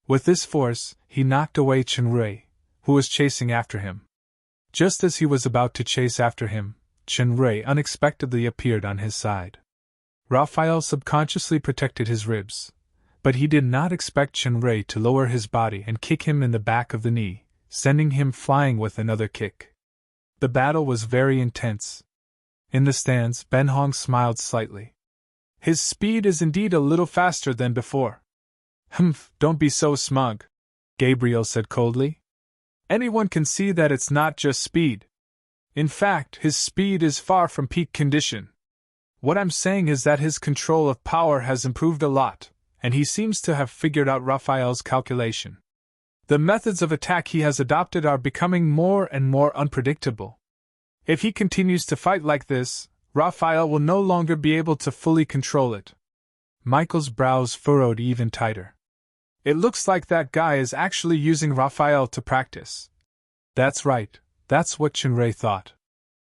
With this force, he knocked away Chinrui, who was chasing after him. Just as he was about to chase after him, Chinrui unexpectedly appeared on his side. Raphael subconsciously protected his ribs, but he did not expect Chinrui to lower his body and kick him in the back of the knee, sending him flying with another kick. The battle was very intense. In the stands, Ben Hong smiled slightly. His speed is indeed a little faster than before. Humph, don't be so smug, Gabriel said coldly. Anyone can see that it's not just speed. In fact, his speed is far from peak condition. What I'm saying is that his control of power has improved a lot, and he seems to have figured out Raphael's calculation. The methods of attack he has adopted are becoming more and more unpredictable. If he continues to fight like this, Raphael will no longer be able to fully control it. Michael's brows furrowed even tighter. It looks like that guy is actually using Raphael to practice. That's right, that's what Chinrui thought.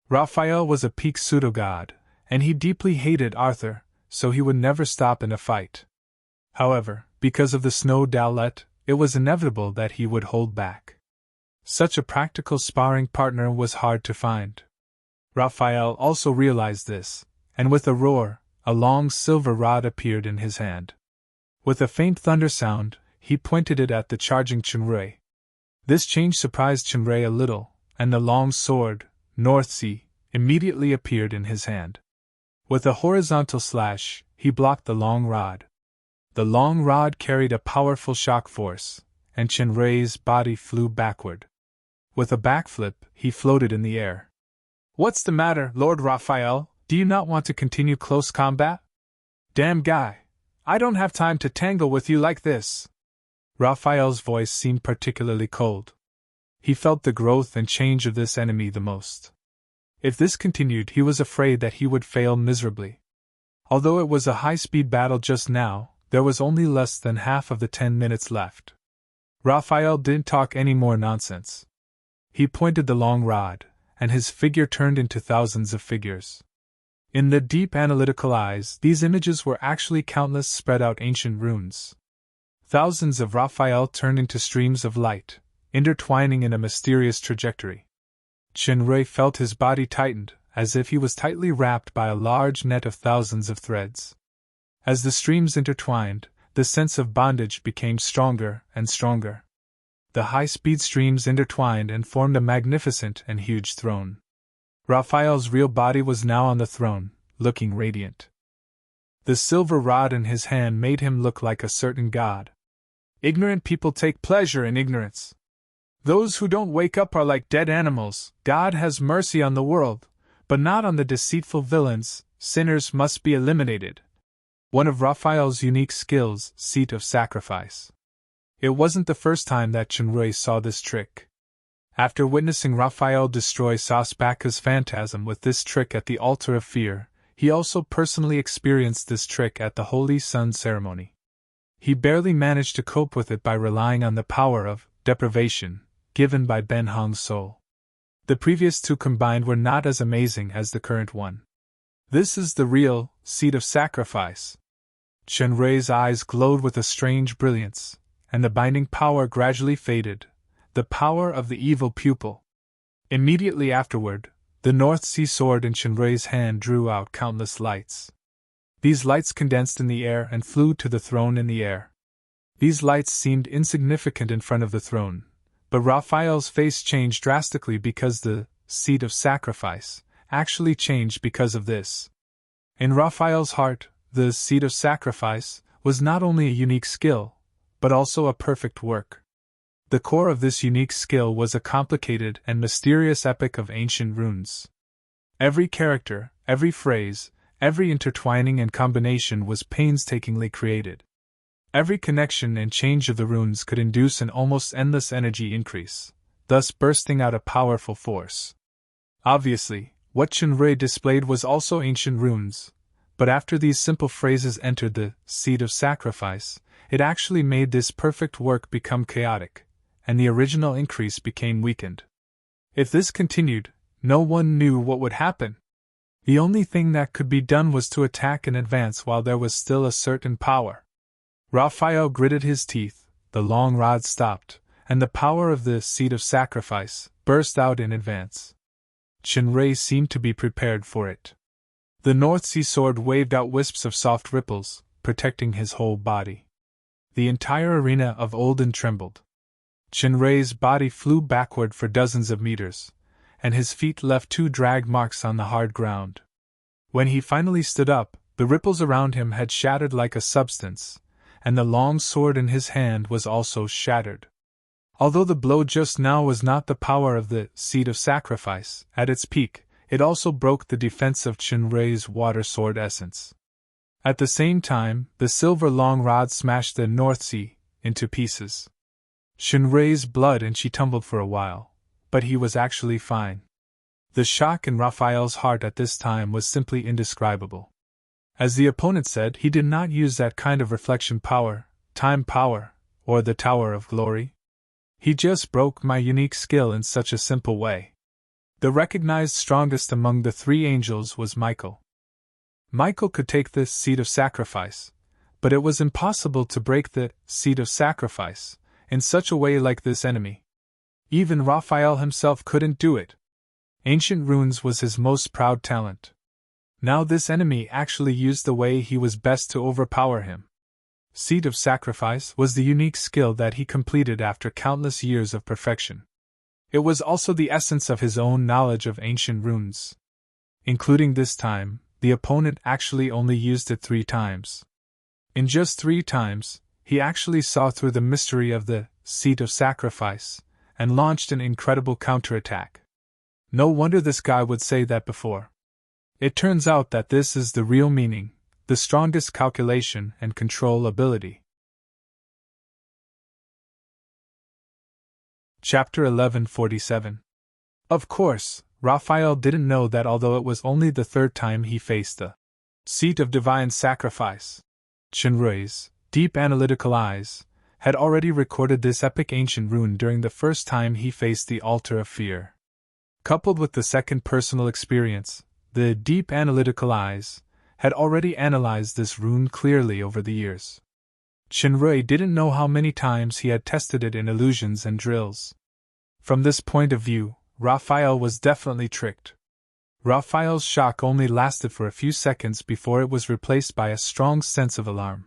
Raphael was a peak pseudo-god, and he deeply hated Arthur, so he would never stop in a fight. However, because of the snow dowlet, it was inevitable that he would hold back. Such a practical sparring partner was hard to find. Raphael also realized this, and with a roar, a long silver rod appeared in his hand. With a faint thunder sound, he pointed it at the charging Chinrui. This change surprised Chinrui a little, and the long sword, North Sea, immediately appeared in his hand. With a horizontal slash, he blocked the long rod. The long rod carried a powerful shock force, and Chinrui's body flew backward. With a backflip, he floated in the air. What's the matter, Lord Raphael? Do you not want to continue close combat? Damn guy! I don't have time to tangle with you like this. Raphael's voice seemed particularly cold. He felt the growth and change of this enemy the most. If this continued, he was afraid that he would fail miserably. Although it was a high-speed battle just now, there was only less than half of the 10 minutes left. Raphael didn't talk any more nonsense. He pointed the long rod, and his figure turned into thousands of figures. In the deep analytical eyes, these images were actually countless spread-out ancient runes. Thousands of Raphael turned into streams of light, intertwining in a mysterious trajectory. Chinrui felt his body tightened, as if he was tightly wrapped by a large net of thousands of threads. As the streams intertwined, the sense of bondage became stronger and stronger. The high-speed streams intertwined and formed a magnificent and huge throne. Raphael's real body was now on the throne, looking radiant. The silver rod in his hand made him look like a certain god. Ignorant people take pleasure in ignorance. Those who don't wake up are like dead animals. God has mercy on the world, but not on the deceitful villains. Sinners must be eliminated. One of Raphael's unique skills, Seat of Sacrifice. It wasn't the first time that Chinrui saw this trick. After witnessing Raphael destroy Sasbaka's phantasm with this trick at the altar of fear, he also personally experienced this trick at the Holy Sun ceremony. He barely managed to cope with it by relying on the power of deprivation given by Ben Hong's soul. The previous two combined were not as amazing as the current one. This is the real seed of sacrifice. Chen Rui's eyes glowed with a strange brilliance, and the binding power gradually faded, the power of the evil pupil. Immediately afterward, the North Sea sword in Chen Rui's hand drew out countless lights. These lights condensed in the air and flew to the throne in the air. These lights seemed insignificant in front of the throne, but Raphael's face changed drastically because the seed of sacrifice actually changed because of this. In Raphael's heart, the seed of sacrifice was not only a unique skill, but also a perfect work. The core of this unique skill was a complicated and mysterious epic of ancient runes. Every character, every phrase, every intertwining and combination was painstakingly created. Every connection and change of the runes could induce an almost endless energy increase, thus bursting out a powerful force. Obviously, what Chen Rui displayed was also ancient runes, but after these simple phrases entered the seed of sacrifice, it actually made this perfect work become chaotic, and the original increase became weakened. If this continued, no one knew what would happen. The only thing that could be done was to attack and advance while there was still a certain power. Raphael gritted his teeth, the long rod stopped, and the power of the seed of sacrifice burst out in advance. Chen Rui seemed to be prepared for it. The North Sea sword waved out wisps of soft ripples, protecting his whole body. The entire arena of Olden trembled. Chen Rui's body flew backward for dozens of meters, and his feet left 2 drag marks on the hard ground. When he finally stood up, the ripples around him had shattered like a substance, and the long sword in his hand was also shattered. Although the blow just now was not the power of the seed of sacrifice at its peak, it also broke the defense of Chen Rui's water sword essence. At the same time, the silver long rod smashed the North Sea into pieces. Chen Rui's blood and she tumbled for a while, but he was actually fine. The shock in Raphael's heart at this time was simply indescribable. As the opponent said, he did not use that kind of reflection power, time power, or the Tower of Glory. He just broke my unique skill in such a simple way. The recognized strongest among the 3 angels was Michael. Michael could take the seed of sacrifice, but it was impossible to break the seed of sacrifice in such a way like this enemy. Even Raphael himself couldn't do it. Ancient runes was his most proud talent. Now this enemy actually used the way he was best to overpower him. Seed of Sacrifice was the unique skill that he completed after countless years of perfection. It was also the essence of his own knowledge of ancient runes. Including this time, the opponent actually only used it 3 times. In just 3 times, he actually saw through the mystery of the Seed of Sacrifice and launched an incredible counterattack. No wonder this guy would say that before. It turns out that this is the real meaning, the strongest calculation and control ability. Chapter 1147. Of course, Raphael didn't know that although it was only the 3rd time he faced the seat of divine sacrifice, Chen Rui's deep analytical eyes had already recorded this epic ancient rune during the first time he faced the altar of fear. Coupled with the second personal experience, the deep analytical eyes had already analyzed this rune clearly over the years. Chen Rui didn't know how many times he had tested it in illusions and drills. From this point of view, Raphael was definitely tricked. Raphael's shock only lasted for a few seconds before it was replaced by a strong sense of alarm.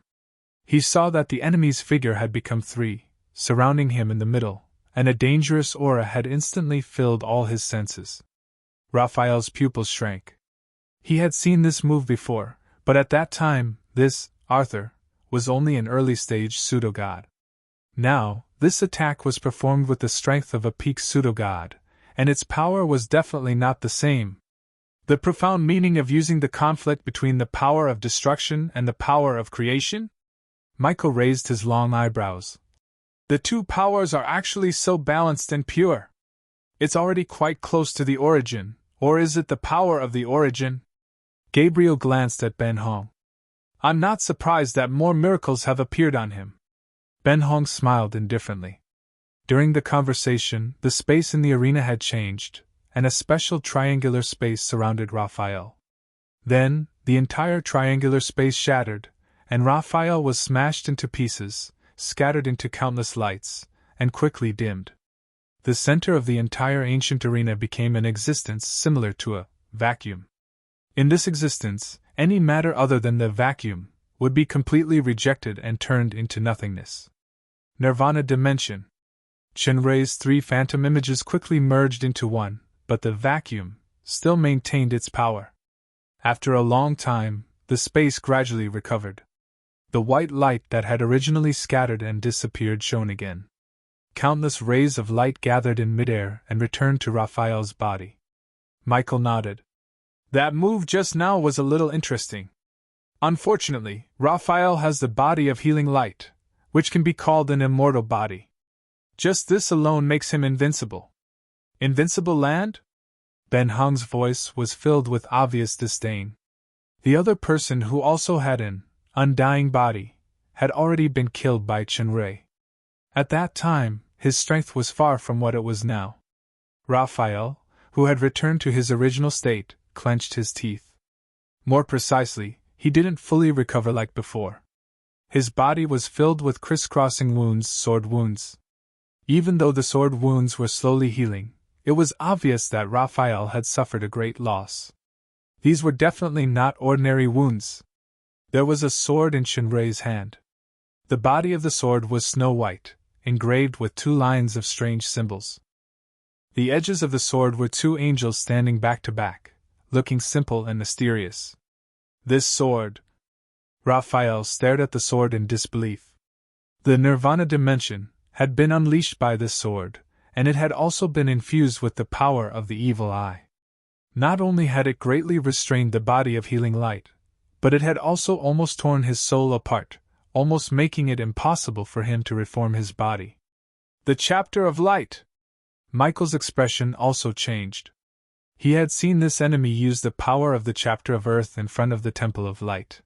He saw that the enemy's figure had become 3, surrounding him in the middle, and a dangerous aura had instantly filled all his senses. Raphael's pupils shrank. He had seen this move before, but at that time, this Arthur was only an early-stage pseudo-god. Now, this attack was performed with the strength of a peak pseudo-god, and its power was definitely not the same. The profound meaning of using the conflict between the power of destruction and the power of creation? Michael raised his long eyebrows. The 2 powers are actually so balanced and pure. It's already quite close to the origin, or is it the power of the origin? Gabriel glanced at Ben Hong. I'm not surprised that more miracles have appeared on him. Ben Hong smiled indifferently. During the conversation, the space in the arena had changed, and a special triangular space surrounded Raphael. Then, the entire triangular space shattered, and Raphael was smashed into pieces, scattered into countless lights, and quickly dimmed. The center of the entire ancient arena became an existence similar to a vacuum. In this existence, any matter other than the vacuum would be completely rejected and turned into nothingness. Nirvana dimension. Chenrei's three phantom images quickly merged into one, but the vacuum still maintained its power. After a long time, the space gradually recovered. The white light that had originally scattered and disappeared shone again. Countless rays of light gathered in midair and returned to Raphael's body. Michael nodded. That move just now was a little interesting. Unfortunately, Raphael has the body of healing light, which can be called an immortal body. Just this alone makes him invincible. Invincible land? Ben Hong's voice was filled with obvious disdain. The other person who also had an undying body had already been killed by Chenrei. At that time, his strength was far from what it was now. Raphael, who had returned to his original state, clenched his teeth. More precisely, he didn't fully recover like before. His body was filled with crisscrossing wounds, sword wounds. Even though the sword wounds were slowly healing, it was obvious that Raphael had suffered a great loss. These were definitely not ordinary wounds. There was a sword in Chenrei's hand. The body of the sword was snow white, engraved with two lines of strange symbols. The edges of the sword were two angels standing back to back, looking simple and mysterious. This sword. Raphael stared at the sword in disbelief. The Nirvana dimension had been unleashed by this sword, and it had also been infused with the power of the evil eye. Not only had it greatly restrained the body of healing light, but it had also almost torn his soul apart, almost making it impossible for him to reform his body. The chapter of light! Michael's expression also changed. He had seen this enemy use the power of the chapter of earth in front of the temple of light.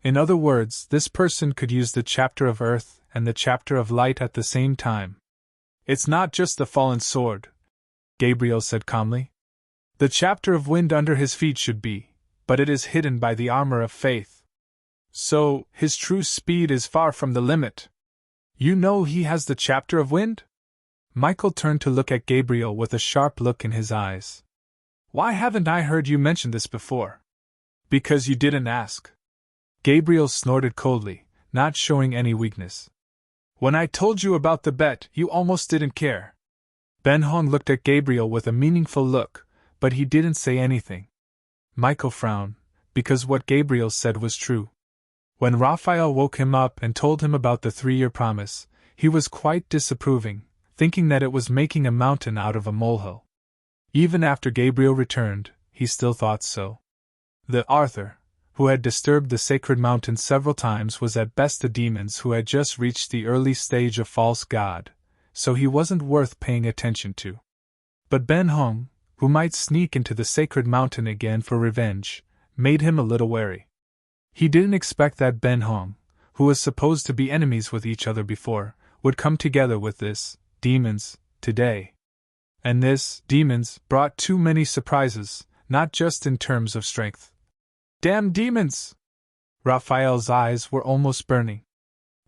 In other words, this person could use the chapter of earth and the chapter of light at the same time. It's not just the fallen sword, Gabriel said calmly. The chapter of wind under his feet should be, but it is hidden by the armor of faith. So, his true speed is far from the limit. You know he has the chapter of wind? Michael turned to look at Gabriel with a sharp look in his eyes. Why haven't I heard you mention this before? Because you didn't ask. Gabriel snorted coldly, not showing any weakness. When I told you about the bet, you almost didn't care. Ben Hong looked at Gabriel with a meaningful look, but he didn't say anything. Michael frowned, because what Gabriel said was true. When Raphael woke him up and told him about the 3-year promise, he was quite disapproving, thinking that it was making a mountain out of a molehill. Even after Gabriel returned, he still thought so. The Arthur, who had disturbed the sacred mountain several times, was at best a demon who had just reached the early stage of false god, so he wasn't worth paying attention to. But Ben Hong, who might sneak into the sacred mountain again for revenge, made him a little wary. He didn't expect that Ben Hong, who was supposed to be enemies with each other before, would come together with this demons today. And this demons brought too many surprises, not just in terms of strength. Damn demons! Raphael's eyes were almost burning.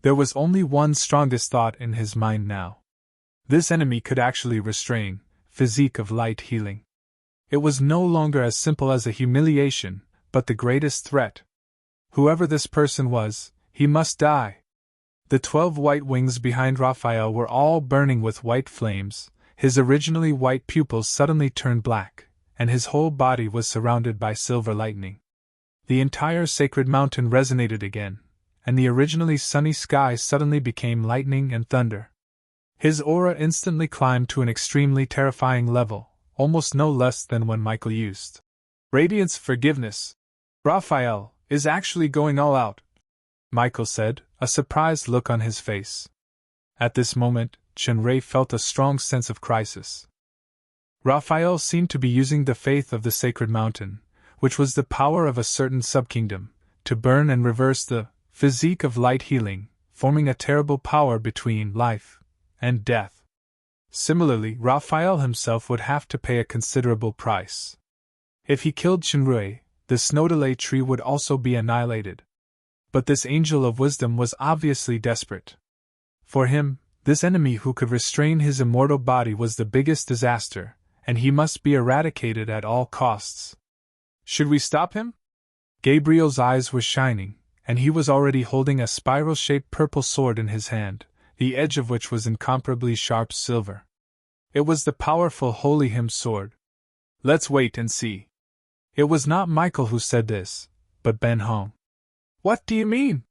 There was only one strongest thought in his mind now. This enemy could actually restrain physique of light healing. It was no longer as simple as a humiliation, but the greatest threat. Whoever this person was, he must die. The 12 white wings behind Raphael were all burning with white flames. His originally white pupils suddenly turned black, and his whole body was surrounded by silver lightning. The entire sacred mountain resonated again, and the originally sunny sky suddenly became lightning and thunder. His aura instantly climbed to an extremely terrifying level, almost no less than when Michael used Radiance Forgiveness. Raphael is actually going all out, Michael said, a surprised look on his face. At this moment, Chenrei felt a strong sense of crisis. Raphael seemed to be using the faith of the sacred mountain, which was the power of a certain subkingdom, to burn and reverse the physique of light healing, forming a terrible power between life and death. Similarly, Raphael himself would have to pay a considerable price. If he killed Chenrui, the Snowdelay tree would also be annihilated. But this angel of wisdom was obviously desperate. For him, this enemy who could restrain his immortal body was the biggest disaster, and he must be eradicated at all costs. Should we stop him? Gabriel's eyes were shining, and he was already holding a spiral-shaped purple sword in his hand, the edge of which was incomparably sharp silver. It was the powerful Holy Hymn sword. Let's wait and see. It was not Michael who said this, but Ben Hong. What do you mean?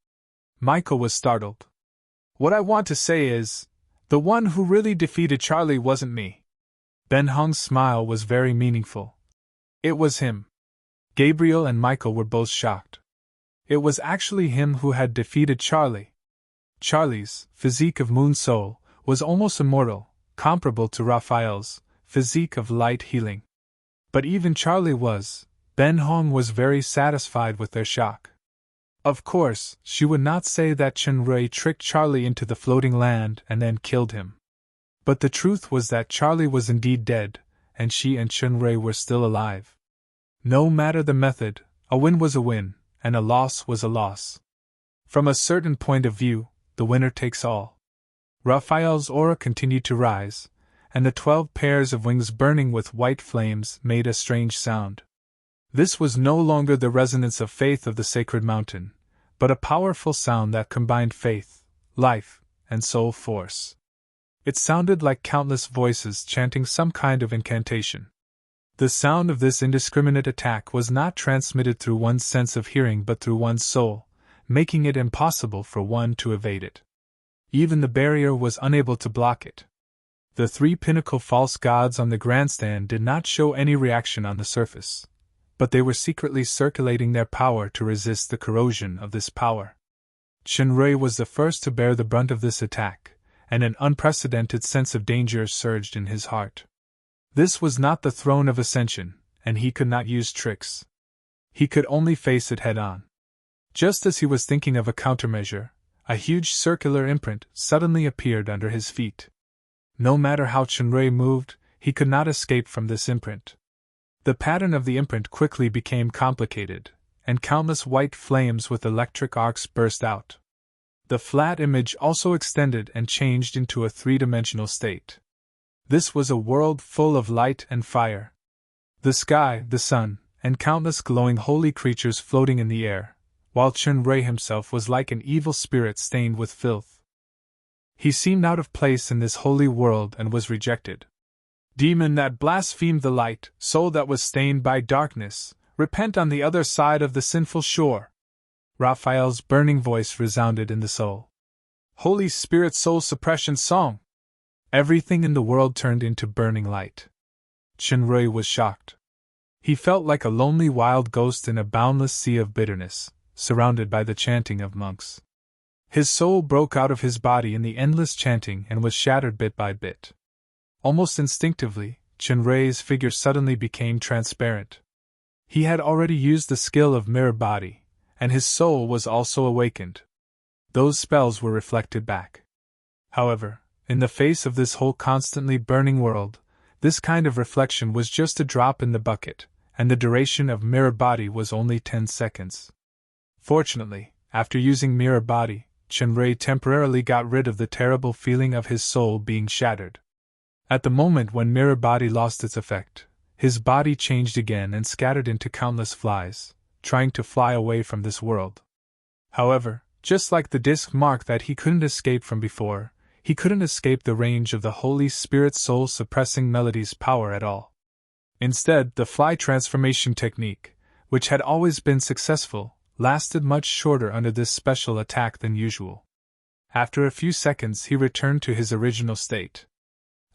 Michael was startled. What I want to say is, the one who really defeated Charlie wasn't me. Ben Hong's smile was very meaningful. It was him. Gabriel and Michael were both shocked. It was actually him who had defeated Charlie. Charlie's physique of moon soul was almost immortal, comparable to Raphael's physique of light healing. But even Charlie was, Ben Hong was very satisfied with their shock. Of course, she would not say that Chenrui tricked Charlie into the floating land and then killed him. But the truth was that Charlie was indeed dead, and she and Chenrui were still alive. No matter the method, a win was a win, and a loss was a loss. From a certain point of view, the winner takes all. Raphael's aura continued to rise, and the 12 pairs of wings burning with white flames made a strange sound. This was no longer the resonance of faith of the sacred mountain, but a powerful sound that combined faith, life, and soul force. It sounded like countless voices chanting some kind of incantation. The sound of this indiscriminate attack was not transmitted through one's sense of hearing but through one's soul, making it impossible for one to evade it. Even the barrier was unable to block it. The 3 pinnacle false gods on the grandstand did not show any reaction on the surface, but they were secretly circulating their power to resist the corrosion of this power. Chenrui was the first to bear the brunt of this attack, and an unprecedented sense of danger surged in his heart. This was not the throne of ascension, and he could not use tricks. He could only face it head-on. Just as he was thinking of a countermeasure, a huge circular imprint suddenly appeared under his feet. No matter how Chenrui moved, he could not escape from this imprint. The pattern of the imprint quickly became complicated, and countless white flames with electric arcs burst out. The flat image also extended and changed into a 3-dimensional state. This was a world full of light and fire. The sky, the sun, and countless glowing holy creatures floating in the air, while Chenrui himself was like an evil spirit stained with filth. He seemed out of place in this holy world and was rejected. Demon that blasphemed the light, soul that was stained by darkness, repent on the other side of the sinful shore. Raphael's burning voice resounded in the soul. Holy Spirit soul suppression song! Everything in the world turned into burning light. Chenrui was shocked. He felt like a lonely wild ghost in a boundless sea of bitterness, surrounded by the chanting of monks. His soul broke out of his body in the endless chanting and was shattered bit by bit. Almost instinctively, Chenrui's figure suddenly became transparent. He had already used the skill of mirror body, and his soul was also awakened. Those spells were reflected back. However, in the face of this whole constantly burning world, this kind of reflection was just a drop in the bucket, and the duration of mirror body was only 10 seconds. Fortunately, after using mirror body, Chenrui temporarily got rid of the terrible feeling of his soul being shattered. At the moment when mirror body lost its effect, his body changed again and scattered into countless flies, trying to fly away from this world. However, just like the disc mark that he couldn't escape from before, he couldn't escape the range of the Holy Spirit soul-suppressing melody's power at all. Instead, the fly transformation technique, which had always been successful, lasted much shorter under this special attack than usual. After a few seconds he returned to his original state.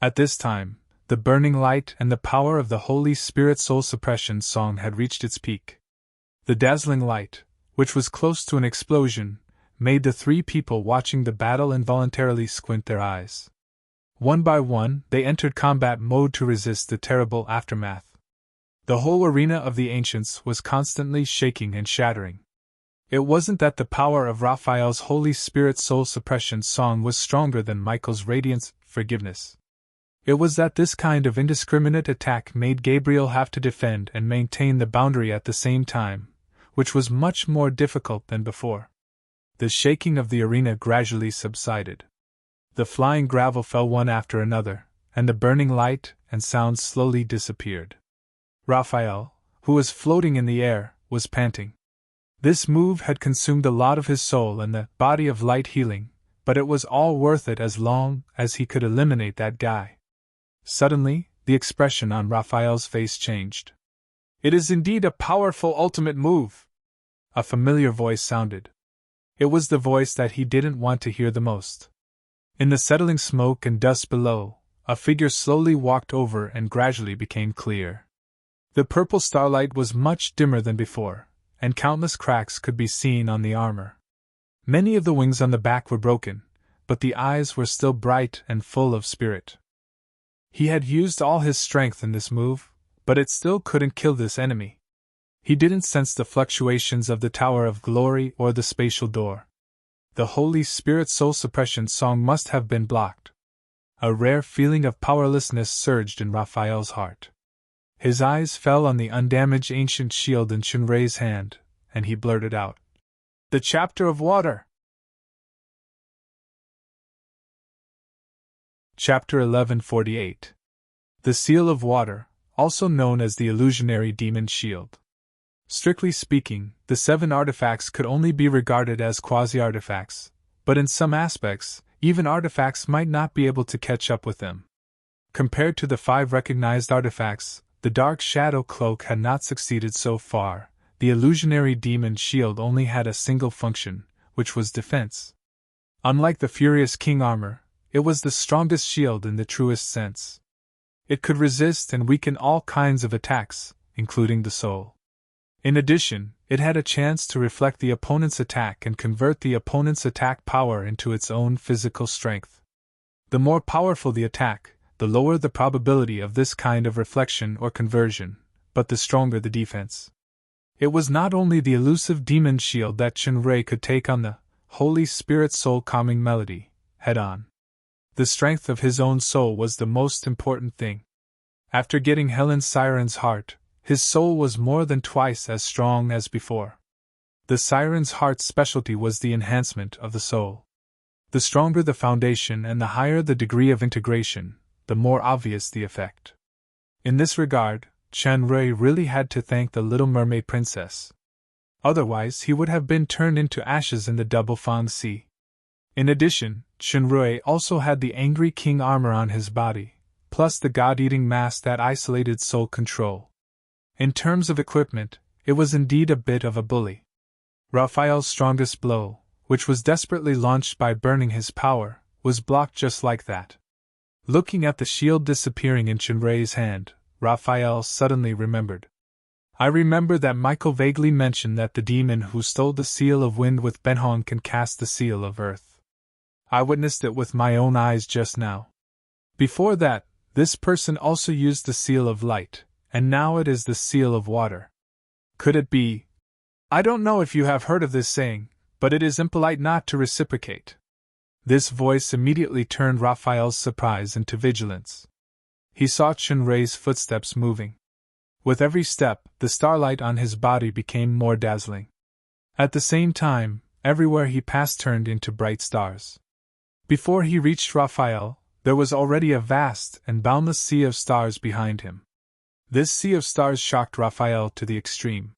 At this time, the burning light and the power of the Holy Spirit soul suppression song had reached its peak. The dazzling light, which was close to an explosion, made the 3 people watching the battle involuntarily squint their eyes. One by one, they entered combat mode to resist the terrible aftermath. The whole arena of the ancients was constantly shaking and shattering. It wasn't that the power of Raphael's Holy Spirit soul suppression song was stronger than Michael's radiant forgiveness. It was that this kind of indiscriminate attack made Gabriel have to defend and maintain the boundary at the same time, which was much more difficult than before. The shaking of the arena gradually subsided. The flying gravel fell one after another, and the burning light and sound slowly disappeared. Raphael, who was floating in the air, was panting. This move had consumed a lot of his soul and the body of light healing, but it was all worth it as long as he could eliminate that guy. Suddenly, the expression on Raphael's face changed. "It is indeed a powerful ultimate move!" A familiar voice sounded. It was the voice that he didn't want to hear the most. In the settling smoke and dust below, a figure slowly walked over and gradually became clear. The purple starlight was much dimmer than before, and countless cracks could be seen on the armor. Many of the wings on the back were broken, but the eyes were still bright and full of spirit. He had used all his strength in this move, but it still couldn't kill this enemy. He didn't sense the fluctuations of the Tower of Glory or the spatial door. The Holy Spirit soul suppression song must have been blocked. A rare feeling of powerlessness surged in Raphael's heart. His eyes fell on the undamaged ancient shield in Chunrei's hand, and he blurted out, "The chapter of water!" Chapter 1148. The Seal of Water, also known as the Illusionary Demon Shield. Strictly speaking, the 7 artifacts could only be regarded as quasi-artifacts, but in some aspects, even artifacts might not be able to catch up with them. Compared to the 5 recognized artifacts, the Dark Shadow Cloak had not succeeded so far. The Illusionary Demon Shield only had a single function, which was defense. Unlike the Furious King armor, it was the strongest shield in the truest sense. It could resist and weaken all kinds of attacks, including the soul. In addition, it had a chance to reflect the opponent's attack and convert the opponent's attack power into its own physical strength. The more powerful the attack, the lower the probability of this kind of reflection or conversion, but the stronger the defense. It was not only the elusive demon shield that Chunrei could take on the Holy Spirit soul calming melody, head on. The strength of his own soul was the most important thing. After getting Helen Siren's heart, his soul was more than twice as strong as before. The Siren's heart's specialty was the enhancement of the soul. The stronger the foundation and the higher the degree of integration, the more obvious the effect. In this regard, Chunrei really had to thank the Little Mermaid Princess. Otherwise, he would have been turned into ashes in the Double Fang Sea. In addition, Chunrei also had the Angry King armor on his body, plus the God-eating mask that isolated soul control. In terms of equipment, it was indeed a bit of a bully. Raphael's strongest blow, which was desperately launched by burning his power, was blocked just like that. Looking at the shield disappearing in Chunrei's hand, Raphael suddenly remembered. "I remember that Michael vaguely mentioned that the demon who stole the seal of wind with Benhong can cast the seal of earth. I witnessed it with my own eyes just now. Before that, this person also used the seal of light, and now it is the seal of water. Could it be? I don't know if you have heard of this saying, but it is impolite not to reciprocate." This voice immediately turned Raphael's surprise into vigilance. He saw Chunrei's footsteps moving. With every step, the starlight on his body became more dazzling. At the same time, everywhere he passed turned into bright stars. Before he reached Raphael, there was already a vast and boundless sea of stars behind him. This sea of stars shocked Raphael to the extreme.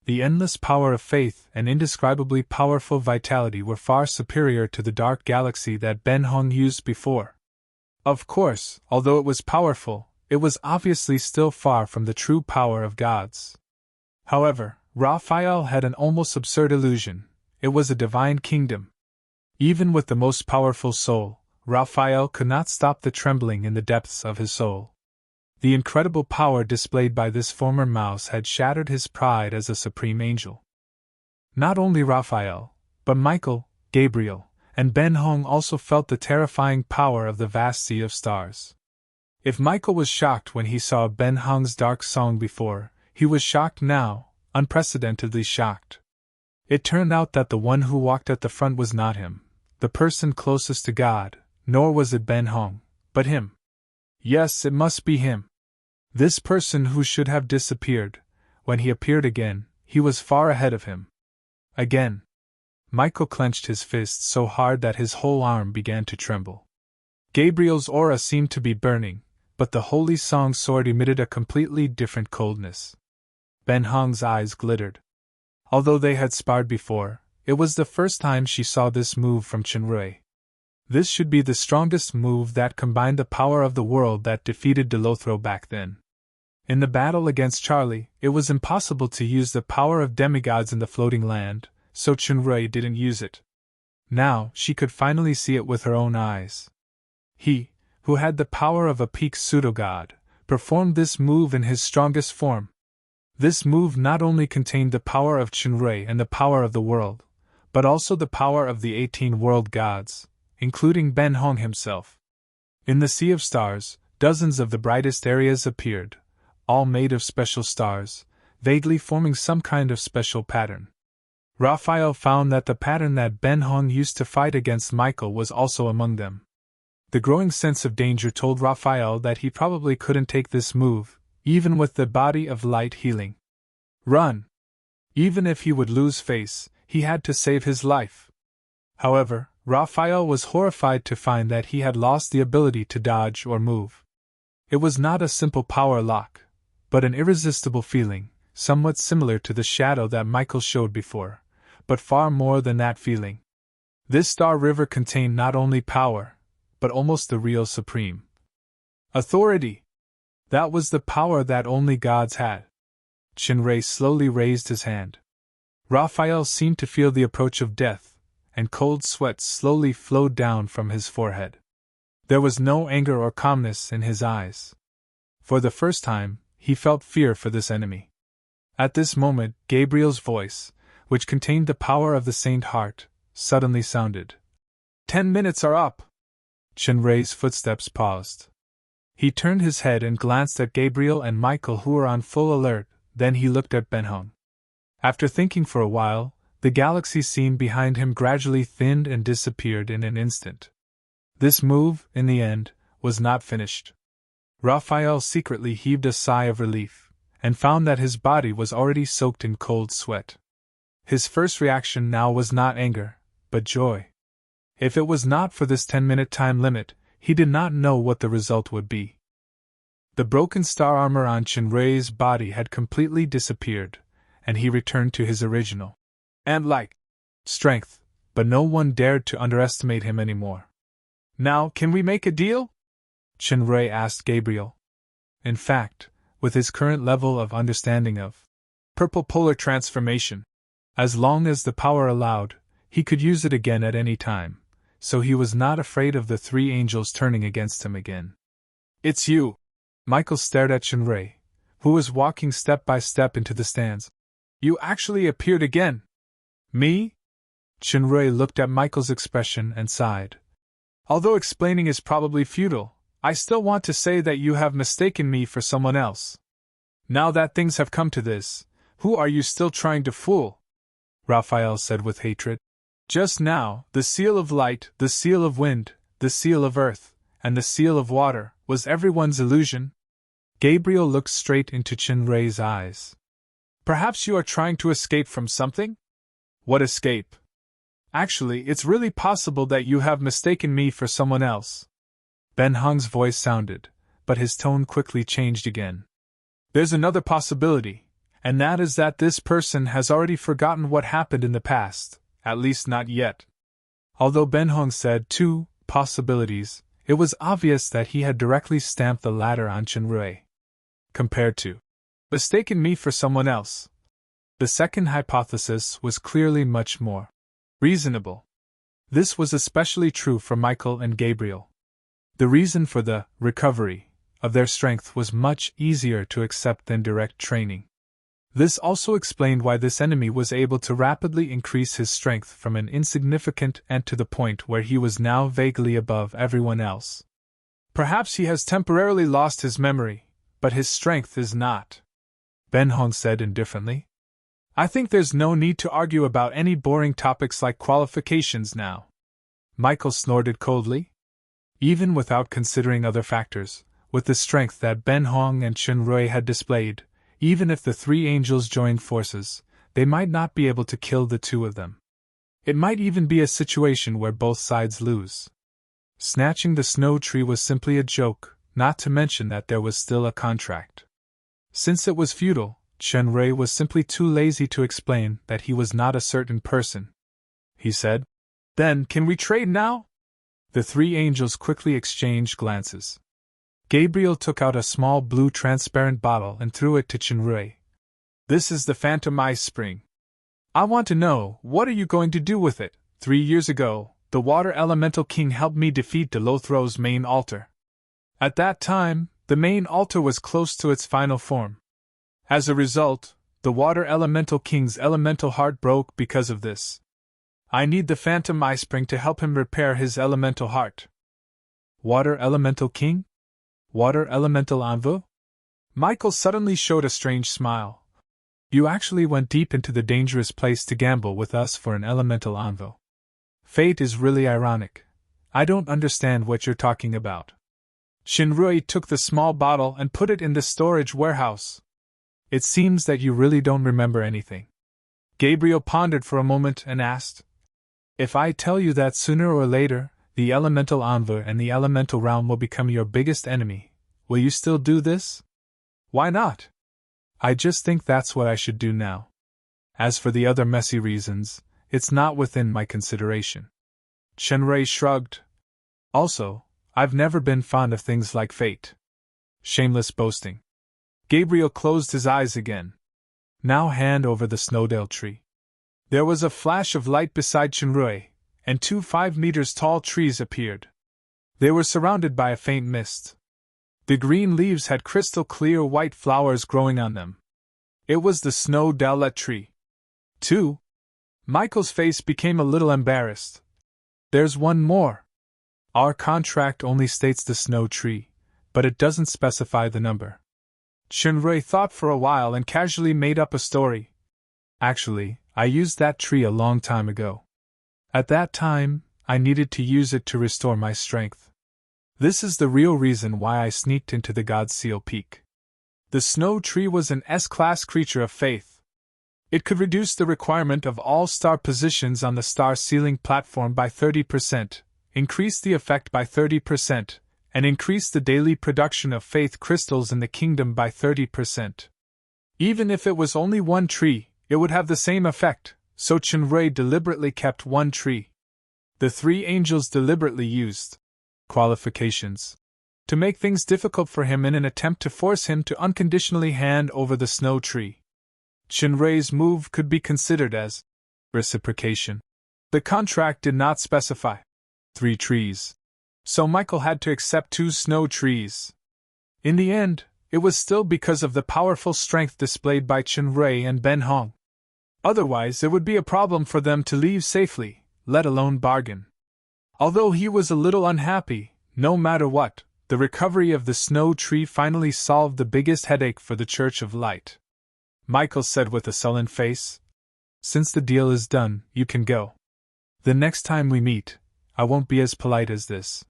The endless power of faith and indescribably powerful vitality were far superior to the dark galaxy that Benhong used before. Of course, although it was powerful, it was obviously still far from the true power of gods. However, Raphael had an almost absurd illusion: it was a divine kingdom. Even with the most powerful soul, Raphael could not stop the trembling in the depths of his soul. The incredible power displayed by this former mouse had shattered his pride as a supreme angel. Not only Raphael, but Michael, Gabriel, and Benhong also felt the terrifying power of the vast sea of stars. If Michael was shocked when he saw Ben Hong's dark song before, he was shocked now, unprecedentedly shocked. It turned out that the one who walked at the front was not him, the person closest to God, nor was it Ben Hong, but him. Yes, it must be him. This person who should have disappeared. When he appeared again, he was far ahead of him. Again. Michael clenched his fist so hard that his whole arm began to tremble. Gabriel's aura seemed to be burning, but the holy song sword emitted a completely different coldness. Ben Hong's eyes glittered. Although they had sparred before, it was the first time she saw this move from Chenrui. This should be the strongest move that combined the power of the world that defeated Delothro back then. In the battle against Charlie, it was impossible to use the power of demigods in the floating land, so Chenrui didn't use it. Now, she could finally see it with her own eyes. He, who had the power of a peak pseudogod, performed this move in his strongest form. This move not only contained the power of Chenrui and the power of the world, but also the power of the 18 world gods, including Ben Hong himself. In the sea of stars, dozens of the brightest areas appeared, all made of special stars, vaguely forming some kind of special pattern. Raphael found that the pattern that Ben Hong used to fight against Michael was also among them. The growing sense of danger told Raphael that he probably couldn't take this move, even with the body of light healing. Run! Even if he would lose face, he had to save his life. However, Raphael was horrified to find that he had lost the ability to dodge or move. It was not a simple power lock, but an irresistible feeling, somewhat similar to the shadow that Michael showed before, but far more than that feeling. This star river contained not only power, but almost the real supreme authority. That was the power that only gods had. Chenrui slowly raised his hand. Raphael seemed to feel the approach of death, and cold sweat slowly flowed down from his forehead. There was no anger or calmness in his eyes. For the first time, he felt fear for this enemy. At this moment, Gabriel's voice, which contained the power of the Saint Heart, suddenly sounded. 10 minutes are up! Chenrui's footsteps paused. He turned his head and glanced at Gabriel and Michael, who were on full alert, then he looked at Ben Hong. After thinking for a while, the galaxy scene behind him gradually thinned and disappeared in an instant. This move, in the end, was not finished. Raphael secretly heaved a sigh of relief, and found that his body was already soaked in cold sweat. His first reaction now was not anger, but joy. If it was not for this 10-minute time limit, he did not know what the result would be. The broken star armor on Chenrui's body had completely disappeared, and he returned to his original ant-like strength, but no one dared to underestimate him anymore. Now, can we make a deal? Chenrui asked Gabriel. In fact, with his current level of understanding of purple polar transformation, as long as the power allowed, he could use it again at any time, so he was not afraid of the 3 angels turning against him again. It's you! Michael stared at Chenrui, who was walking step by step into the stands. You actually appeared again! Me? Chenrui looked at Michael's expression and sighed. Although explaining is probably futile, I still want to say that you have mistaken me for someone else. Now that things have come to this, who are you still trying to fool? Raphael said with hatred. Just now, the seal of light, the seal of wind, the seal of earth, and the seal of water, was everyone's illusion. Gabriel looked straight into Chenrui's eyes. Perhaps you are trying to escape from something? What escape? Actually, it's really possible that you have mistaken me for someone else. Ben Hong's voice sounded, but his tone quickly changed again. There's another possibility, and that is that this person has already forgotten what happened in the past, at least not yet. Although Ben Hong said 2 possibilities, it was obvious that he had directly stamped the latter on Chenrui. Compared to mistaken me for someone else, the second hypothesis was clearly much more reasonable. This was especially true for Michael and Gabriel. The reason for the recovery of their strength was much easier to accept than direct training. This also explained why this enemy was able to rapidly increase his strength from an insignificant ant to the point where he was now vaguely above everyone else. Perhaps he has temporarily lost his memory, but his strength is not, Ben Hong said indifferently. I think there's no need to argue about any boring topics like qualifications now. Michael snorted coldly. Even without considering other factors, with the strength that Ben Hong and Chen Rui had displayed, even if the three angels joined forces, they might not be able to kill the two of them. It might even be a situation where both sides lose. Snatching the snow tree was simply a joke, not to mention that there was still a contract. Since it was futile, Chen Rui was simply too lazy to explain that he was not a certain person. He said, "Then, can we trade now?" The three angels quickly exchanged glances. Gabriel took out a small blue transparent bottle and threw it to Chen Rui. "This is the Phantom Ice Spring. I want to know, what are you going to do with it? 3 years ago, the Water Elemental King helped me defeat Delothro's main altar. At that time, the main altar was close to its final form. As a result, the Water Elemental King's elemental heart broke because of this. I need the Phantom Ice Spring to help him repair his elemental heart." Water Elemental King? Water Elemental Envoy? Michael suddenly showed a strange smile. "You actually went deep into the dangerous place to gamble with us for an elemental envoy. Fate is really ironic. I don't understand what you're talking about." Chen Rui took the small bottle and put it in the storage warehouse. "It seems that you really don't remember anything." Gabriel pondered for a moment and asked, "If I tell you that sooner or later, the elemental envoy and the elemental realm will become your biggest enemy, will you still do this?" "Why not? I just think that's what I should do now. As for the other messy reasons, it's not within my consideration." Chen Rui shrugged. "Also, I've never been fond of things like fate. Shameless boasting." Gabriel closed his eyes again. "Now hand over the snowdale tree." There was a flash of light beside Chen Rui, and 2 5-meters tall trees appeared. They were surrounded by a faint mist. The green leaves had crystal clear white flowers growing on them. It was the snow dowlet tree. 2. Michael's face became a little embarrassed. "There's one more. Our contract only states the snow tree, but it doesn't specify the number." Chen Rui thought for a while and casually made up a story. "Actually, I used that tree a long time ago. At that time, I needed to use it to restore my strength. This is the real reason why I sneaked into the God's Seal Peak. The snow tree was an S-class creature of faith. It could reduce the requirement of all star positions on the star sealing platform by 30%, increase the effect by 30%, and increase the daily production of faith crystals in the kingdom by 30%. Even if it was only one tree, it would have the same effect, so Chen Rui deliberately kept one tree. The three angels deliberately used qualifications to make things difficult for him in an attempt to force him to unconditionally hand over the snow tree. Chen Rui's move could be considered as reciprocation. The contract did not specify 3 trees, so Michael had to accept 2 snow trees. In the end, it was still because of the powerful strength displayed by Chen Rui and Ben Hong. Otherwise, it would be a problem for them to leave safely, let alone bargain. Although he was a little unhappy, no matter what, the recovery of the snow tree finally solved the biggest headache for the Church of Light. Michael said with a sullen face, "Since the deal is done, you can go. The next time we meet, I won't be as polite as this.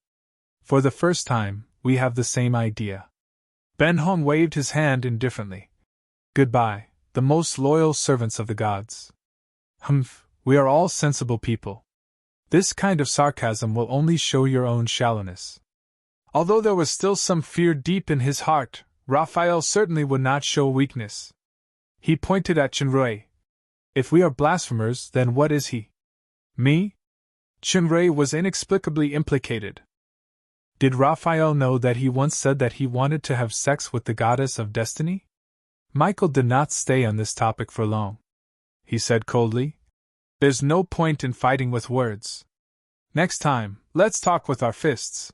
For the first time, we have the same idea." Ben Hong waved his hand indifferently. "Goodbye, the most loyal servants of the gods. Humph, we are all sensible people. This kind of sarcasm will only show your own shallowness." Although there was still some fear deep in his heart, Raphael certainly would not show weakness. He pointed at Chen Rui. "If we are blasphemers, then what is he?" "Me?" Chen Rui was inexplicably implicated. Did Raphael know that he once said that he wanted to have sex with the goddess of destiny? Michael did not stay on this topic for long. He said coldly, "There's no point in fighting with words. Next time, let's talk with our fists."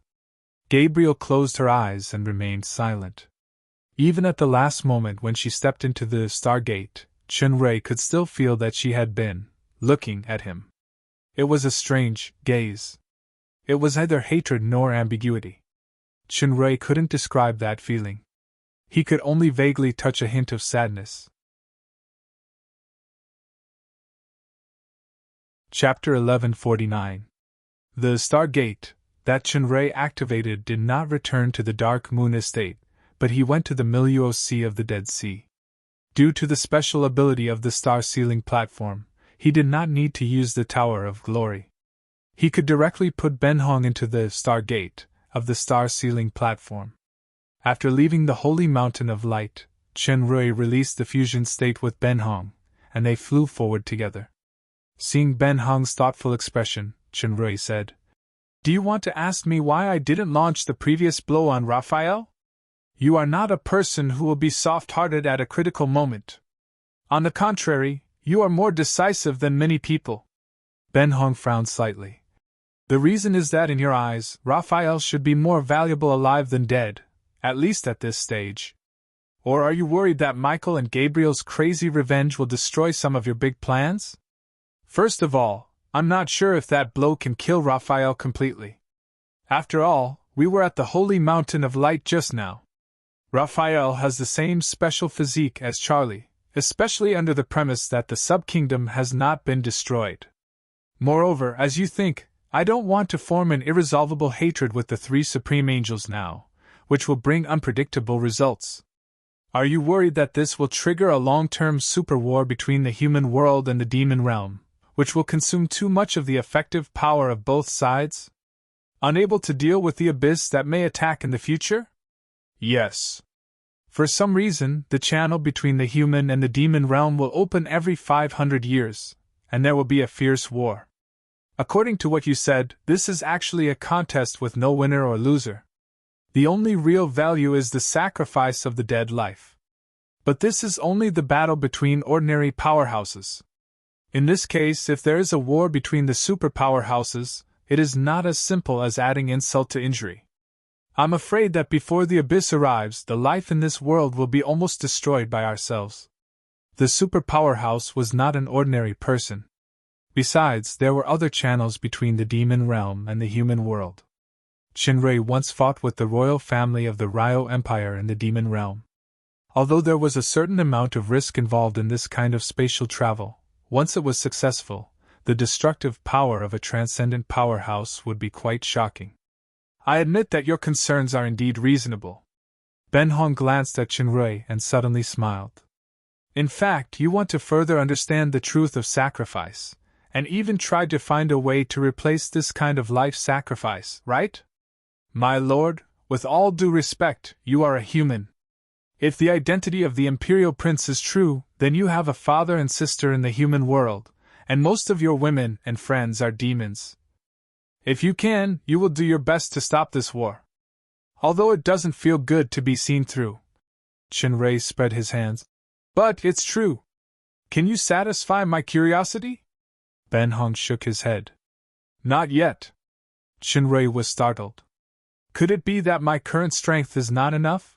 Gabriel closed her eyes and remained silent. Even at the last moment when she stepped into the Stargate, Chen Rui could still feel that she had been looking at him. It was a strange gaze. It was neither hatred nor ambiguity. Chinrui couldn't describe that feeling. He could only vaguely touch a hint of sadness. Chapter 1149. The Stargate that Chinrui activated did not return to the Dark Moon Estate, but he went to the Milieu Sea of the Dead Sea. Due to the special ability of the star sealing platform, he did not need to use the Tower of Glory. He could directly put Benhong into the Stargate of the star sealing platform. After leaving the Holy Mountain of Light, Chinrui released the fusion state with Benhong, and they flew forward together. Seeing Benhong's thoughtful expression, Chinrui said, "Do you want to ask me why I didn't launch the previous blow on Raphael? You are not a person who will be soft-hearted at a critical moment. On the contrary, you are more decisive than many people." Benhong frowned slightly. "The reason is that in your eyes, Raphael should be more valuable alive than dead, at least at this stage. Or are you worried that Michael and Gabriel's crazy revenge will destroy some of your big plans? First of all, I'm not sure if that blow can kill Raphael completely. After all, we were at the Holy Mountain of Light just now. Raphael has the same special physique as Charlie, especially under the premise that the sub-kingdom has not been destroyed. Moreover, as you think, I don't want to form an irresolvable hatred with the three Supreme Angels now, which will bring unpredictable results. Are you worried that this will trigger a long-term superwar between the human world and the demon realm, which will consume too much of the effective power of both sides? Unable to deal with the abyss that may attack in the future? Yes. For some reason, the channel between the human and the demon realm will open every 500 years, and there will be a fierce war. According to what you said, this is actually a contest with no winner or loser. The only real value is the sacrifice of the dead life. But this is only the battle between ordinary powerhouses. In this case, if there is a war between the super powerhouses, it is not as simple as adding insult to injury. I'm afraid that before the abyss arrives, the life in this world will be almost destroyed by ourselves. The super powerhouse was not an ordinary person. Besides, there were other channels between the demon realm and the human world. Chinrui once fought with the royal family of the Ryo Empire in the demon realm. Although there was a certain amount of risk involved in this kind of spatial travel, once it was successful, the destructive power of a transcendent powerhouse would be quite shocking. I admit that your concerns are indeed reasonable. Benhong glanced at Chinrui and suddenly smiled. In fact, you want to further understand the truth of sacrifice, and even tried to find a way to replace this kind of life sacrifice, right? My lord, with all due respect, you are a human. If the identity of the Imperial Prince is true, then you have a father and sister in the human world, and most of your women and friends are demons. If you can, you will do your best to stop this war. Although it doesn't feel good to be seen through. Chinrui spread his hands. But it's true. Can you satisfy my curiosity? Benhong shook his head. Not yet. Chinrui was startled. Could it be that my current strength is not enough?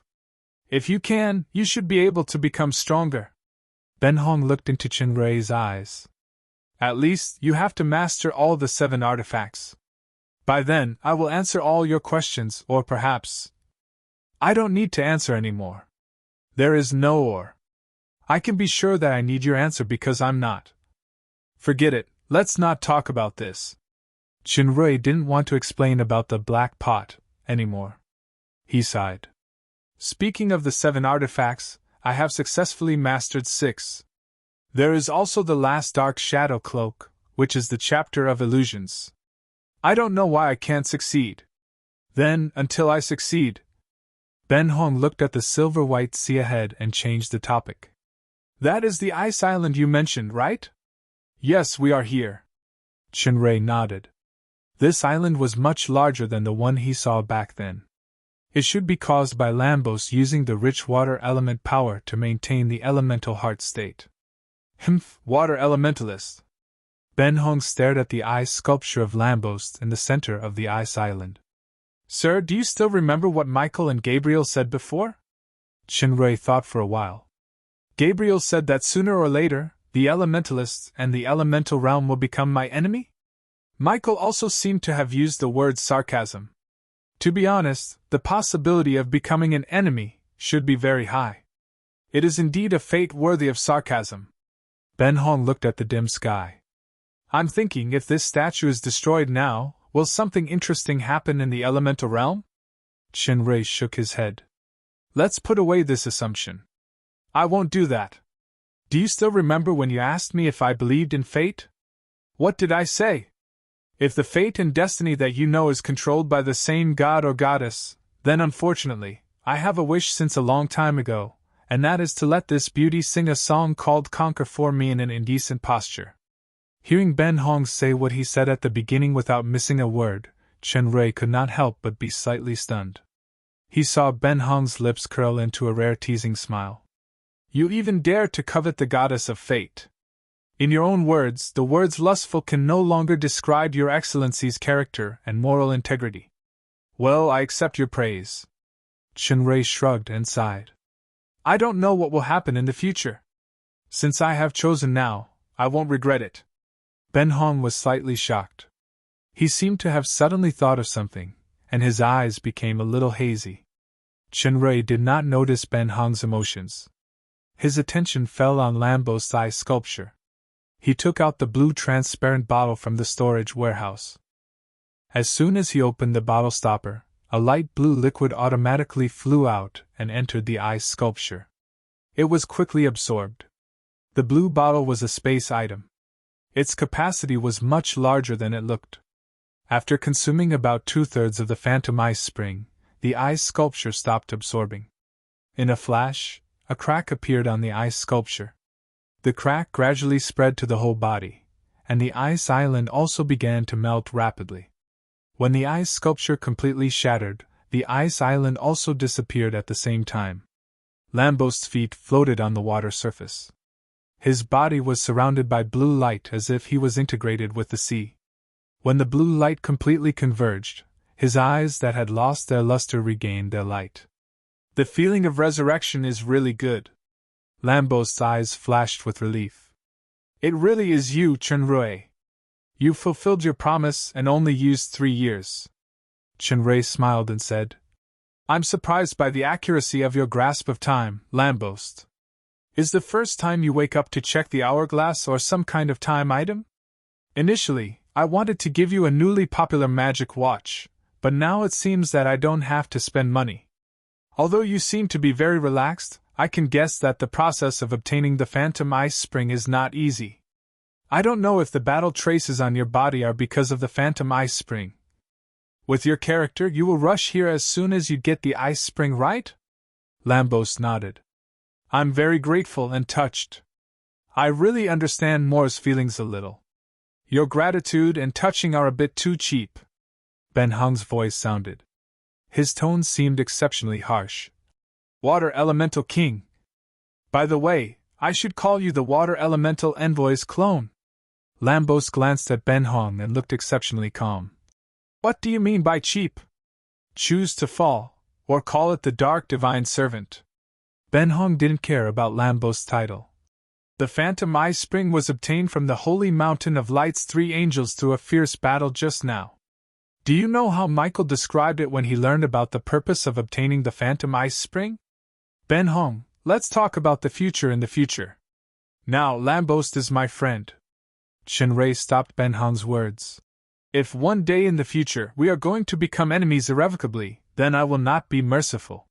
If you can, you should be able to become stronger. Benhong looked into Chinrui's eyes. At least, you have to master all the 7 artifacts. By then, I will answer all your questions, or perhaps... I don't need to answer anymore. There is no or. I can be sure that I need your answer because I'm not. Forget it, let's not talk about this. Chinrui didn't want to explain about the black pot anymore. He sighed. Speaking of the 7 artifacts, I have successfully mastered 6. There is also the last dark shadow cloak, which is the chapter of illusions. I don't know why I can't succeed. Then, until I succeed... Benhong looked at the silver-white sea ahead and changed the topic. That is the ice island you mentioned, right? Yes, we are here. Chinrui nodded. This island was much larger than the one he saw back then. It should be caused by Lambos using the rich water element power to maintain the elemental heart state. Water elementalist. Benhong stared at the ice sculpture of Lambos in the center of the ice island. Sir, do you still remember what Michael and Gabriel said before? Chinrui thought for a while. Gabriel said that sooner or later, the elementalists and the elemental realm will become my enemy? Michael also seemed to have used the word sarcasm. To be honest, the possibility of becoming an enemy should be very high. It is indeed a fate worthy of sarcasm. Ben Hong looked at the dim sky. I'm thinking if this statue is destroyed now, will something interesting happen in the elemental realm? Shinrei shook his head. Let's put away this assumption. I won't do that. Do you still remember when you asked me if I believed in fate? What did I say? If the fate and destiny that you know is controlled by the same god or goddess, then unfortunately, I have a wish since a long time ago, and that is to let this beauty sing a song called Conquer for me in an indecent posture. Hearing Ben Hong say what he said at the beginning without missing a word, Shinrei could not help but be slightly stunned. He saw Ben Hong's lips curl into a rare teasing smile. You even dare to covet the goddess of fate. In your own words, the words lustful can no longer describe your excellency's character and moral integrity. Well, I accept your praise. Shinrei shrugged and sighed. I don't know what will happen in the future. Since I have chosen now, I won't regret it. Ben Hong was slightly shocked. He seemed to have suddenly thought of something, and his eyes became a little hazy. Shinrei did not notice Ben Hong's emotions. His attention fell on Lambost's eye sculpture. He took out the blue transparent bottle from the storage warehouse. As soon as he opened the bottle stopper, a light blue liquid automatically flew out and entered the eye sculpture. It was quickly absorbed. The blue bottle was a space item. Its capacity was much larger than it looked. After consuming about 2/3 of the phantom ice spring, the ice sculpture stopped absorbing. In a flash, a crack appeared on the ice sculpture. The crack gradually spread to the whole body, and the ice island also began to melt rapidly. When the ice sculpture completely shattered, the ice island also disappeared at the same time. Lambost's feet floated on the water surface. His body was surrounded by blue light as if he was integrated with the sea. When the blue light completely converged, his eyes that had lost their luster regained their light. The feeling of resurrection is really good. Lambost's eyes flashed with relief. It really is you, Shinrei. You fulfilled your promise and only used 3 years. Shinrei smiled and said, I'm surprised by the accuracy of your grasp of time, Lambost. Is the first time you wake up to check the hourglass or some kind of time item? Initially, I wanted to give you a newly popular magic watch, but now it seems that I don't have to spend money. Although you seem to be very relaxed, I can guess that the process of obtaining the phantom ice spring is not easy. I don't know if the battle traces on your body are because of the phantom ice spring. With your character, you will rush here as soon as you get the ice spring, right? Lambost nodded. I'm very grateful and touched. I really understand Moore's feelings a little. Your gratitude and touching are a bit too cheap. Ben Hong's voice sounded. His tone seemed exceptionally harsh. Water Elemental King. By the way, I should call you the Water Elemental Envoy's clone. Lambos glanced at Ben Hong and looked exceptionally calm. What do you mean by cheap? Choose to fall, or call it the Dark Divine Servant. Ben Hong didn't care about Lambos' title. The Phantom Ice Spring was obtained from the Holy Mountain of Light's 3 angels through a fierce battle just now. Do you know how Michael described it when he learned about the purpose of obtaining the Phantom Ice Spring? Ben Hong, let's talk about the future in the future. Now Lambost is my friend. Shinrei stopped Ben Hong's words. If one day in the future we are going to become enemies irrevocably, then I will not be merciful.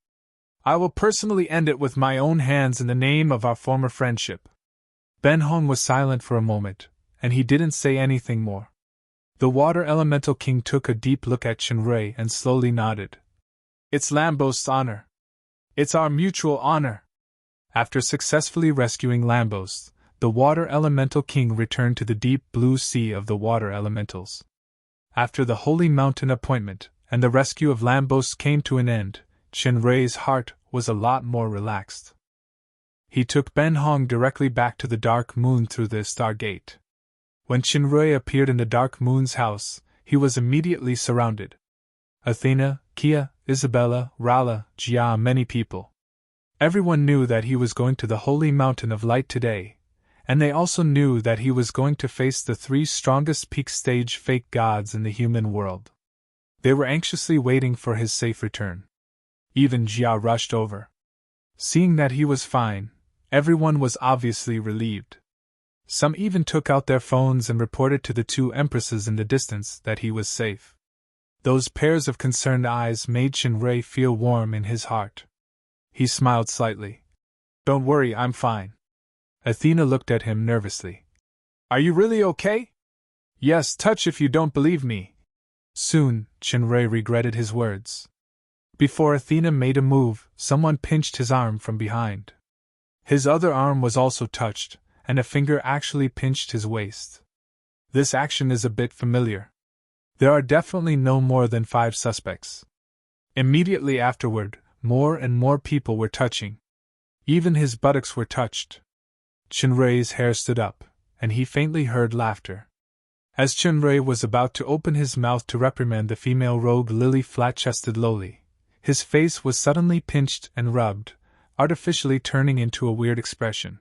I will personally end it with my own hands in the name of our former friendship. Ben Hong was silent for a moment, and he didn't say anything more. The Water Elemental King took a deep look at Shinrei and slowly nodded. It's Lambost's honor. It's our mutual honor. After successfully rescuing Lambost, the Water Elemental King returned to the deep blue sea of the Water Elementals. After the Holy Mountain appointment and the rescue of Lambost came to an end, Shinrei's heart was a lot more relaxed. He took Ben Hong directly back to the Dark Moon through the Stargate. When Shinrei appeared in the Dark Moon's house, he was immediately surrounded. Athena, Kia, Isabella, Rala, Jia, many people. Everyone knew that he was going to the Holy Mountain of Light today, and they also knew that he was going to face the 3 strongest peak stage fake gods in the human world. They were anxiously waiting for his safe return. Even Jia rushed over. Seeing that he was fine, everyone was obviously relieved. Some even took out their phones and reported to the two empresses in the distance that he was safe. Those pairs of concerned eyes made Chinray feel warm in his heart. He smiled slightly. "Don't worry, I'm fine." Athena looked at him nervously. "Are you really okay?" "Yes, touch if you don't believe me." Soon, Chinray regretted his words. Before Athena made a move, someone pinched his arm from behind. His other arm was also touched, and a finger actually pinched his waist. This action is a bit familiar. There are definitely no more than 5 suspects. Immediately afterward, more and more people were touching. Even his buttocks were touched. Chinray's hair stood up, and he faintly heard laughter. As Chinray was about to open his mouth to reprimand the female rogue Lily flat-chested lowly, his face was suddenly pinched and rubbed, artificially turning into a weird expression.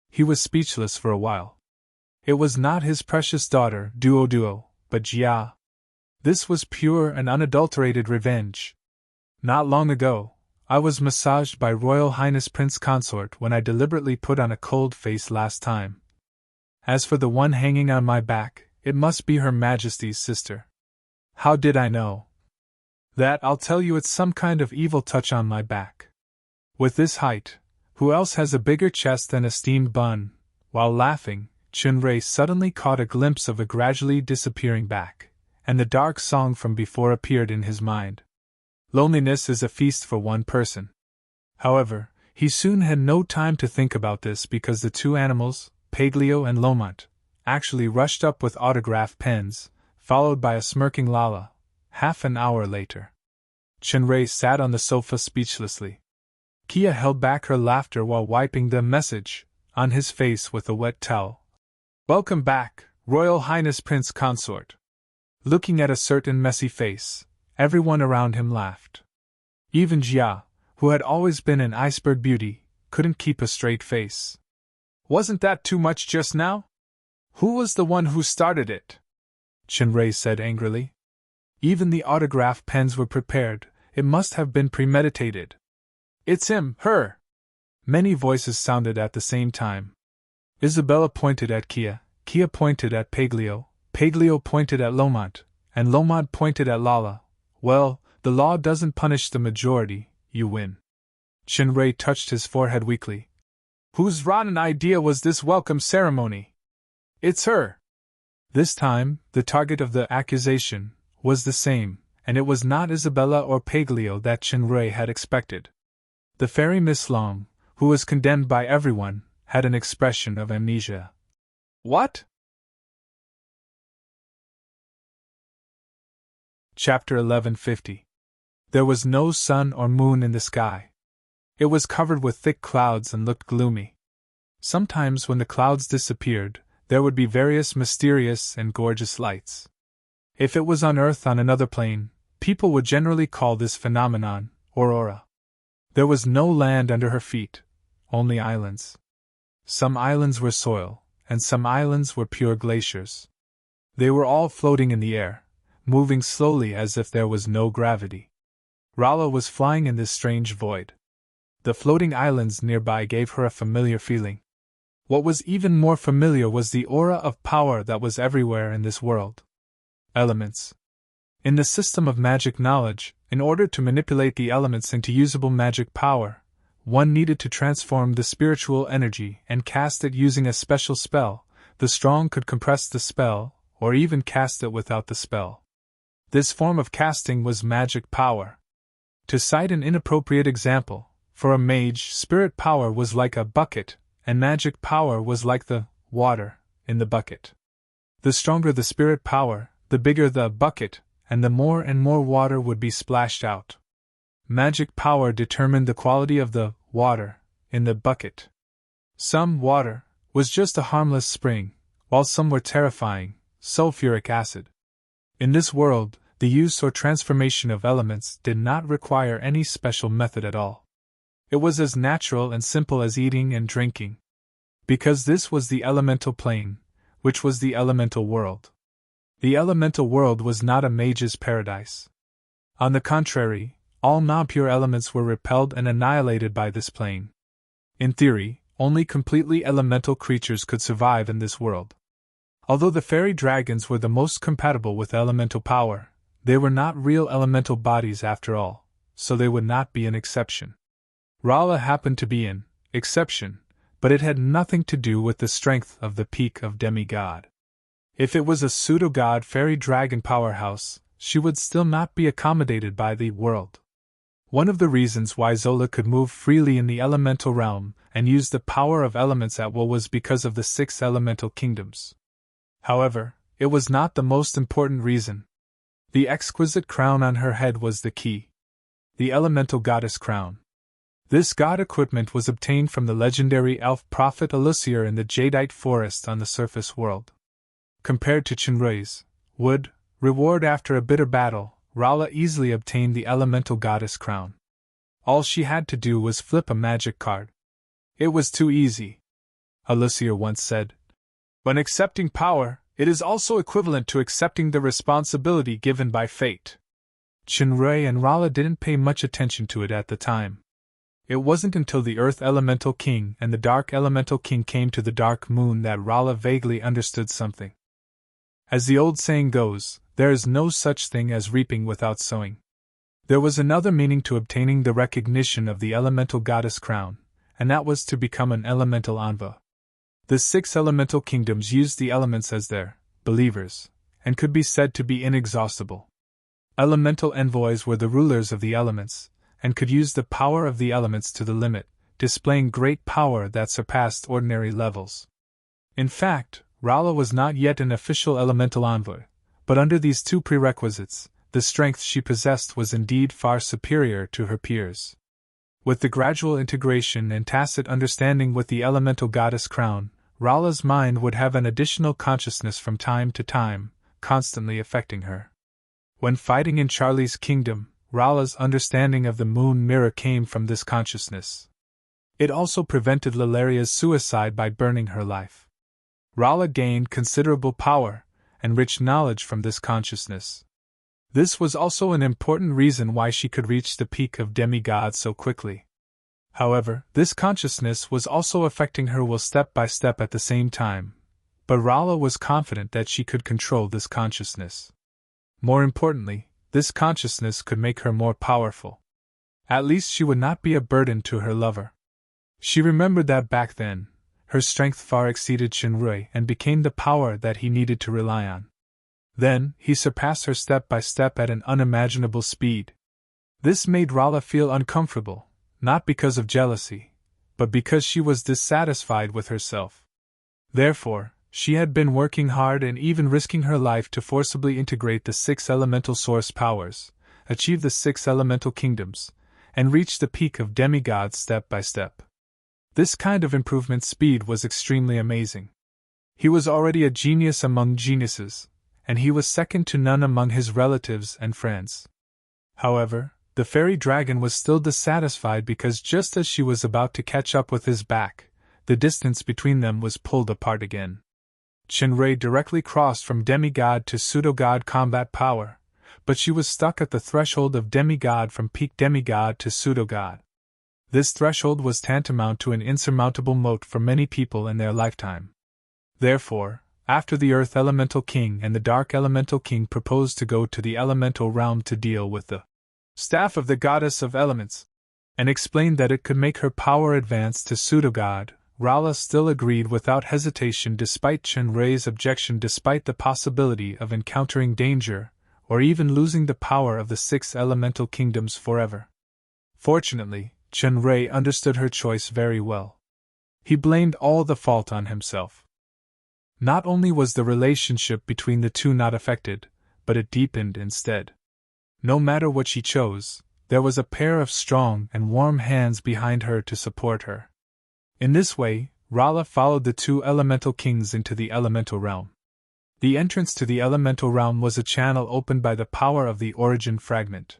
He was speechless for a while. It was not his precious daughter, Duo, but Jia. This was pure and unadulterated revenge. Not long ago, I was massaged by Royal Highness Prince Consort when I deliberately put on a cold face last time. As for the one hanging on my back, it must be Her Majesty's sister. How did I know? That I'll tell you, it's some kind of evil touch on my back. With this height, who else has a bigger chest than a steamed bun? While laughing, Chinray suddenly caught a glimpse of a gradually disappearing back, and the dark song from before appeared in his mind. Loneliness is a feast for one person. However, he soon had no time to think about this because the two animals, Paglio and Lomont, actually rushed up with autograph pens, followed by a smirking Lala. Half an hour later, Chinray sat on the sofa speechlessly. Kia held back her laughter while wiping the message on his face with a wet towel. "Welcome back, Royal Highness Prince Consort." Looking at a certain messy face, everyone around him laughed. Even Jia, who had always been an iceberg beauty, couldn't keep a straight face. "Wasn't that too much just now? Who was the one who started it?" Chinray said angrily. Even the autograph pens were prepared. It must have been premeditated. "It's him, her!" Many voices sounded at the same time. Isabella pointed at Kia, Kia pointed at Paglio, Paglio pointed at Lomont, and Lomont pointed at Lala. "Well, the law doesn't punish the majority, you win." Chinray touched his forehead weakly. "Whose rotten idea was this welcome ceremony?" "It's her." This time, the target of the accusation was the same, and it was not Isabella or Paglio that Chinray had expected. The fairy Miss Long, who was condemned by everyone, had an expression of amnesia. "What?" Chapter 1150. There was no sun or moon in the sky. It was covered with thick clouds and looked gloomy. Sometimes when the clouds disappeared, there would be various mysterious and gorgeous lights. If it was on Earth on another plane, people would generally call this phenomenon aurora. There was no land under her feet, only islands. Some islands were soil, and some islands were pure glaciers. They were all floating in the air, moving slowly as if there was no gravity. Rala was flying in this strange void. The floating islands nearby gave her a familiar feeling. What was even more familiar was the aura of power that was everywhere in this world. Elements. In the system of magic knowledge, in order to manipulate the elements into usable magic power, one needed to transform the spiritual energy and cast it using a special spell. The strong could compress the spell, or even cast it without the spell. This form of casting was magic power. To cite an inappropriate example, for a mage, spirit power was like a bucket, and magic power was like the water in the bucket. The stronger the spirit power, the bigger the bucket, and more water would be splashed out. Magic power determined the quality of the water in the bucket. Some water was just a harmless spring, while some were terrifying, sulfuric acid. In this world, the use or transformation of elements did not require any special method at all. It was as natural and simple as eating and drinking. Because this was the elemental plane, which was the elemental world. The elemental world was not a mage's paradise. On the contrary, all non-pure elements were repelled and annihilated by this plane. In theory, only completely elemental creatures could survive in this world. Although the fairy dragons were the most compatible with elemental power, they were not real elemental bodies after all, so they would not be an exception. Rala happened to be an exception, but it had nothing to do with the strength of the peak of demigod. If it was a pseudo-god fairy dragon powerhouse, she would still not be accommodated by the world. One of the reasons why Zola could move freely in the elemental realm and use the power of elements at will was because of the 6 elemental kingdoms. However, it was not the most important reason. The exquisite crown on her head was the key. The elemental goddess crown. This god equipment was obtained from the legendary elf prophet Elusir in the jadeite forest on the surface world. Compared to Chinrui's reward after a bitter battle, Rala easily obtained the elemental goddess crown. All she had to do was flip a magic card. It was too easy. Elusir once said, "When accepting power, it is also equivalent to accepting the responsibility given by fate." Chinrui and Rala didn't pay much attention to it at the time. It wasn't until the Earth Elemental King and the Dark Elemental King came to the Dark Moon that Rala vaguely understood something. As the old saying goes, there is no such thing as reaping without sowing. There was another meaning to obtaining the recognition of the elemental goddess crown, and that was to become an elemental envoy. The 6 elemental kingdoms used the elements as their believers, and could be said to be inexhaustible. Elemental envoys were the rulers of the elements, and could use the power of the elements to the limit, displaying great power that surpassed ordinary levels. In fact, Rala was not yet an official elemental envoy, but under these 2 prerequisites, the strength she possessed was indeed far superior to her peers. With the gradual integration and tacit understanding with the elemental goddess crown, Rala's mind would have an additional consciousness from time to time, constantly affecting her. When fighting in Charlie's kingdom, Rala's understanding of the moon mirror came from this consciousness. It also prevented Lilaria's suicide by burning her life. Rala gained considerable power and rich knowledge from this consciousness. This was also an important reason why she could reach the peak of demigod so quickly. However, this consciousness was also affecting her will step by step at the same time, but Rala was confident that she could control this consciousness. More importantly, this consciousness could make her more powerful. At least she would not be a burden to her lover. She remembered that back then, her strength far exceeded Chinrui and became the power that he needed to rely on. Then, he surpassed her step by step at an unimaginable speed. This made Rala feel uncomfortable, not because of jealousy, but because she was dissatisfied with herself. Therefore, she had been working hard and even risking her life to forcibly integrate the 6 elemental source powers, achieve the 6 elemental kingdoms, and reach the peak of demigods step by step. This kind of improvement speed was extremely amazing. He was already a genius among geniuses, and he was second to none among his relatives and friends. However, the fairy dragon was still dissatisfied because just as she was about to catch up with his back, the distance between them was pulled apart again. Chinrui directly crossed from demigod to pseudo-god combat power, but she was stuck at the threshold of demigod from peak demigod to pseudo-god. This threshold was tantamount to an insurmountable moat for many people in their lifetime. Therefore, after the Earth Elemental King and the Dark Elemental King proposed to go to the elemental realm to deal with the staff of the Goddess of Elements, and explained that it could make her power advance to pseudo-god, Rala still agreed without hesitation despite Chinrui's objection, despite the possibility of encountering danger, or even losing the power of the 6 elemental kingdoms forever. Fortunately, Chinrui understood her choice very well. He blamed all the fault on himself. Not only was the relationship between the two not affected, but it deepened instead. No matter what she chose, there was a pair of strong and warm hands behind her to support her. In this way, Rala followed the 2 elemental kings into the elemental realm. The entrance to the elemental realm was a channel opened by the power of the origin fragment.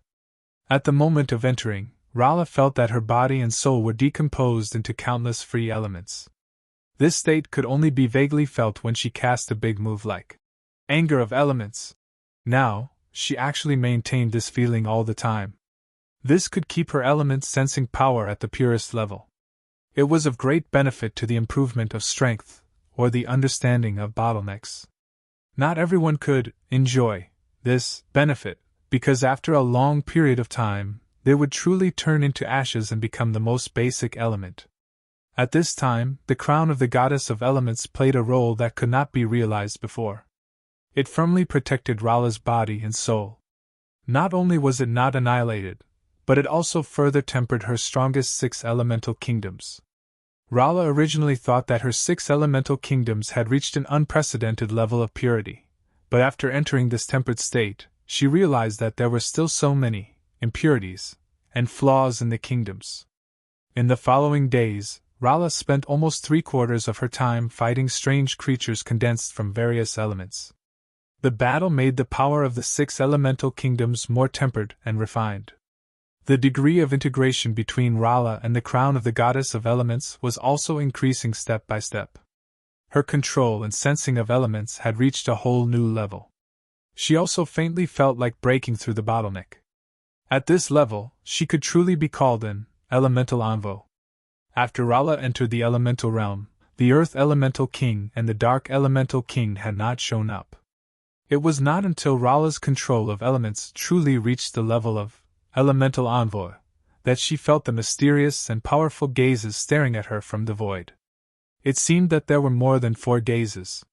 At the moment of entering, Rala felt that her body and soul were decomposed into countless free elements. This state could only be vaguely felt when she cast a big move like Anger of Elements. Now, she actually maintained this feeling all the time. This could keep her element sensing power at the purest level. It was of great benefit to the improvement of strength, or the understanding of bottlenecks. Not everyone could enjoy this benefit, because after a long period of time, they would truly turn into ashes and become the most basic element. At this time, the crown of the goddess of elements played a role that could not be realized before. It firmly protected Rala's body and soul. Not only was it not annihilated, but it also further tempered her strongest 6 elemental kingdoms. Rala originally thought that her 6 elemental kingdoms had reached an unprecedented level of purity, but after entering this tempered state, she realized that there were still so many impurities and flaws in the kingdoms. In the following days, Rala spent almost 3/4 of her time fighting strange creatures condensed from various elements. The battle made the power of the 6 elemental kingdoms more tempered and refined. The degree of integration between Rala and the crown of the goddess of elements was also increasing step by step. Her control and sensing of elements had reached a whole new level. She also faintly felt like breaking through the bottleneck. At this level, she could truly be called an elemental envoy. After Rala entered the elemental realm, the earth elemental king and the dark elemental king had not shown up. It was not until Rala's control of elements truly reached the level of elemental envoy that she felt the mysterious and powerful gazes staring at her from the void. It seemed that there were more than 4 gazes.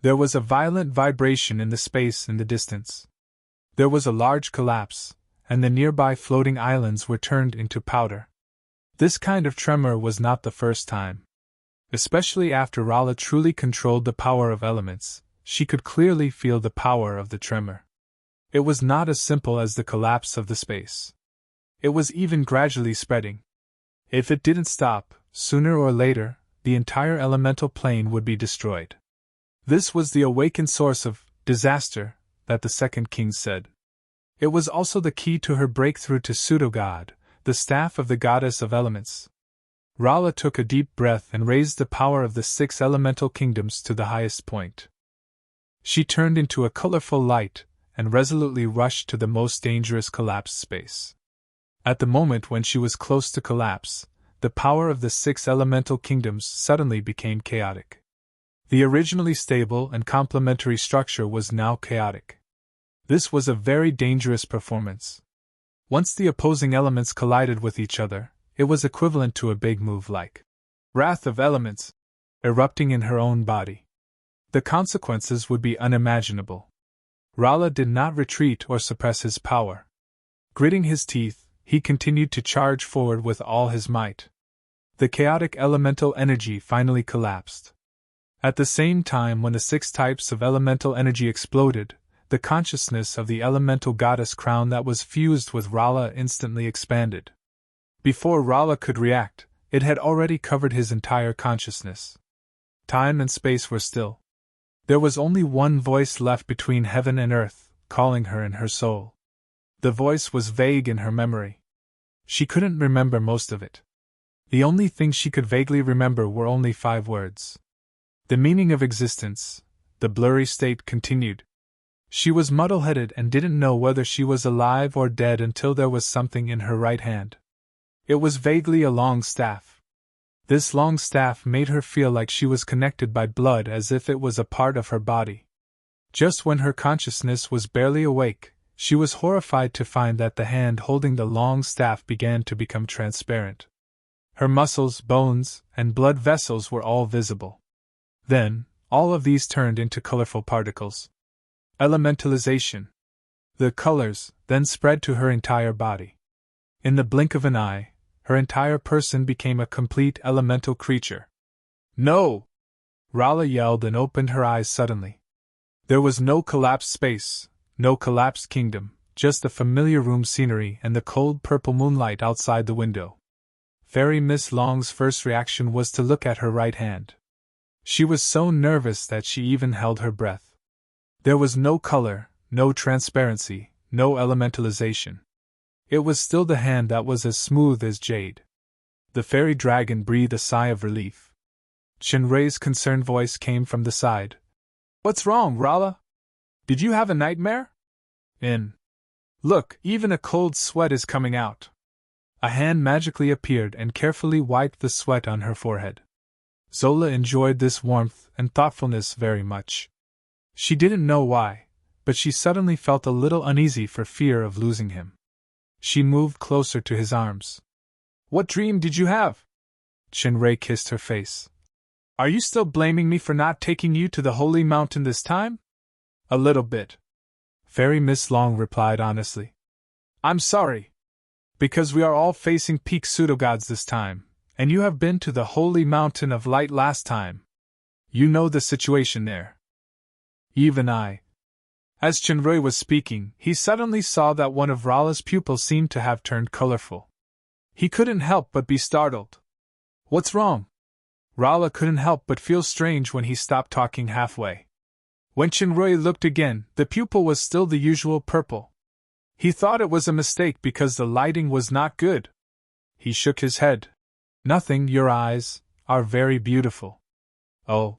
There was a violent vibration in the space in the distance. There was a large collapse, and the nearby floating islands were turned into powder. This kind of tremor was not the first time. Especially after Rala truly controlled the power of elements, she could clearly feel the power of the tremor. It was not as simple as the collapse of the space. It was even gradually spreading. If it didn't stop, sooner or later, the entire elemental plane would be destroyed. This was the awakened source of disaster, that the second king said. It was also the key to her breakthrough to pseudo-god, the staff of the goddess of elements. Rala took a deep breath and raised the power of the 6 elemental kingdoms to the highest point. She turned into a colorful light, and resolutely rushed to the most dangerous collapsed space. At the moment when she was close to collapse, the power of the 6 elemental kingdoms suddenly became chaotic. The originally stable and complementary structure was now chaotic. This was a very dangerous performance. Once the opposing elements collided with each other, it was equivalent to a big move like wrath of elements erupting in her own body. The consequences would be unimaginable. Rala did not retreat or suppress his power. Gritting his teeth, he continued to charge forward with all his might. The chaotic elemental energy finally collapsed. At the same time when the 6 types of elemental energy exploded, the consciousness of the elemental goddess crown that was fused with Rala instantly expanded. Before Rala could react, it had already covered his entire consciousness. Time and space were still. There was only one voice left between heaven and earth, calling her in her soul. The voice was vague in her memory. She couldn't remember most of it. The only thing she could vaguely remember were only 5 words. The meaning of existence, the blurry state continued. She was muddle-headed and didn't know whether she was alive or dead until there was something in her right hand. It was vaguely a long staff. This long staff made her feel like she was connected by blood as if it was a part of her body. Just when her consciousness was barely awake, she was horrified to find that the hand holding the long staff began to become transparent. Her muscles, bones, and blood vessels were all visible. Then, all of these turned into colorful particles. Elementalization. The colors then spread to her entire body. In the blink of an eye, her entire person became a complete elemental creature. No! Rala yelled and opened her eyes suddenly. There was no collapsed space, no collapsed kingdom, just the familiar room scenery and the cold purple moonlight outside the window. Fairy Miss Long's first reaction was to look at her right hand. She was so nervous that she even held her breath. There was no color, no transparency, no elementalization. It was still the hand that was as smooth as jade. The fairy dragon breathed a sigh of relief. Shinrei's concerned voice came from the side. "What's wrong, Rala? Did you have a nightmare?" In. Look, even a cold sweat is coming out. A hand magically appeared and carefully wiped the sweat on her forehead. Zola enjoyed this warmth and thoughtfulness very much. She didn't know why, but she suddenly felt a little uneasy for fear of losing him. She moved closer to his arms. What dream did you have? Chinray kissed her face. Are you still blaming me for not taking you to the holy mountain this time? A little bit. Fairy Miss Long replied honestly. I'm sorry. Because we are all facing peak pseudogods this time, and you have been to the holy mountain of light last time. You know the situation there. Even I. As Chinray was speaking, he suddenly saw that one of Rala's pupils seemed to have turned colorful. He couldn't help but be startled. What's wrong? Rala couldn't help but feel strange when he stopped talking halfway. When Chinray looked again, the pupil was still the usual purple. He thought it was a mistake because the lighting was not good. He shook his head. Nothing, your eyes are very beautiful. Oh.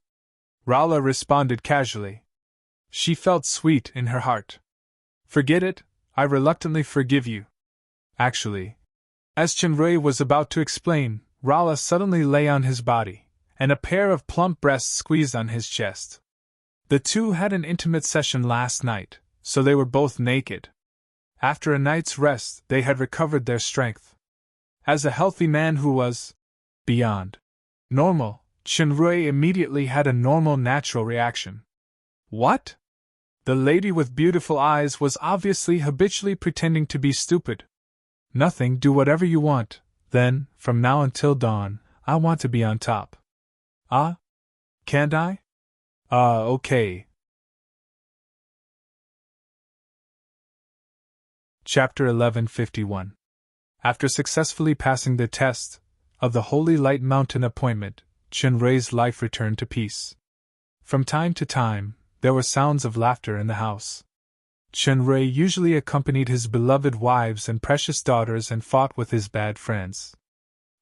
Rala responded casually. She felt sweet in her heart. Forget it, I reluctantly forgive you. Actually. As Chinray was about to explain, Rala suddenly lay on his body, and a pair of plump breasts squeezed on his chest. The two had an intimate session last night, so they were both naked. After a night's rest, they had recovered their strength. As a healthy man who was beyond normal, Chinray immediately had a normal natural reaction. What? The lady with beautiful eyes was obviously habitually pretending to be stupid. Nothing, do whatever you want, then, from now until dawn, I want to be on top. Ah? Can't I? Okay. Chapter 1151. After successfully passing the test of the Holy Light Mountain appointment, Chinray's life returned to peace. From time to time, there were sounds of laughter in the house. Chinray usually accompanied his beloved wives and precious daughters and fought with his bad friends.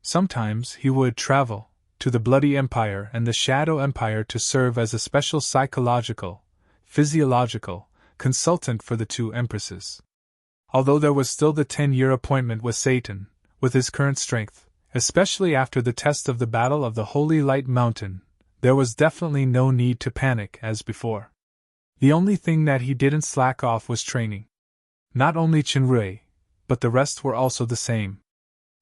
Sometimes he would travel to the Bloody Empire and the Shadow Empire to serve as a special psychological, physiological consultant for the two empresses. Although there was still the 10-year appointment with Satan, with his current strength, especially after the test of the Battle of the Holy Light Mountain, there was definitely no need to panic as before. The only thing that he didn't slack off was training. Not only Chinray, but the rest were also the same.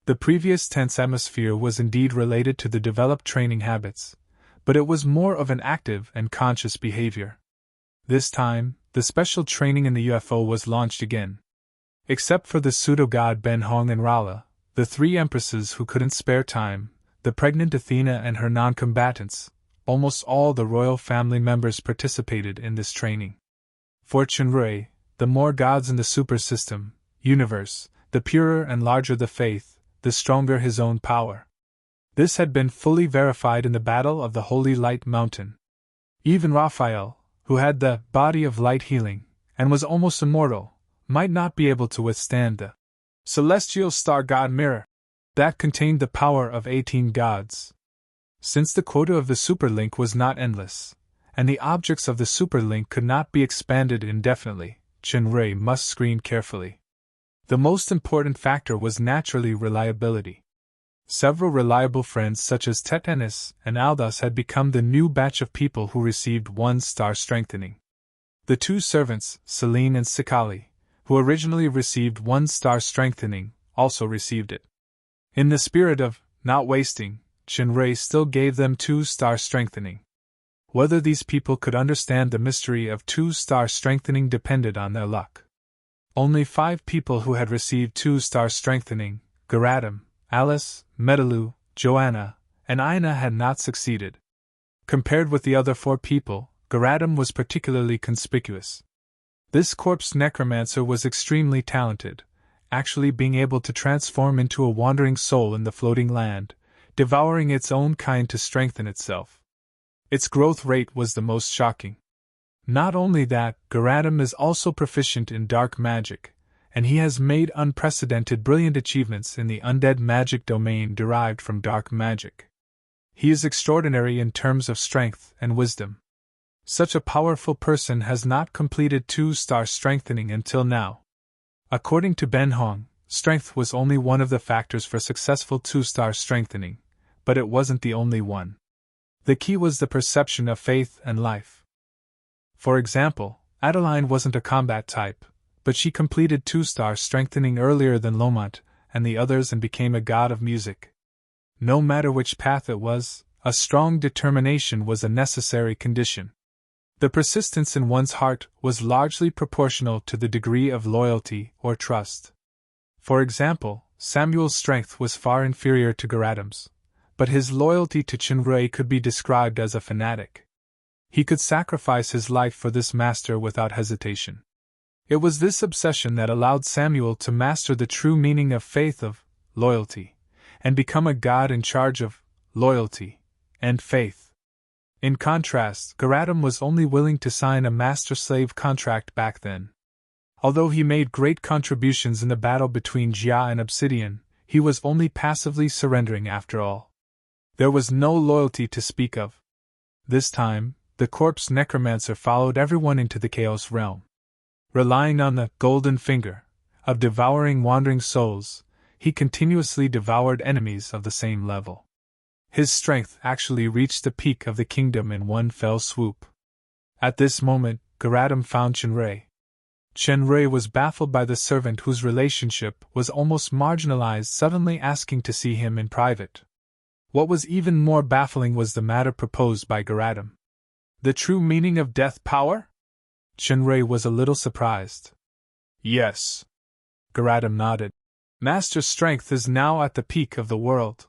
The previous tense atmosphere was indeed related to the developed training habits, but it was more of an active and conscious behavior. This time, the special training in the UFO was launched again. Except for the pseudo-god Ben Hong and Rala, the three empresses who couldn't spare time, the pregnant Athena and her non-combatants, almost all the royal family members participated in this training. For Chinray, the more gods in the super system, universe, the purer and larger the faith, the stronger his own power. This had been fully verified in the Battle of the Holy Light Mountain. Even Raphael, who had the body of light healing, and was almost immortal, might not be able to withstand the celestial star god mirror that contained the power of 18 gods. Since the quota of the superlink was not endless, and the objects of the superlink could not be expanded indefinitely, Chinray must screen carefully. The most important factor was naturally reliability. Several reliable friends such as Tetanus and Aldas had become the new batch of people who received 1-star strengthening. The two servants, Selene and Sikali, who originally received 1-star strengthening, also received it. In the spirit of not wasting, Chinray still gave them 2-star strengthening. Whether these people could understand the mystery of 2-star strengthening depended on their luck. Only 5 people who had received 2-star strengthening, Garadam, Alice, Medalu, Joanna, and Aina had not succeeded. Compared with the other 4 people, Garadam was particularly conspicuous. This corpse necromancer was extremely talented, actually being able to transform into a wandering soul in the floating land, devouring its own kind to strengthen itself. Its growth rate was the most shocking. Not only that, Garadam is also proficient in dark magic, and he has made unprecedented brilliant achievements in the undead magic domain derived from dark magic. He is extraordinary in terms of strength and wisdom. Such a powerful person has not completed 2-star strengthening until now. According to Ben Hong, strength was only one of the factors for successful 2-star strengthening, but it wasn't the only one. The key was the perception of faith and life. For example, Adeline wasn't a combat type, but she completed 2-star strengthening earlier than Lomont and the others and became a god of music. No matter which path it was, a strong determination was a necessary condition. The persistence in one's heart was largely proportional to the degree of loyalty or trust. For example, Samuel's strength was far inferior to Garadam's, but his loyalty to Chenrui could be described as a fanatic. He could sacrifice his life for this master without hesitation. It was this obsession that allowed Samuel to master the true meaning of faith, of loyalty, and become a god in charge of loyalty and faith. In contrast, Garadam was only willing to sign a master-slave contract back then. Although he made great contributions in the battle between Jia and Obsidian, he was only passively surrendering after all. There was no loyalty to speak of. This time, the corpse necromancer followed everyone into the Chaos realm. Relying on the golden finger of devouring wandering souls, he continuously devoured enemies of the same level. His strength actually reached the peak of the kingdom in one fell swoop. At this moment, Garadam found Chenrui. Chenrui was baffled by the servant whose relationship was almost marginalized suddenly asking to see him in private. What was even more baffling was the matter proposed by Garadam. The true meaning of death power? Chenrui was a little surprised. Yes. Garadam nodded. Master's strength is now at the peak of the world.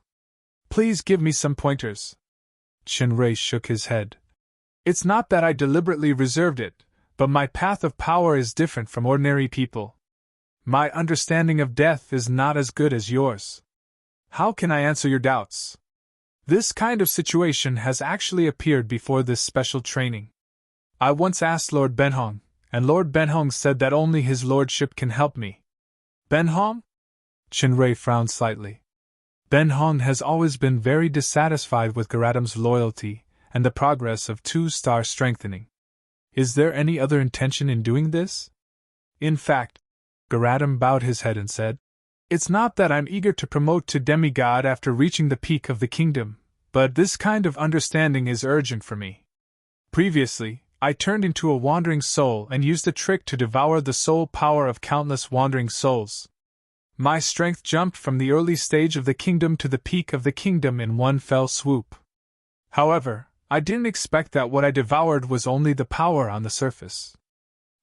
Please give me some pointers. Chenrui shook his head. It's not that I deliberately reserved it, but my path of power is different from ordinary people. My understanding of death is not as good as yours. How can I answer your doubts? This kind of situation has actually appeared before this special training. I once asked Lord Benhong, and Lord Benhong said that only his lordship can help me. Benhong? Chenrui frowned slightly. Benhong has always been very dissatisfied with Garadam's loyalty and the progress of 2-star strengthening. Is there any other intention in doing this? In fact, Garadam bowed his head and said, It's not that I'm eager to promote to demigod after reaching the peak of the kingdom, but this kind of understanding is urgent for me. Previously, I turned into a wandering soul and used a trick to devour the soul power of countless wandering souls. My strength jumped from the early stage of the kingdom to the peak of the kingdom in one fell swoop. However, I didn't expect that what I devoured was only the power on the surface.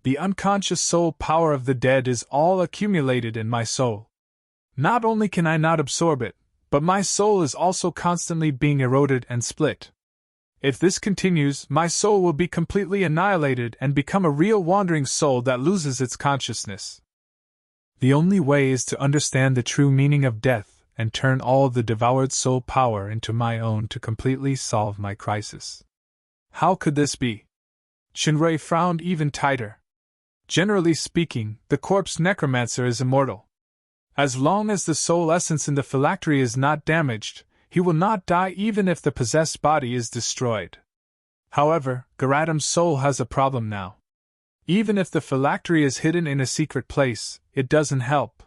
The unconscious soul power of the dead is all accumulated in my soul. Not only can I not absorb it, but my soul is also constantly being eroded and split. If this continues, my soul will be completely annihilated and become a real wandering soul that loses its consciousness. The only way is to understand the true meaning of death and turn all the devoured soul power into my own to completely solve my crisis. How could this be? Chenrui frowned even tighter. Generally speaking, the corpse necromancer is immortal. As long as the soul essence in the phylactery is not damaged, he will not die even if the possessed body is destroyed. However, Garadam's soul has a problem now. Even if the phylactery is hidden in a secret place, it doesn't help.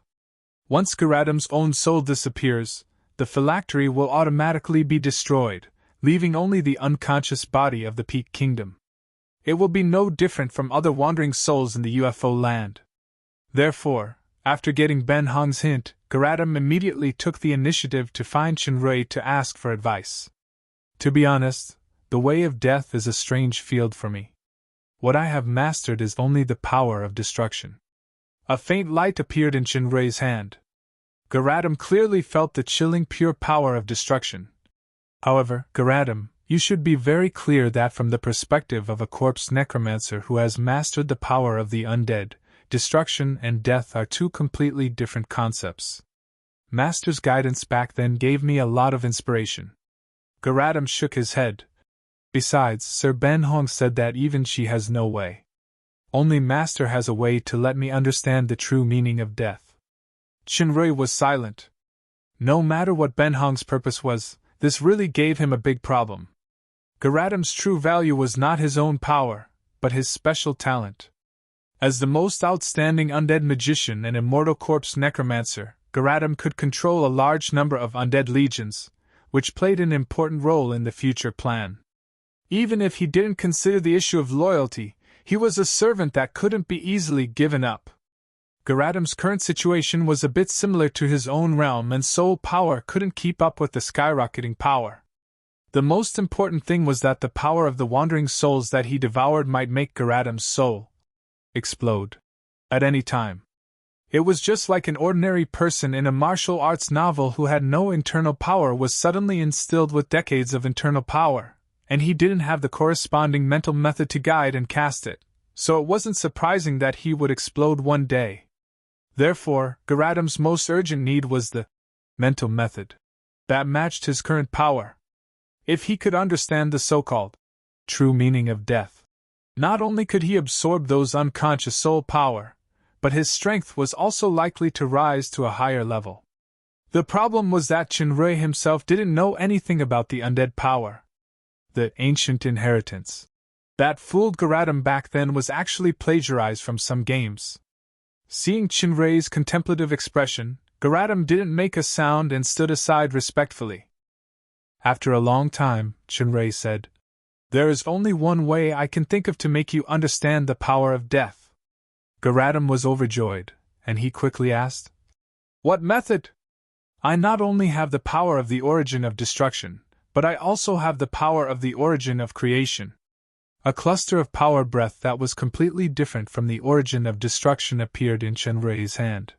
Once Garadam's own soul disappears, the phylactery will automatically be destroyed, leaving only the unconscious body of the Peak Kingdom. It will be no different from other wandering souls in the UFO land. Therefore, after getting Ben Hong's hint, Garadam immediately took the initiative to find Chenrui to ask for advice. To be honest, the way of death is a strange field for me. What I have mastered is only the power of destruction. A faint light appeared in Chenrui's hand. Garadam clearly felt the chilling pure power of destruction. However, Garadam, you should be very clear that from the perspective of a corpse necromancer who has mastered the power of the undead, destruction and death are two completely different concepts. Master's guidance back then gave me a lot of inspiration. Garadam shook his head. Besides, Sir Ben Hong said that even she has no way. Only Master has a way to let me understand the true meaning of death. Chenrui was silent. No matter what Ben Hong's purpose was, this really gave him a big problem. Garadam's true value was not his own power, but his special talent. As the most outstanding undead magician and immortal corpse necromancer, Garadam could control a large number of undead legions, which played an important role in the future plan. Even if he didn't consider the issue of loyalty, he was a servant that couldn't be easily given up. Garadam's current situation was a bit similar to his own realm, and soul power couldn't keep up with the skyrocketing power. The most important thing was that the power of the wandering souls that he devoured might make Garadam's soul explode at any time. It was just like an ordinary person in a martial arts novel who had no internal power was suddenly instilled with decades of internal power, and he didn't have the corresponding mental method to guide and cast it, so it wasn't surprising that he would explode one day. Therefore, Garadam's most urgent need was the mental method that matched his current power. If he could understand the so-called true meaning of death, not only could he absorb those unconscious soul power, but his strength was also likely to rise to a higher level. The problem was that Chinrui himself didn't know anything about the undead power. The ancient inheritance that fooled Garadam back then was actually plagiarized from some games. Seeing Chinrui's contemplative expression, Garadam didn't make a sound and stood aside respectfully. After a long time, Chinrui said, "There is only one way I can think of to make you understand the power of death." Garadam was overjoyed, and he quickly asked, "What method?" "I not only have the power of the origin of destruction, but I also have the power of the origin of creation." A cluster of power breath that was completely different from the origin of destruction appeared in Chenrui's hand.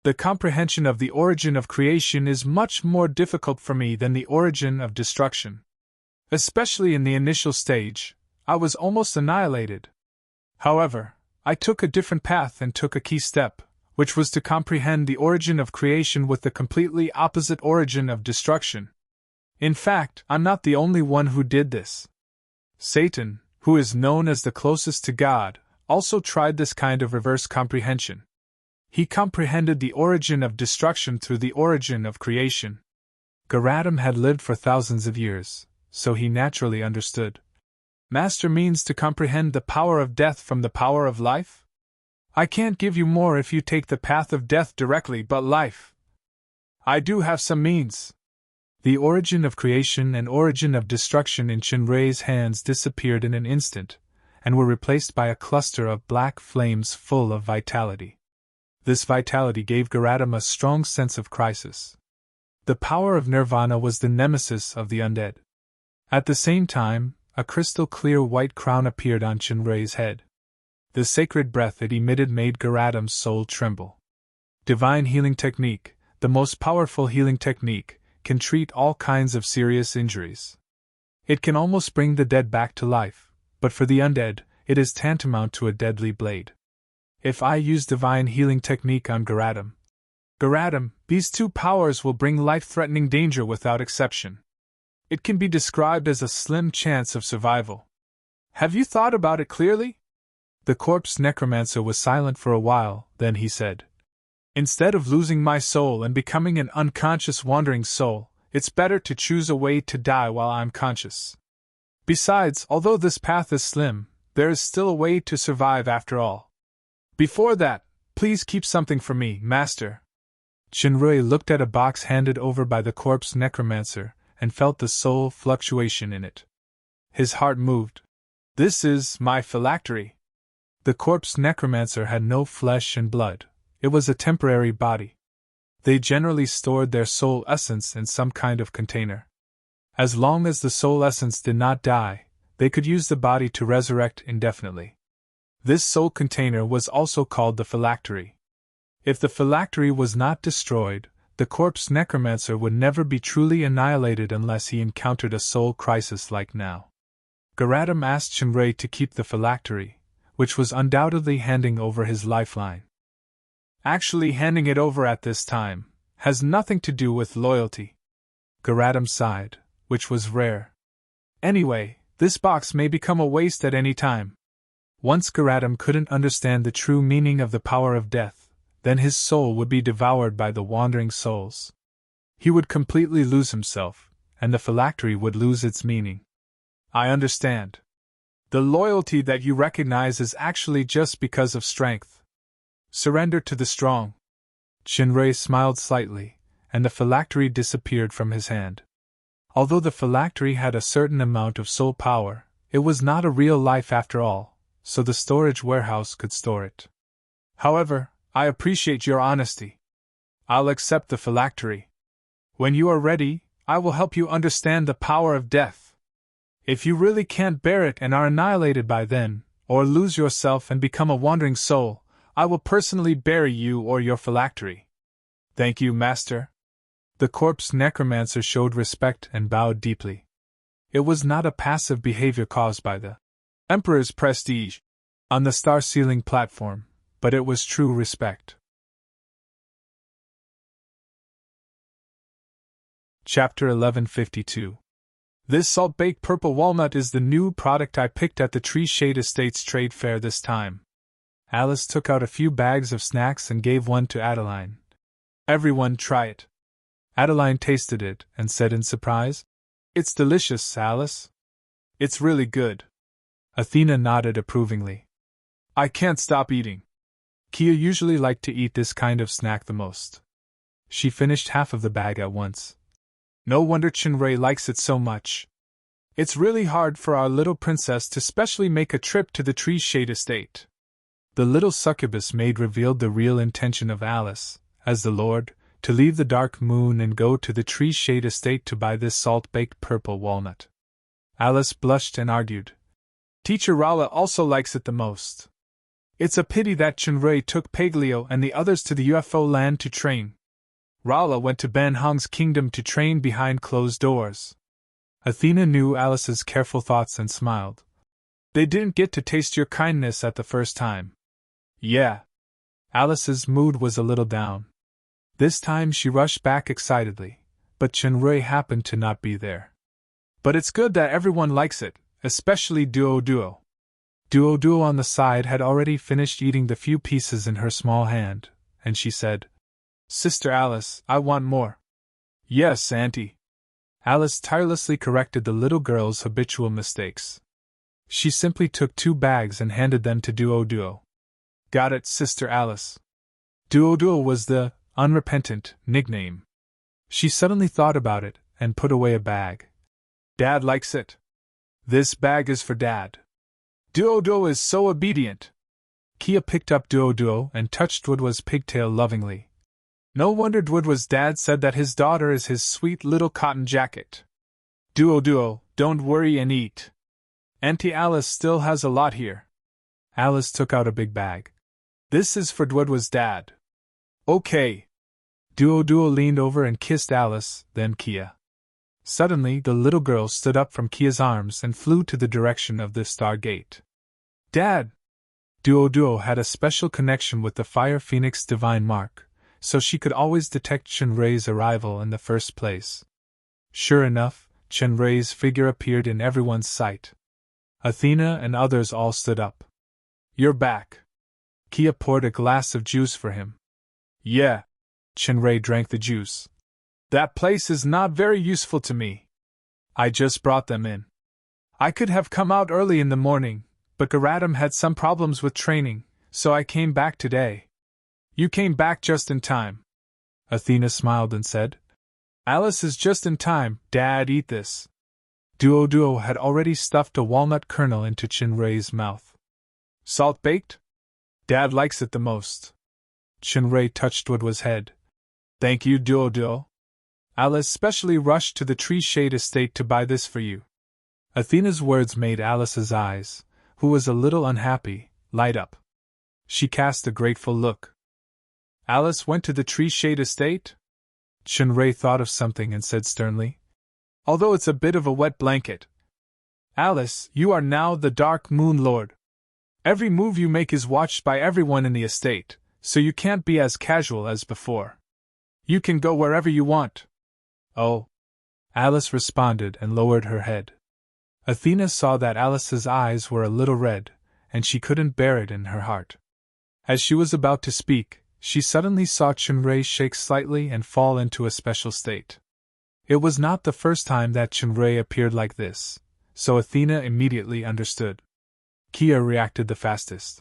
"The comprehension of the origin of creation is much more difficult for me than the origin of destruction. Especially in the initial stage, I was almost annihilated. However, I took a different path and took a key step, which was to comprehend the origin of creation with the completely opposite origin of destruction. In fact, I'm not the only one who did this. Satan, who is known as the closest to God, also tried this kind of reverse comprehension. He comprehended the origin of destruction through the origin of creation. Garadam had lived for thousands of years, so he naturally understood. Master means to comprehend the power of death from the power of life? I can't give you more if you take the path of death directly, but life. I do have some means. The origin of creation and origin of destruction in Chinrui's hands disappeared in an instant, and were replaced by a cluster of black flames full of vitality. This vitality gave Garadam a strong sense of crisis. The power of nirvana was the nemesis of the undead. At the same time, a crystal-clear white crown appeared on Chinrui's head. The sacred breath it emitted made Garadam's soul tremble. Divine healing technique, the most powerful healing technique, can treat all kinds of serious injuries. It can almost bring the dead back to life, but for the undead, it is tantamount to a deadly blade. If I use divine healing technique on Garadam, these two powers will bring life-threatening danger without exception. It can be described as a slim chance of survival. Have you thought about it clearly? The corpse necromancer was silent for a while, then he said, "Instead of losing my soul and becoming an unconscious wandering soul, it's better to choose a way to die while I'm conscious. Besides, although this path is slim, there is still a way to survive after all. Before that, please keep something for me, Master." Chinrui looked at a box handed over by the corpse necromancer, and felt the soul fluctuation in it. His heart moved. "This is my phylactery." The corpse necromancer had no flesh and blood. It was a temporary body. They generally stored their soul essence in some kind of container. As long as the soul essence did not die, they could use the body to resurrect indefinitely. This soul container was also called the phylactery. If the phylactery was not destroyed, the corpse necromancer would never be truly annihilated unless he encountered a soul crisis like now. Garadam asked Chinrui to keep the phylactery, which was undoubtedly handing over his lifeline. Actually handing it over at this time has nothing to do with loyalty. Garadam sighed, which was rare. Anyway, this box may become a waste at any time. Once Garadam couldn't understand the true meaning of the power of death, then his soul would be devoured by the wandering souls. He would completely lose himself, and the phylactery would lose its meaning. I understand. The loyalty that you recognize is actually just because of strength. Surrender to the strong. Chinray smiled slightly, and the phylactery disappeared from his hand. Although the phylactery had a certain amount of soul power, it was not a real life after all, so the storage warehouse could store it. However, I appreciate your honesty. I'll accept the phylactery. When you are ready, I will help you understand the power of death. If you really can't bear it and are annihilated by then, or lose yourself and become a wandering soul, I will personally bury you or your phylactery. Thank you, Master. The corpse necromancer showed respect and bowed deeply. It was not a passive behavior caused by the Emperor's prestige on the star-ceiling platform, but it was true respect. Chapter 1152. This salt-baked purple walnut is the new product I picked at the Tree Shade Estates trade fair this time. Alice took out a few bags of snacks and gave one to Adeline. Everyone try it. Adeline tasted it and said in surprise, It's delicious, Alice. It's really good. Athena nodded approvingly. I can't stop eating. Kia usually liked to eat this kind of snack the most. She finished half of the bag at once. No wonder Chinray likes it so much. It's really hard for our little princess to specially make a trip to the Tree Shade Estate. The little succubus maid revealed the real intention of Alice, as the Lord, to leave the dark moon and go to the Tree Shade Estate to buy this salt-baked purple walnut. Alice blushed and argued. Teacher Rala also likes it the most. It's a pity that Chinray took Paglio and the others to the UFO land to train. Rala went to Ben Hong's kingdom to train behind closed doors. Athena knew Alice's careful thoughts and smiled. They didn't get to taste your kindness at the first time. Yeah. Alice's mood was a little down. This time she rushed back excitedly, but Chinray happened to not be there. But it's good that everyone likes it, especially Duo Duo. Duo Duo on the side had already finished eating the few pieces in her small hand, and she said, Sister Alice, I want more. Yes, Auntie. Alice tirelessly corrected the little girl's habitual mistakes. She simply took 2 bags and handed them to Duo Duo. Got it, Sister Alice. Duo Duo was the unrepentant nickname. She suddenly thought about it and put away a bag. Dad likes it. This bag is for Dad. Duo Duo is so obedient. Kia picked up Duo Duo and touched Dwudwa's pigtail lovingly. No wonder Dwudwa's dad said that his daughter is his sweet little cotton jacket. Duo Duo, don't worry and eat. Auntie Alice still has a lot here. Alice took out a big bag. This is for Dwudwa's dad. Okay. Duo Duo leaned over and kissed Alice, then Kia. Suddenly, the little girl stood up from Kia's arms and flew to the direction of the Stargate. Dad! Duo Duo had a special connection with the Fire Phoenix Divine Mark, so she could always detect Chinray's arrival in the first place. Sure enough, Chinray's figure appeared in everyone's sight. Athena and others all stood up. You're back. Kia poured a glass of juice for him. Yeah. Chinray drank the juice. That place is not very useful to me. I just brought them in. I could have come out early in the morning, but Garatum had some problems with training, so I came back today. You came back just in time. Athena smiled and said, Alice is just in time, Dad, eat this. Duo Duo had already stuffed a walnut kernel into Chinray's mouth. Salt-baked? Dad likes it the most. Chinray touched Dwudwa's head. Thank you, Duo Duo. Alice specially rushed to the Tree Shade Estate to buy this for you. Athena's words made Alice's eyes, who was a little unhappy, light up. She cast a grateful look. Alice went to the Tree Shade Estate? Chinray thought of something and said sternly. Although it's a bit of a wet blanket. Alice, you are now the Dark Moon Lord. Every move you make is watched by everyone in the estate, so you can't be as casual as before. You can go wherever you want. Oh. Alice responded and lowered her head. Athena saw that Alice's eyes were a little red, and she couldn't bear it in her heart. As she was about to speak, she suddenly saw Chinray shake slightly and fall into a special state. It was not the first time that Chinray appeared like this, so Athena immediately understood. Kia reacted the fastest.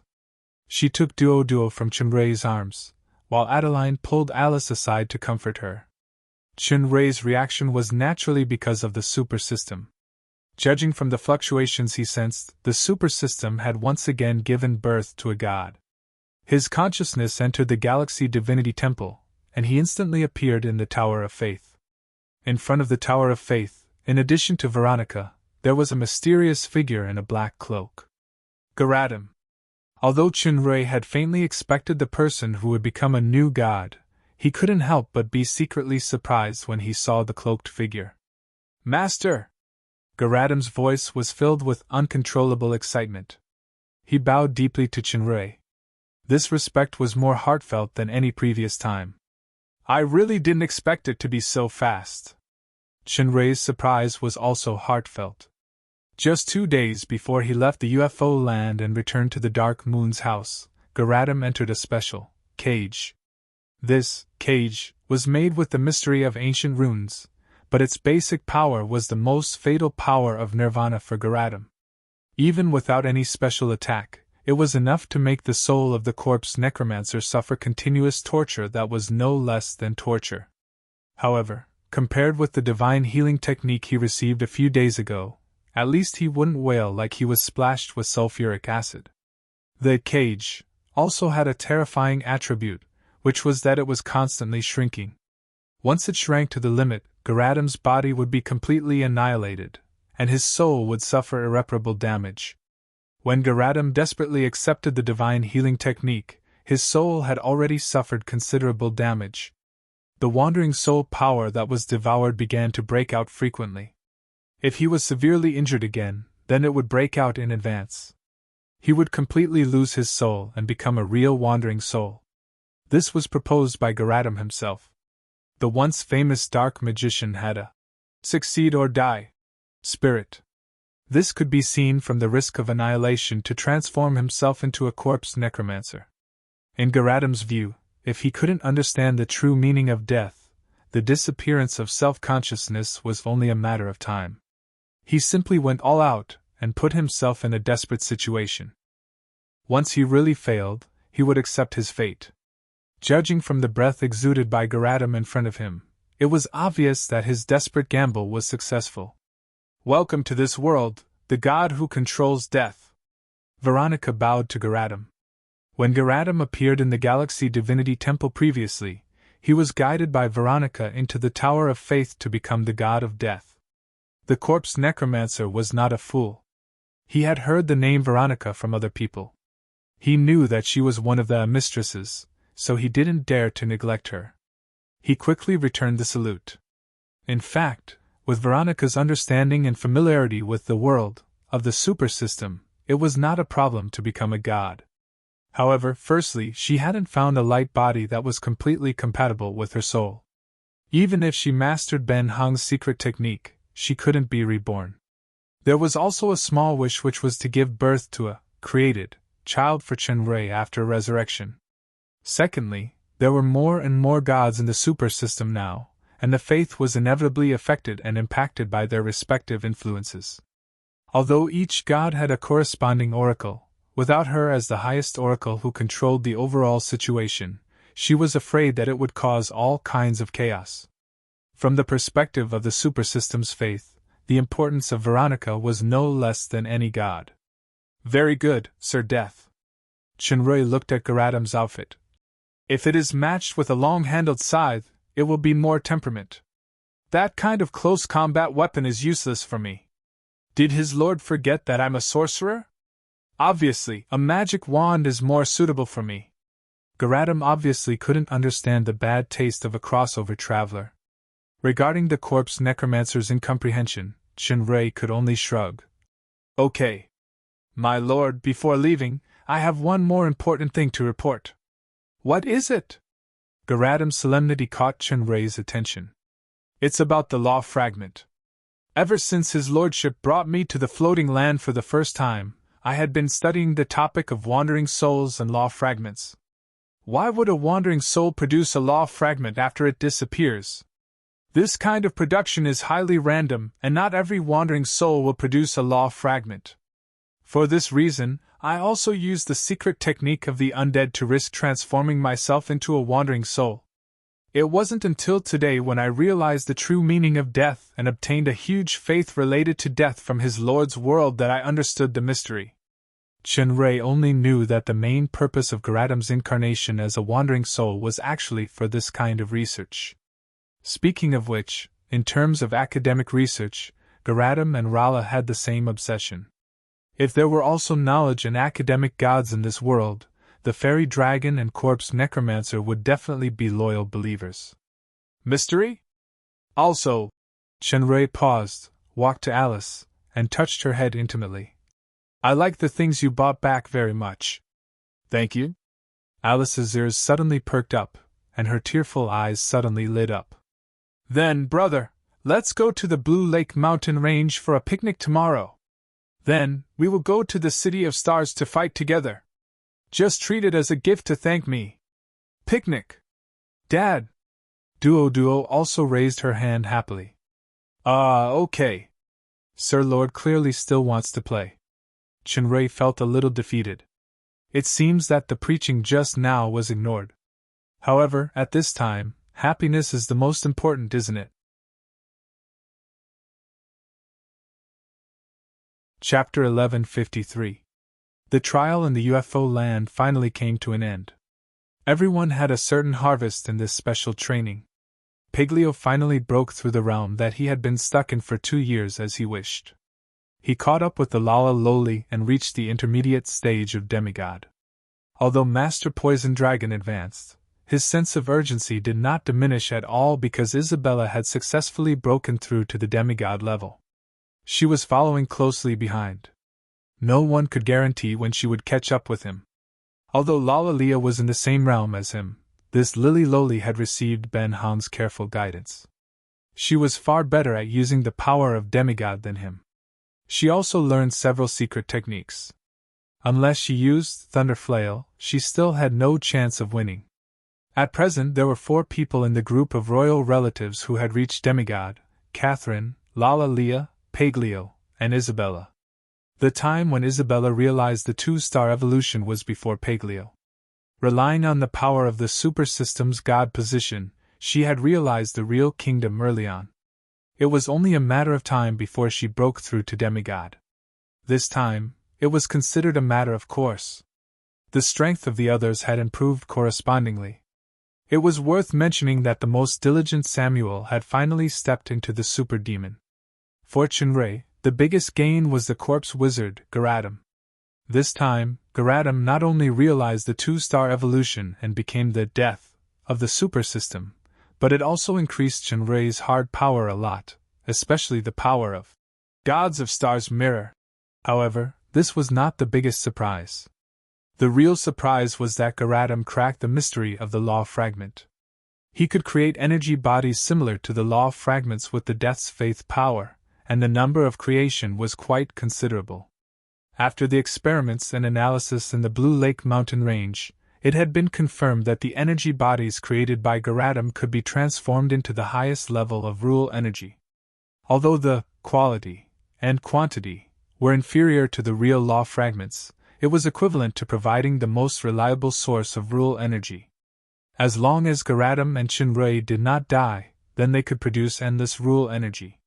She took Duo from Chunrei's arms, while Adeline pulled Alice aside to comfort her. Chunrei's reaction was naturally because of the super system. Judging from the fluctuations he sensed, the super system had once again given birth to a god. His consciousness entered the Galaxy Divinity Temple, and he instantly appeared in the Tower of Faith. In front of the Tower of Faith, in addition to Veronica, there was a mysterious figure in a black cloak. Garadim. Although Chunrei had faintly expected the person who would become a new god, he couldn't help but be secretly surprised when he saw the cloaked figure. Master! Garadim's voice was filled with uncontrollable excitement. He bowed deeply to Chunrei. This respect was more heartfelt than any previous time. I really didn't expect it to be so fast. Chunrei's surprise was also heartfelt. Just 2 days before he left the UFO land and returned to the Dark Moon's house, Garadim entered a special cage. This cage was made with the mystery of ancient runes, but its basic power was the most fatal power of Nirvana for Garadim. Even without any special attack, it was enough to make the soul of the corpse necromancer suffer continuous torture that was no less than torture. However, compared with the divine healing technique he received a few days ago, at least he wouldn't wail like he was splashed with sulfuric acid. The cage also had a terrifying attribute, which was that it was constantly shrinking. Once it shrank to the limit, Garadim's body would be completely annihilated, and his soul would suffer irreparable damage. When Garadim desperately accepted the divine healing technique, his soul had already suffered considerable damage. The wandering soul power that was devoured began to break out frequently. If he was severely injured again, then it would break out in advance. He would completely lose his soul and become a real wandering soul. This was proposed by Garadim himself. The once famous dark magician had a succeed or die spirit. This could be seen from the risk of annihilation to transform himself into a corpse necromancer. In Garadim's view, if he couldn't understand the true meaning of death, the disappearance of self-consciousness was only a matter of time. He simply went all out and put himself in a desperate situation. Once he really failed, he would accept his fate. Judging from the breath exuded by Garadim in front of him, it was obvious that his desperate gamble was successful. Welcome to this world, the god who controls death. Veronica bowed to Garadim. When Garadim appeared in the Galaxy Divinity Temple previously, he was guided by Veronica into the Tower of Faith to become the god of death. The corpse necromancer was not a fool. He had heard the name Veronica from other people. He knew that she was one of the mistresses, so he didn't dare to neglect her. He quickly returned the salute. In fact, with Veronica's understanding and familiarity with the world of the super system, it was not a problem to become a god. However, firstly, she hadn't found a light body that was completely compatible with her soul. Even if she mastered Ben Hong's secret technique, she couldn't be reborn. There was also a small wish, which was to give birth to a created child for Chunrei after resurrection. Secondly, there were more and more gods in the super system now, and the faith was inevitably affected and impacted by their respective influences. Although each god had a corresponding oracle, without her as the highest oracle who controlled the overall situation, she was afraid that it would cause all kinds of chaos. From the perspective of the super system's faith, the importance of Veronica was no less than any god. Very good, Sir Death. Chunrei looked at Garadim's outfit. If it is matched with a long-handled scythe, it will be more temperament. That kind of close combat weapon is useless for me. Did his lord forget that I'm a sorcerer? Obviously, a magic wand is more suitable for me. Garadim obviously couldn't understand the bad taste of a crossover traveler. Regarding the corpse necromancer's incomprehension, Chunrei could only shrug. Okay. My lord, before leaving, I have one more important thing to report. What is it? Garadim's solemnity caught Chunrei's attention. It's about the law fragment. Ever since his lordship brought me to the floating land for the first time, I had been studying the topic of wandering souls and law fragments. Why would a wandering soul produce a law fragment after it disappears? This kind of production is highly random, and not every wandering soul will produce a law fragment. For this reason, I also use the secret technique of the undead to risk transforming myself into a wandering soul. It wasn't until today when I realized the true meaning of death and obtained a huge faith related to death from his Lord's world that I understood the mystery. Chenrei only knew that the main purpose of Garadam's incarnation as a wandering soul was actually for this kind of research. Speaking of which, in terms of academic research, Garadam and Rala had the same obsession. If there were also knowledge and academic gods in this world, the fairy dragon and corpse necromancer would definitely be loyal believers. Mystery? Also, Chenrei paused, walked to Alice, and touched her head intimately. I like the things you bought back very much. Thank you. Alice's ears suddenly perked up, and her tearful eyes suddenly lit up. Then, brother, let's go to the Blue Lake mountain range for a picnic tomorrow. Then, we will go to the City of Stars to fight together. Just treat it as a gift to thank me. Picnic. Dad. Duo also raised her hand happily. Okay. Sir Lord clearly still wants to play. Chenrei felt a little defeated. It seems that the preaching just now was ignored. However, at this time, happiness is the most important, isn't it? Chapter 1153. The trial in the UFO land finally came to an end. Everyone had a certain harvest in this special training. Piglio finally broke through the realm that he had been stuck in for 2 years as he wished. He caught up with the Lala Loli and reached the intermediate stage of demigod. Although Master Poison Dragon advanced, his sense of urgency did not diminish at all because Isabella had successfully broken through to the demigod level. She was following closely behind. No one could guarantee when she would catch up with him. Although Lala Leah was in the same realm as him, this Lily Loli had received Ben Han's careful guidance. She was far better at using the power of demigod than him. She also learned several secret techniques. Unless she used Thunder Flail, she still had no chance of winning. At present there were 4 people in the group of royal relatives who had reached demigod: Catherine, Lala Leah, Piglio, and Isabella. The time when Isabella realized the 2-star evolution was before Piglio. Relying on the power of the super system's god position, she had realized the real kingdom early on. It was only a matter of time before she broke through to demigod. This time, it was considered a matter of course. The strength of the others had improved correspondingly. It was worth mentioning that the most diligent Samuel had finally stepped into the super demon. For Chenrei, the biggest gain was the corpse wizard, Garadam. This time, Garadam not only realized the 2-star evolution and became the death of the super system, but it also increased Chenrei's hard power a lot, especially the power of Gods of Stars Mirror. However, this was not the biggest surprise. The real surprise was that Garadam cracked the mystery of the law fragment. He could create energy bodies similar to the law fragments with the Death's Faith power, and the number of creation was quite considerable. After the experiments and analysis in the Blue Lake mountain range, it had been confirmed that the energy bodies created by Garadam could be transformed into the highest level of rule energy. Although the quality and quantity were inferior to the real law fragments, it was equivalent to providing the most reliable source of rule energy. As long as Garadam and Chenrei did not die, then they could produce endless rule energy.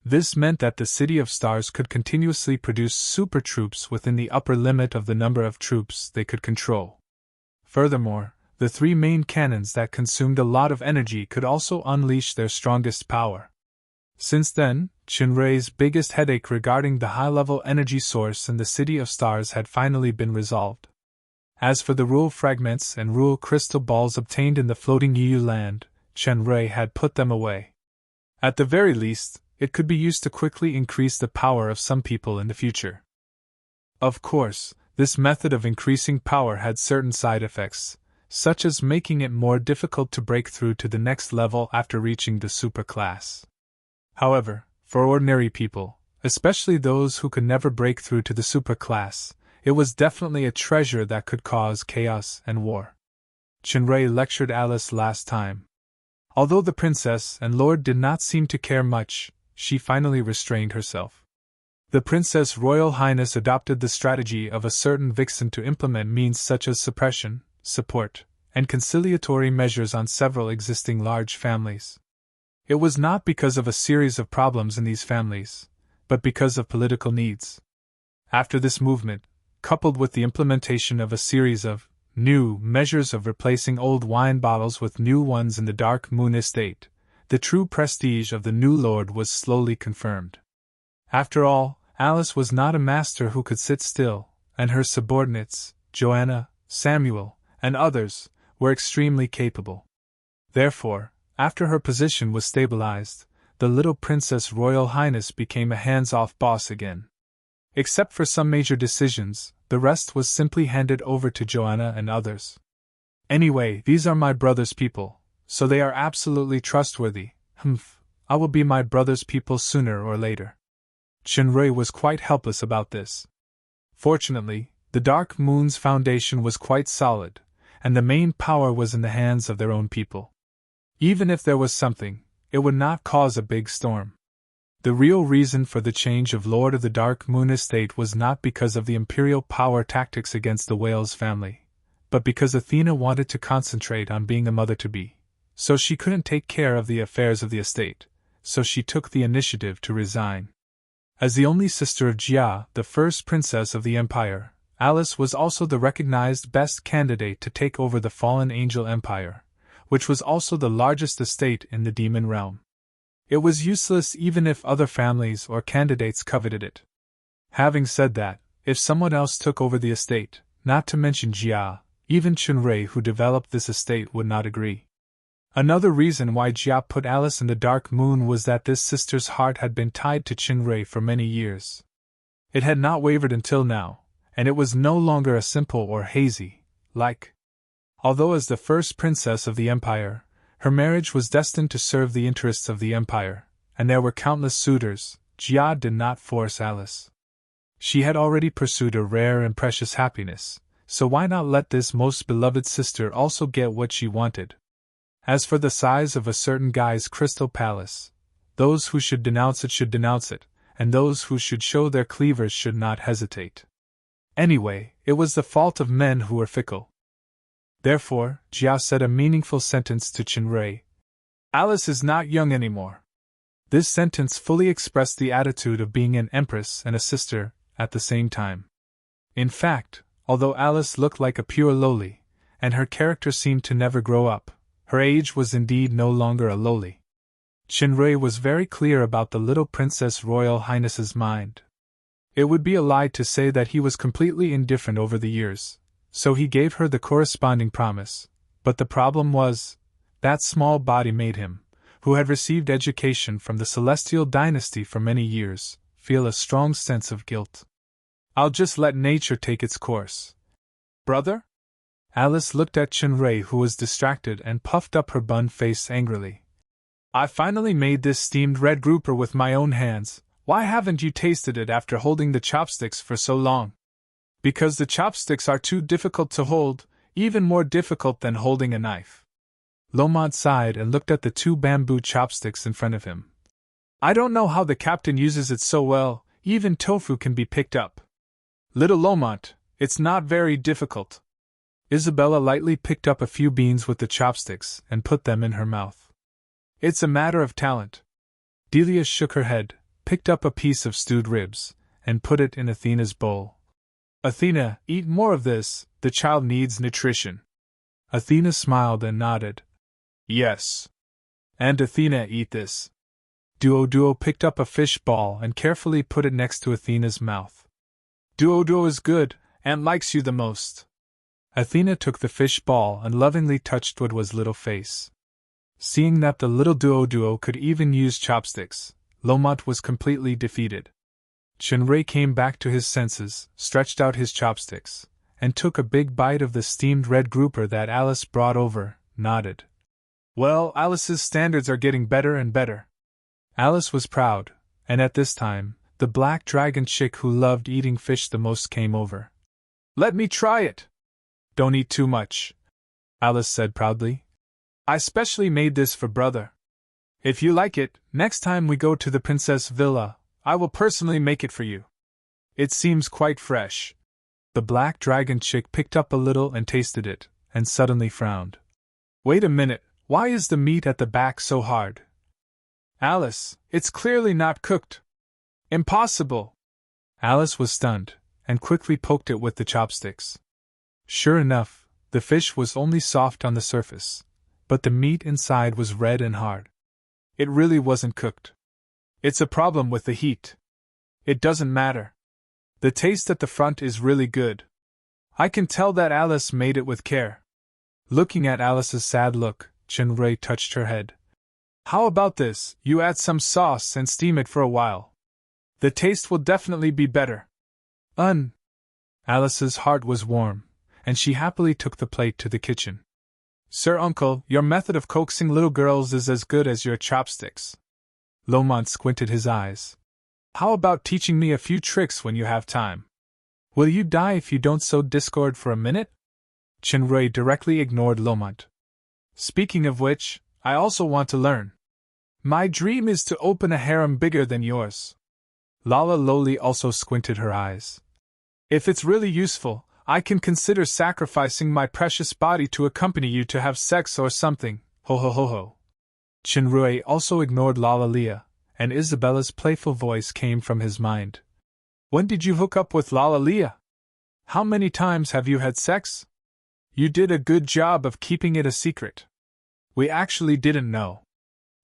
This meant that the City of Stars could continuously produce super troops within the upper limit of the number of troops they could control. Furthermore, the 3 main cannons that consumed a lot of energy could also unleash their strongest power. Since then, Chenrei's biggest headache regarding the high-level energy source in the City of Stars had finally been resolved. As for the rule fragments and rule crystal balls obtained in the floating Yu land, Chenrei had put them away. At the very least, it could be used to quickly increase the power of some people in the future. Of course, this method of increasing power had certain side effects, such as making it more difficult to break through to the next level after reaching the superclass. However, for ordinary people, especially those who could never break through to the superclass, it was definitely a treasure that could cause chaos and war. Chenrei lectured Alice last time. Although the princess and lord did not seem to care much, she finally restrained herself. The Princess Royal Highness adopted the strategy of a certain vixen to implement means such as suppression, support, and conciliatory measures on several existing large families. It was not because of a series of problems in these families, but because of political needs. After this movement, coupled with the implementation of a series of new measures of replacing old wine bottles with new ones in the Dark Moon estate, the true prestige of the new lord was slowly confirmed. After all, Alice was not a master who could sit still, and her subordinates, Joanna, Samuel, and others, were extremely capable. Therefore, after her position was stabilized, the little Princess Royal Highness became a hands-off boss again. Except for some major decisions, the rest was simply handed over to Joanna and others. Anyway, these are my brother's people, so they are absolutely trustworthy. I will be my brother's people sooner or later. Chenrui was quite helpless about this. Fortunately, the Dark Moon's foundation was quite solid, and the main power was in the hands of their own people. Even if there was something, it would not cause a big storm. The real reason for the change of Lord of the Dark Moon estate was not because of the imperial power tactics against the Wales family, but because Athena wanted to concentrate on being a mother-to-be, so she couldn't take care of the affairs of the estate, so she took the initiative to resign. As the only sister of Jia, the first princess of the empire, Alice was also the recognized best candidate to take over the fallen angel empire, which was also the largest estate in the demon realm. It was useless even if other families or candidates coveted it. Having said that, if someone else took over the estate, not to mention Jia, even Chenrui who developed this estate would not agree. Another reason why Jia put Alice in the Dark Moon was that this sister's heart had been tied to Chenrui for many years. It had not wavered until now, and it was no longer a simple or hazy, like. Although as the first princess of the empire, her marriage was destined to serve the interests of the empire, and there were countless suitors, Jia did not force Alice. She had already pursued a rare and precious happiness, so why not let this most beloved sister also get what she wanted? As for the size of a certain guy's crystal palace, those who should denounce it, and those who should show their cleavers should not hesitate. Anyway, it was the fault of men who were fickle. Therefore, Jia said a meaningful sentence to Chenrui. Alice is not young anymore. This sentence fully expressed the attitude of being an empress and a sister at the same time. In fact, although Alice looked like a pure loli, and her character seemed to never grow up, her age was indeed no longer a loli. Chenrui was very clear about the little Princess Royal Highness's mind. It would be a lie to say that he was completely indifferent over the years, so he gave her the corresponding promise, but the problem was, that small body made him, who had received education from the Celestial Dynasty for many years, feel a strong sense of guilt. I'll just let nature take its course. Brother? Alice looked at Chenrui, who was distracted and puffed up her bun face angrily. I finally made this steamed red grouper with my own hands. Why haven't you tasted it after holding the chopsticks for so long? Because the chopsticks are too difficult to hold, even more difficult than holding a knife. Lomont sighed and looked at the two bamboo chopsticks in front of him. I don't know how the captain uses it so well, even tofu can be picked up. Little Lomont, it's not very difficult. Isabella lightly picked up a few beans with the chopsticks and put them in her mouth. It's a matter of talent. Delia shook her head, picked up a piece of stewed ribs, and put it in Athena's bowl. Athena, eat more of this, the child needs nutrition. Athena smiled and nodded. Yes. And Athena, eat this. Duo picked up a fish ball and carefully put it next to Athena's mouth. Duo is good, and likes you the most. Athena took the fish ball and lovingly touched what was little face. Seeing that the little Duo could even use chopsticks, Lomont was completely defeated. Chenrui came back to his senses, stretched out his chopsticks, and took a big bite of the steamed red grouper that Alice brought over, nodded. Well, Alice's standards are getting better and better. Alice was proud, and at this time, the black dragon chick who loved eating fish the most came over. Let me try it! Don't eat too much, Alice said proudly. I specially made this for brother. If you like it, next time we go to the princess villa, I will personally make it for you. It seems quite fresh. The black dragon chick picked up a little and tasted it, and suddenly frowned. Wait a minute, why is the meat at the back so hard? Alice, it's clearly not cooked. Impossible! Alice was stunned, and quickly poked it with the chopsticks. Sure enough, the fish was only soft on the surface, but the meat inside was red and hard. It really wasn't cooked. It's a problem with the heat. It doesn't matter. The taste at the front is really good. I can tell that Alice made it with care. Looking at Alice's sad look, Chenrui touched her head. How about this, you add some sauce and steam it for a while. The taste will definitely be better. Alice's heart was warm, and she happily took the plate to the kitchen. Sir Uncle, your method of coaxing little girls is as good as your chopsticks. Lomont squinted his eyes. How about teaching me a few tricks when you have time? Will you die if you don't sow discord for a minute? Chenrui directly ignored Lomont. Speaking of which, I also want to learn. My dream is to open a harem bigger than yours. Lala Loli also squinted her eyes. If it's really useful, I can consider sacrificing my precious body to accompany you to have sex or something, ho ho ho ho. Chenrui also ignored Lala Leah, and Isabella's playful voice came from his mind. When did you hook up with Lala Leah? How many times have you had sex? You did a good job of keeping it a secret. We actually didn't know.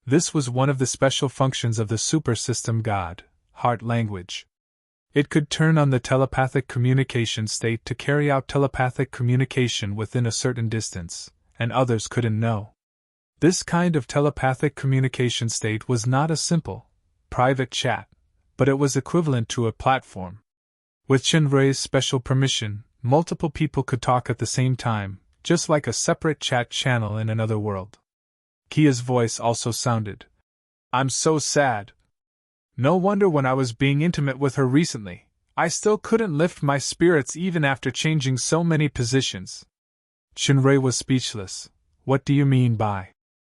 This was one of the special functions of the super system god, heart language. It could turn on the telepathic communication state to carry out telepathic communication within a certain distance, and others couldn't know. This kind of telepathic communication state was not a simple, private chat, but it was equivalent to a platform. With Chenrui's special permission, multiple people could talk at the same time, just like a separate chat channel in another world. Kia's voice also sounded. I'm so sad. No wonder when I was being intimate with her recently, I still couldn't lift my spirits even after changing so many positions. Chenrui was speechless. What do you mean by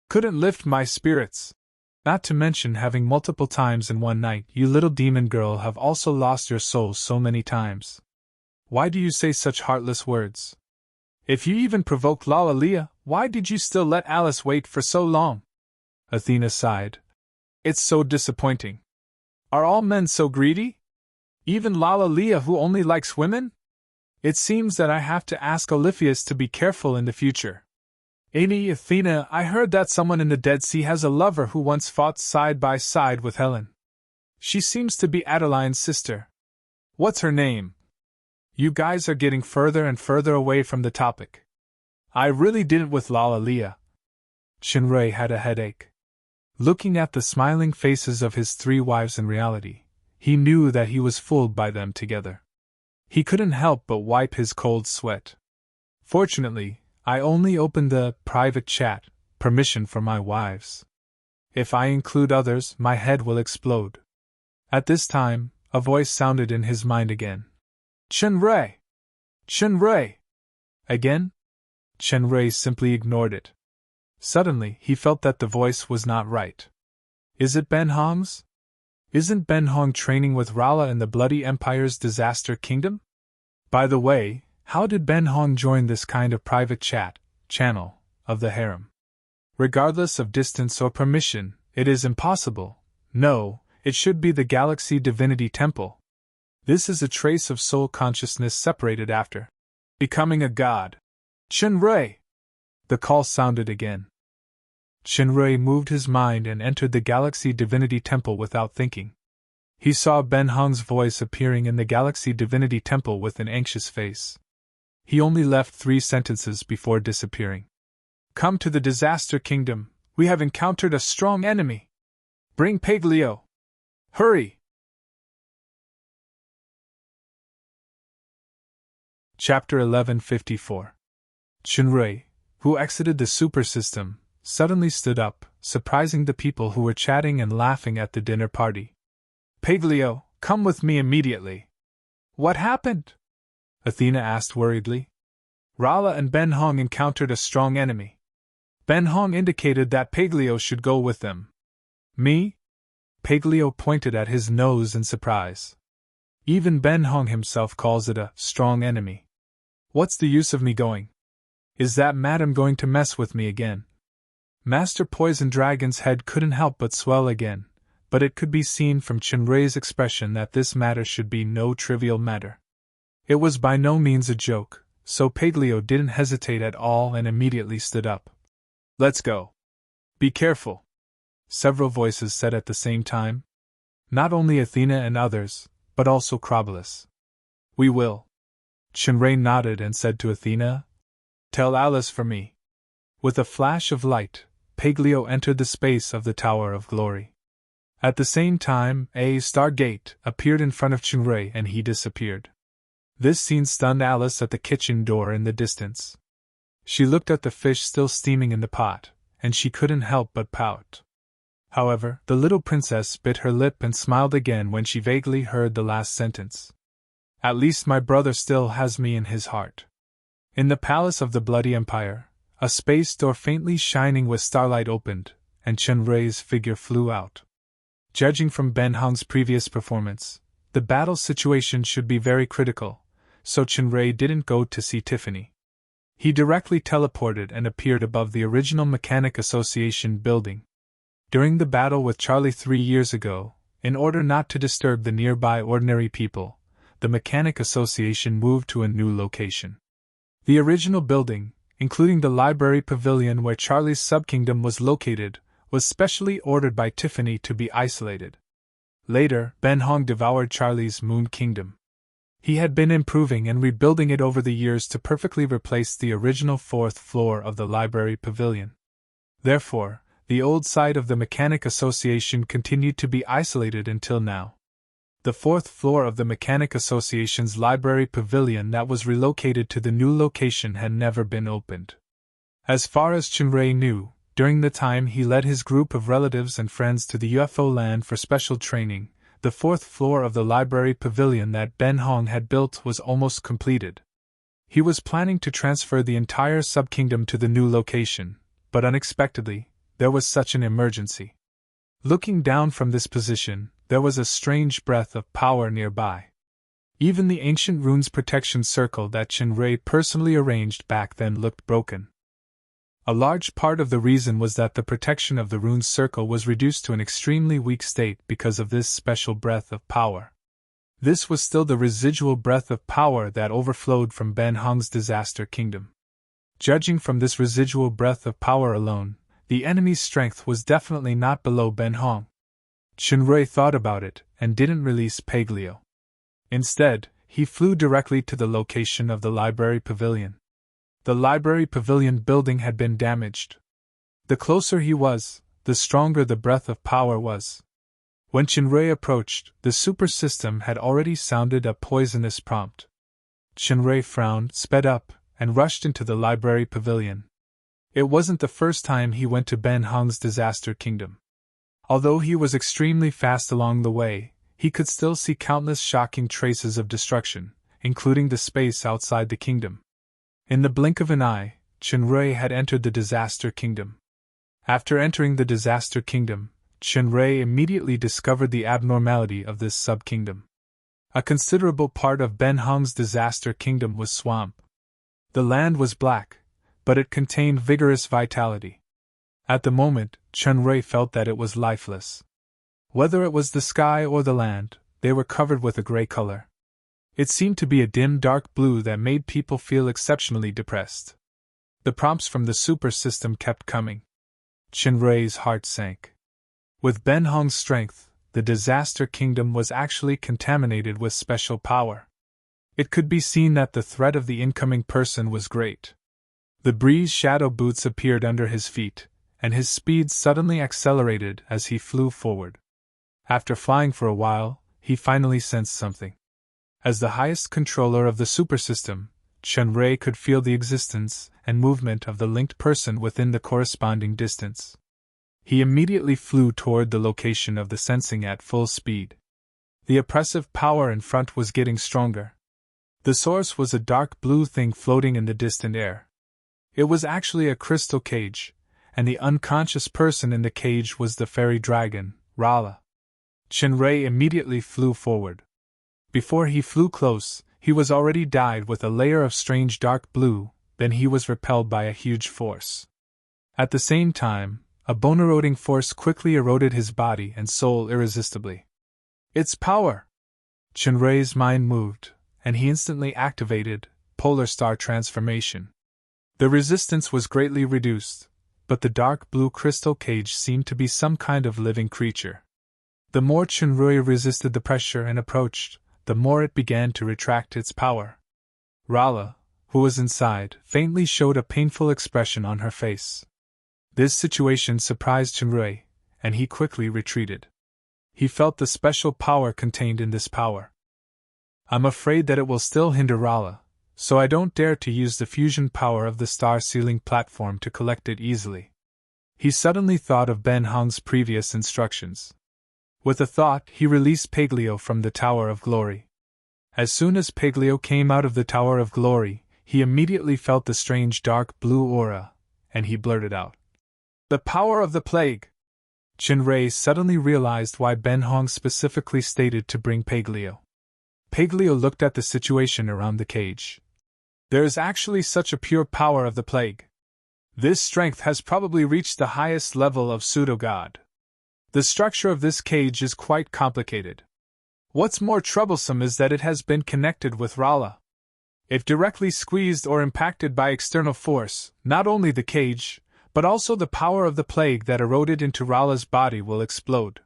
couldn't lift my spirits? Not to mention having multiple times in one night, you little demon girl have also lost your soul so many times. Why do you say such heartless words? If you even provoked Lala Leah, why did you still let Alice wait for so long? Athena sighed. It's so disappointing. Are all men so greedy? Even Lala Leah, who only likes women? It seems that I have to ask Oliphius to be careful in the future. Athena, I heard that someone in the Dead Sea has a lover who once fought side by side with Helen. She seems to be Adeline's sister. What's her name? You guys are getting further and further away from the topic. I really didn't with Lala Leah. Chenrui had a headache. Looking at the smiling faces of his three wives in reality, he knew that he was fooled by them together. He couldn't help but wipe his cold sweat. Fortunately, I only opened the private chat permission for my wives. If I include others, my head will explode. At this time, a voice sounded in his mind again. Chenrui! Chenrui! Again? Chenrui simply ignored it. Suddenly, he felt that the voice was not right. Is it Ben Hong's? Isn't Ben Hong training with Rala in the Bloody Empire's Disaster Kingdom? By the way, how did Ben Hong join this kind of private chat channel of the harem? Regardless of distance or permission, it is impossible. No, it should be the Galaxy Divinity Temple. This is a trace of soul consciousness separated after becoming a god. Chenrui! The call sounded again. Chenrui moved his mind and entered the Galaxy Divinity Temple without thinking. He saw Ben Hong's voice appearing in the Galaxy Divinity Temple with an anxious face. He only left 3 sentences before disappearing. Come to the Disaster Kingdom, we have encountered a strong enemy. Bring Paglio. Hurry! Chapter 1154. Chenrui, who exited the super system, suddenly stood up, surprising the people who were chatting and laughing at the dinner party. Paglio, come with me immediately. What happened? Athena asked worriedly. Rala and Ben Hong encountered a strong enemy. Ben Hong indicated that Paglio should go with them. Me? Paglio pointed at his nose in surprise. Even Ben Hong himself calls it a strong enemy. What's the use of me going? Is that madam going to mess with me again? Master Poison Dragon's head couldn't help but swell again, but it could be seen from Chenrei's expression that this matter should be no trivial matter. It was by no means a joke, so Paglio didn't hesitate at all and immediately stood up. Let's go. Be careful, several voices said at the same time. Not only Athena and others, but also Chrobulus. We will. Chenrei nodded and said to Athena, Tell Alice for me. With a flash of light, Paglio entered the space of the Tower of Glory. At the same time, a stargate appeared in front of Chenrei and he disappeared. This scene stunned Alice at the kitchen door in the distance. She looked at the fish still steaming in the pot, and she couldn't help but pout. However, the little princess bit her lip and smiled again when she vaguely heard the last sentence. At least my brother still has me in his heart. In the palace of the Bloody Empire, a space door faintly shining with starlight opened, and Chenrei's figure flew out. Judging from Ben Hong's previous performance, the battle situation should be very critical, so Chenrei didn't go to see Tiffany. He directly teleported and appeared above the original Mechanic Association building. During the battle with Charlie 3 years ago, in order not to disturb the nearby ordinary people, the Mechanic Association moved to a new location. The original building, including the library pavilion where Charlie's subkingdom was located, was specially ordered by Tiffany to be isolated. Later, Ben Hong devoured Charlie's Moon Kingdom. He had been improving and rebuilding it over the years to perfectly replace the original 4th floor of the library pavilion. Therefore, the old site of the Mechanic Association continued to be isolated until now. The 4th floor of the Mechanic Association's library pavilion that was relocated to the new location had never been opened. As far as Chenrei knew, during the time he led his group of relatives and friends to the UFO land for special training, the 4th floor of the library pavilion that Ben Hong had built was almost completed. He was planning to transfer the entire subkingdom to the new location, but unexpectedly, there was such an emergency. Looking down from this position, there was a strange breath of power nearby. Even the ancient runes protection circle that Chenrei personally arranged back then looked broken. A large part of the reason was that the protection of the runes circle was reduced to an extremely weak state because of this special breath of power. This was still the residual breath of power that overflowed from Ben Hong's disaster kingdom. Judging from this residual breath of power alone, the enemy's strength was definitely not below Ben Hong. Chenrei thought about it and didn't release Paglio. Instead, he flew directly to the location of the library pavilion. The library pavilion building had been damaged. The closer he was, the stronger the breath of power was. When Chenrei approached, the super system had already sounded a poisonous prompt. Chenrei frowned, sped up, and rushed into the library pavilion. It wasn't the first time he went to Ben Hong's disaster kingdom. Although he was extremely fast along the way, he could still see countless shocking traces of destruction, including the space outside the kingdom. In the blink of an eye, Chenrei had entered the disaster kingdom. After entering the disaster kingdom, Chenrei immediately discovered the abnormality of this sub-kingdom. A considerable part of Ben Hong's disaster kingdom was swamp. The land was black, but it contained vigorous vitality. At the moment, Chenrei felt that it was lifeless. Whether it was the sky or the land, they were covered with a gray color. It seemed to be a dim dark blue that made people feel exceptionally depressed. The prompts from the super system kept coming. Chenrei's heart sank. With Ben Hong's strength, the disaster kingdom was actually contaminated with special power. It could be seen that the threat of the incoming person was great. The breeze shadow boots appeared under his feet, and his speed suddenly accelerated as he flew forward. After flying for a while, he finally sensed something. As the highest controller of the super system, Chenrei could feel the existence and movement of the linked person within the corresponding distance. He immediately flew toward the location of the sensing at full speed. The oppressive power in front was getting stronger. The source was a dark blue thing floating in the distant air. It was actually a crystal cage, and the unconscious person in the cage was the fairy dragon, Rala. Chinray immediately flew forward. Before he flew close, he was already dyed with a layer of strange dark blue, then he was repelled by a huge force. At the same time, a bone-eroding force quickly eroded his body and soul irresistibly. Its power! Chinray's mind moved, and he instantly activated Polar Star Transformation. The resistance was greatly reduced, but the dark blue crystal cage seemed to be some kind of living creature. The more Chinray resisted the pressure and approached, the more it began to retract its power. Rala, who was inside, faintly showed a painful expression on her face. This situation surprised Chinray, and he quickly retreated. He felt the special power contained in this power. I'm afraid that it will still hinder Rala, so I don't dare to use the fusion power of the star sealing platform to collect it easily. He suddenly thought of Ben Hong's previous instructions. With a thought, he released Peglio from the Tower of Glory. As soon as Peglio came out of the Tower of Glory, he immediately felt the strange dark blue aura, and he blurted out, "The power of the plague!" Chinray suddenly realized why Ben Hong specifically stated to bring Peglio. Peglio looked at the situation around the cage. There is actually such a pure power of the plague. This strength has probably reached the highest level of pseudo-god. The structure of this cage is quite complicated. What's more troublesome is that it has been connected with Rala. If directly squeezed or impacted by external force, not only the cage, but also the power of the plague that eroded into Rala's body will explode.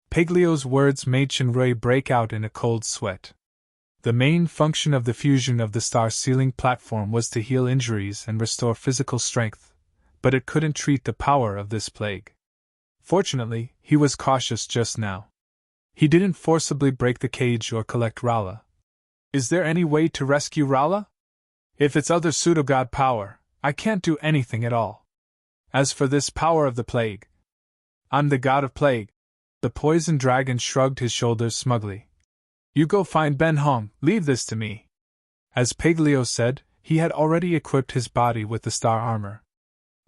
Peglio's words made Chinray break out in a cold sweat. The main function of the fusion of the star sealing platform was to heal injuries and restore physical strength, but it couldn't treat the power of this plague. Fortunately, he was cautious just now. He didn't forcibly break the cage or collect Rala. Is there any way to rescue Rala? If it's other pseudo-god power, I can't do anything at all. As for this power of the plague, I'm the god of plague. The poison dragon shrugged his shoulders smugly. You go find Ben Hong, leave this to me. As Peglio said, he had already equipped his body with the star armor.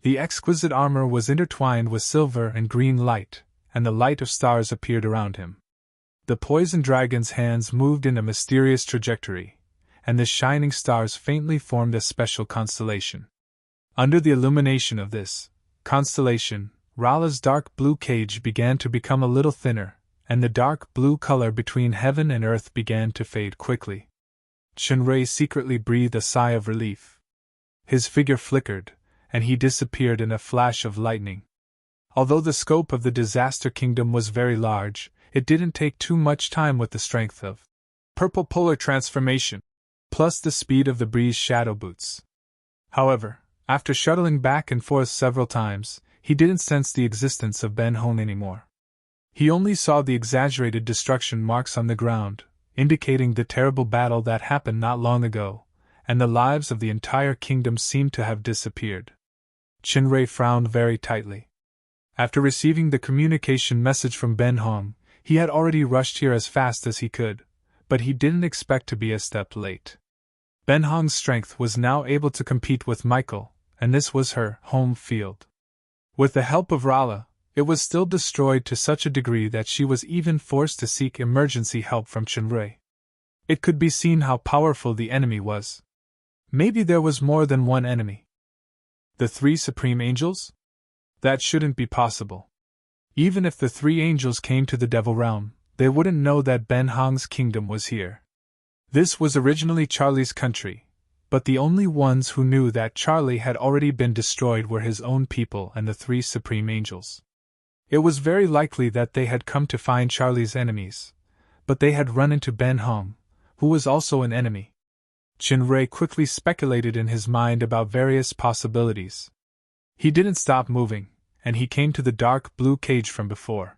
The exquisite armor was intertwined with silver and green light, and the light of stars appeared around him. The poison dragon's hands moved in a mysterious trajectory, and the shining stars faintly formed a special constellation. Under the illumination of this constellation, Rala's dark blue cage began to become a little thinner, and the dark blue color between heaven and earth began to fade quickly. Chinray secretly breathed a sigh of relief. His figure flickered, and he disappeared in a flash of lightning. Although the scope of the disaster kingdom was very large, it didn't take too much time with the strength of purple polar transformation, plus the speed of the breeze shadow boots. However, after shuttling back and forth several times, he didn't sense the existence of Ben Hong anymore. He only saw the exaggerated destruction marks on the ground, indicating the terrible battle that happened not long ago, and the lives of the entire kingdom seemed to have disappeared. Chinray frowned very tightly. After receiving the communication message from Ben Hong, he had already rushed here as fast as he could, but he didn't expect to be a step late. Ben Hong's strength was now able to compete with Michael, and this was her home field. With the help of Rala, it was still destroyed to such a degree that she was even forced to seek emergency help from Chinray. It could be seen how powerful the enemy was. Maybe there was more than one enemy. The three supreme angels? That shouldn't be possible. Even if the three angels came to the Devil Realm, they wouldn't know that Ben Hong's kingdom was here. This was originally Charlie's country, but the only ones who knew that Charlie had already been destroyed were his own people and the three supreme angels. It was very likely that they had come to find Charlie's enemies, but they had run into Ben Hong, who was also an enemy. Chinray quickly speculated in his mind about various possibilities. He didn't stop moving, and he came to the dark blue cage from before.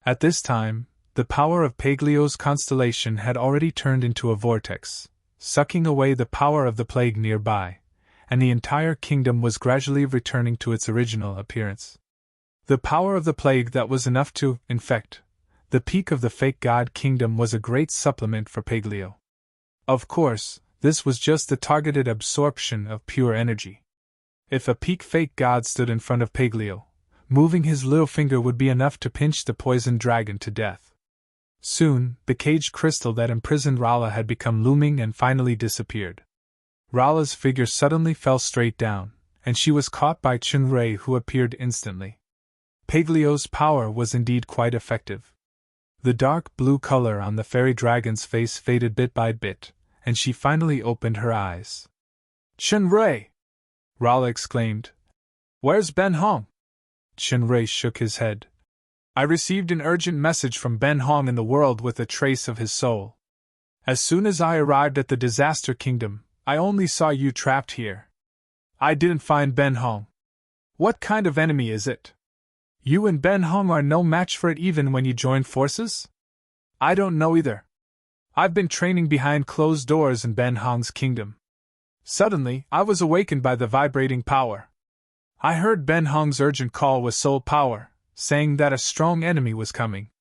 At this time, the power of Peglio's constellation had already turned into a vortex, sucking away the power of the plague nearby, and the entire kingdom was gradually returning to its original appearance. The power of the plague that was enough to infect the peak of the fake god kingdom was a great supplement for Peglio. Of course, this was just the targeted absorption of pure energy. If a peak fake god stood in front of Paglio, moving his little finger would be enough to pinch the poisoned dragon to death. Soon, the caged crystal that imprisoned Rala had become looming and finally disappeared. Rala's figure suddenly fell straight down, and she was caught by Chunrei, who appeared instantly. Paglio's power was indeed quite effective. The dark blue color on the fairy dragon's face faded bit by bit, and she finally opened her eyes. "Chunrei!" Rala exclaimed. "Where's Ben Hong?" Chunrei shook his head. "I received an urgent message from Ben Hong in the world with a trace of his soul. As soon as I arrived at the Disaster Kingdom, I only saw you trapped here. I didn't find Ben Hong. What kind of enemy is it? You and Ben Hong are no match for it even when you join forces? I don't know either. I've been training behind closed doors in Ben Hong's kingdom. Suddenly, I was awakened by the vibrating power. I heard Ben Hong's urgent call with soul power, saying that a strong enemy was coming.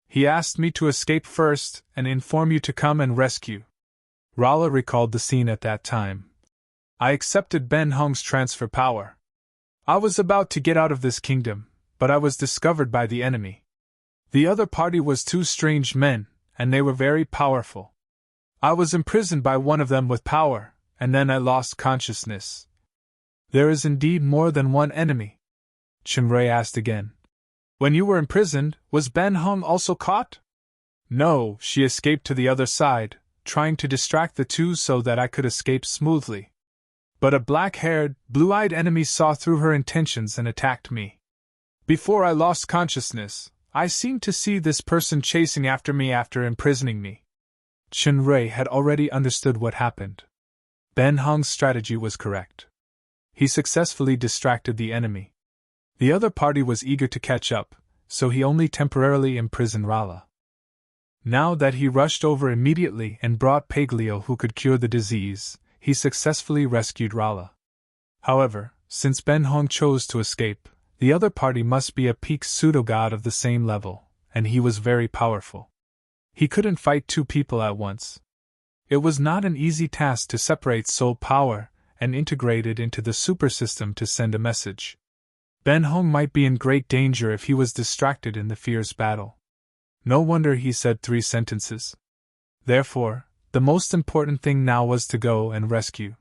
He asked me to escape first and inform you to come and rescue." Rala recalled the scene at that time. "I accepted Ben Hong's transfer power. I was about to get out of this kingdom, but I was discovered by the enemy. The other party was two strange men, and they were very powerful. I was imprisoned by one of them with power, and then I lost consciousness." "There is indeed more than one enemy?" Chunrei asked again. "When you were imprisoned, was Ben Hong also caught?" "No, she escaped to the other side, trying to distract the two so that I could escape smoothly. But a black-haired, blue-eyed enemy saw through her intentions and attacked me. Before I lost consciousness, I seemed to see this person chasing after me after imprisoning me." Chunrei had already understood what happened. Ben Hong's strategy was correct. He successfully distracted the enemy. The other party was eager to catch up, so he only temporarily imprisoned Rala. Now that he rushed over immediately and brought Paglio who could cure the disease, he successfully rescued Rala. However, since Ben Hong chose to escape, the other party must be a peak pseudo-god of the same level, and he was very powerful. He couldn't fight two people at once. It was not an easy task to separate soul power and integrate it into the super system to send a message. Ben Hong might be in great danger if he was distracted in the fierce battle. No wonder he said 3 sentences. Therefore, the most important thing now was to go and rescue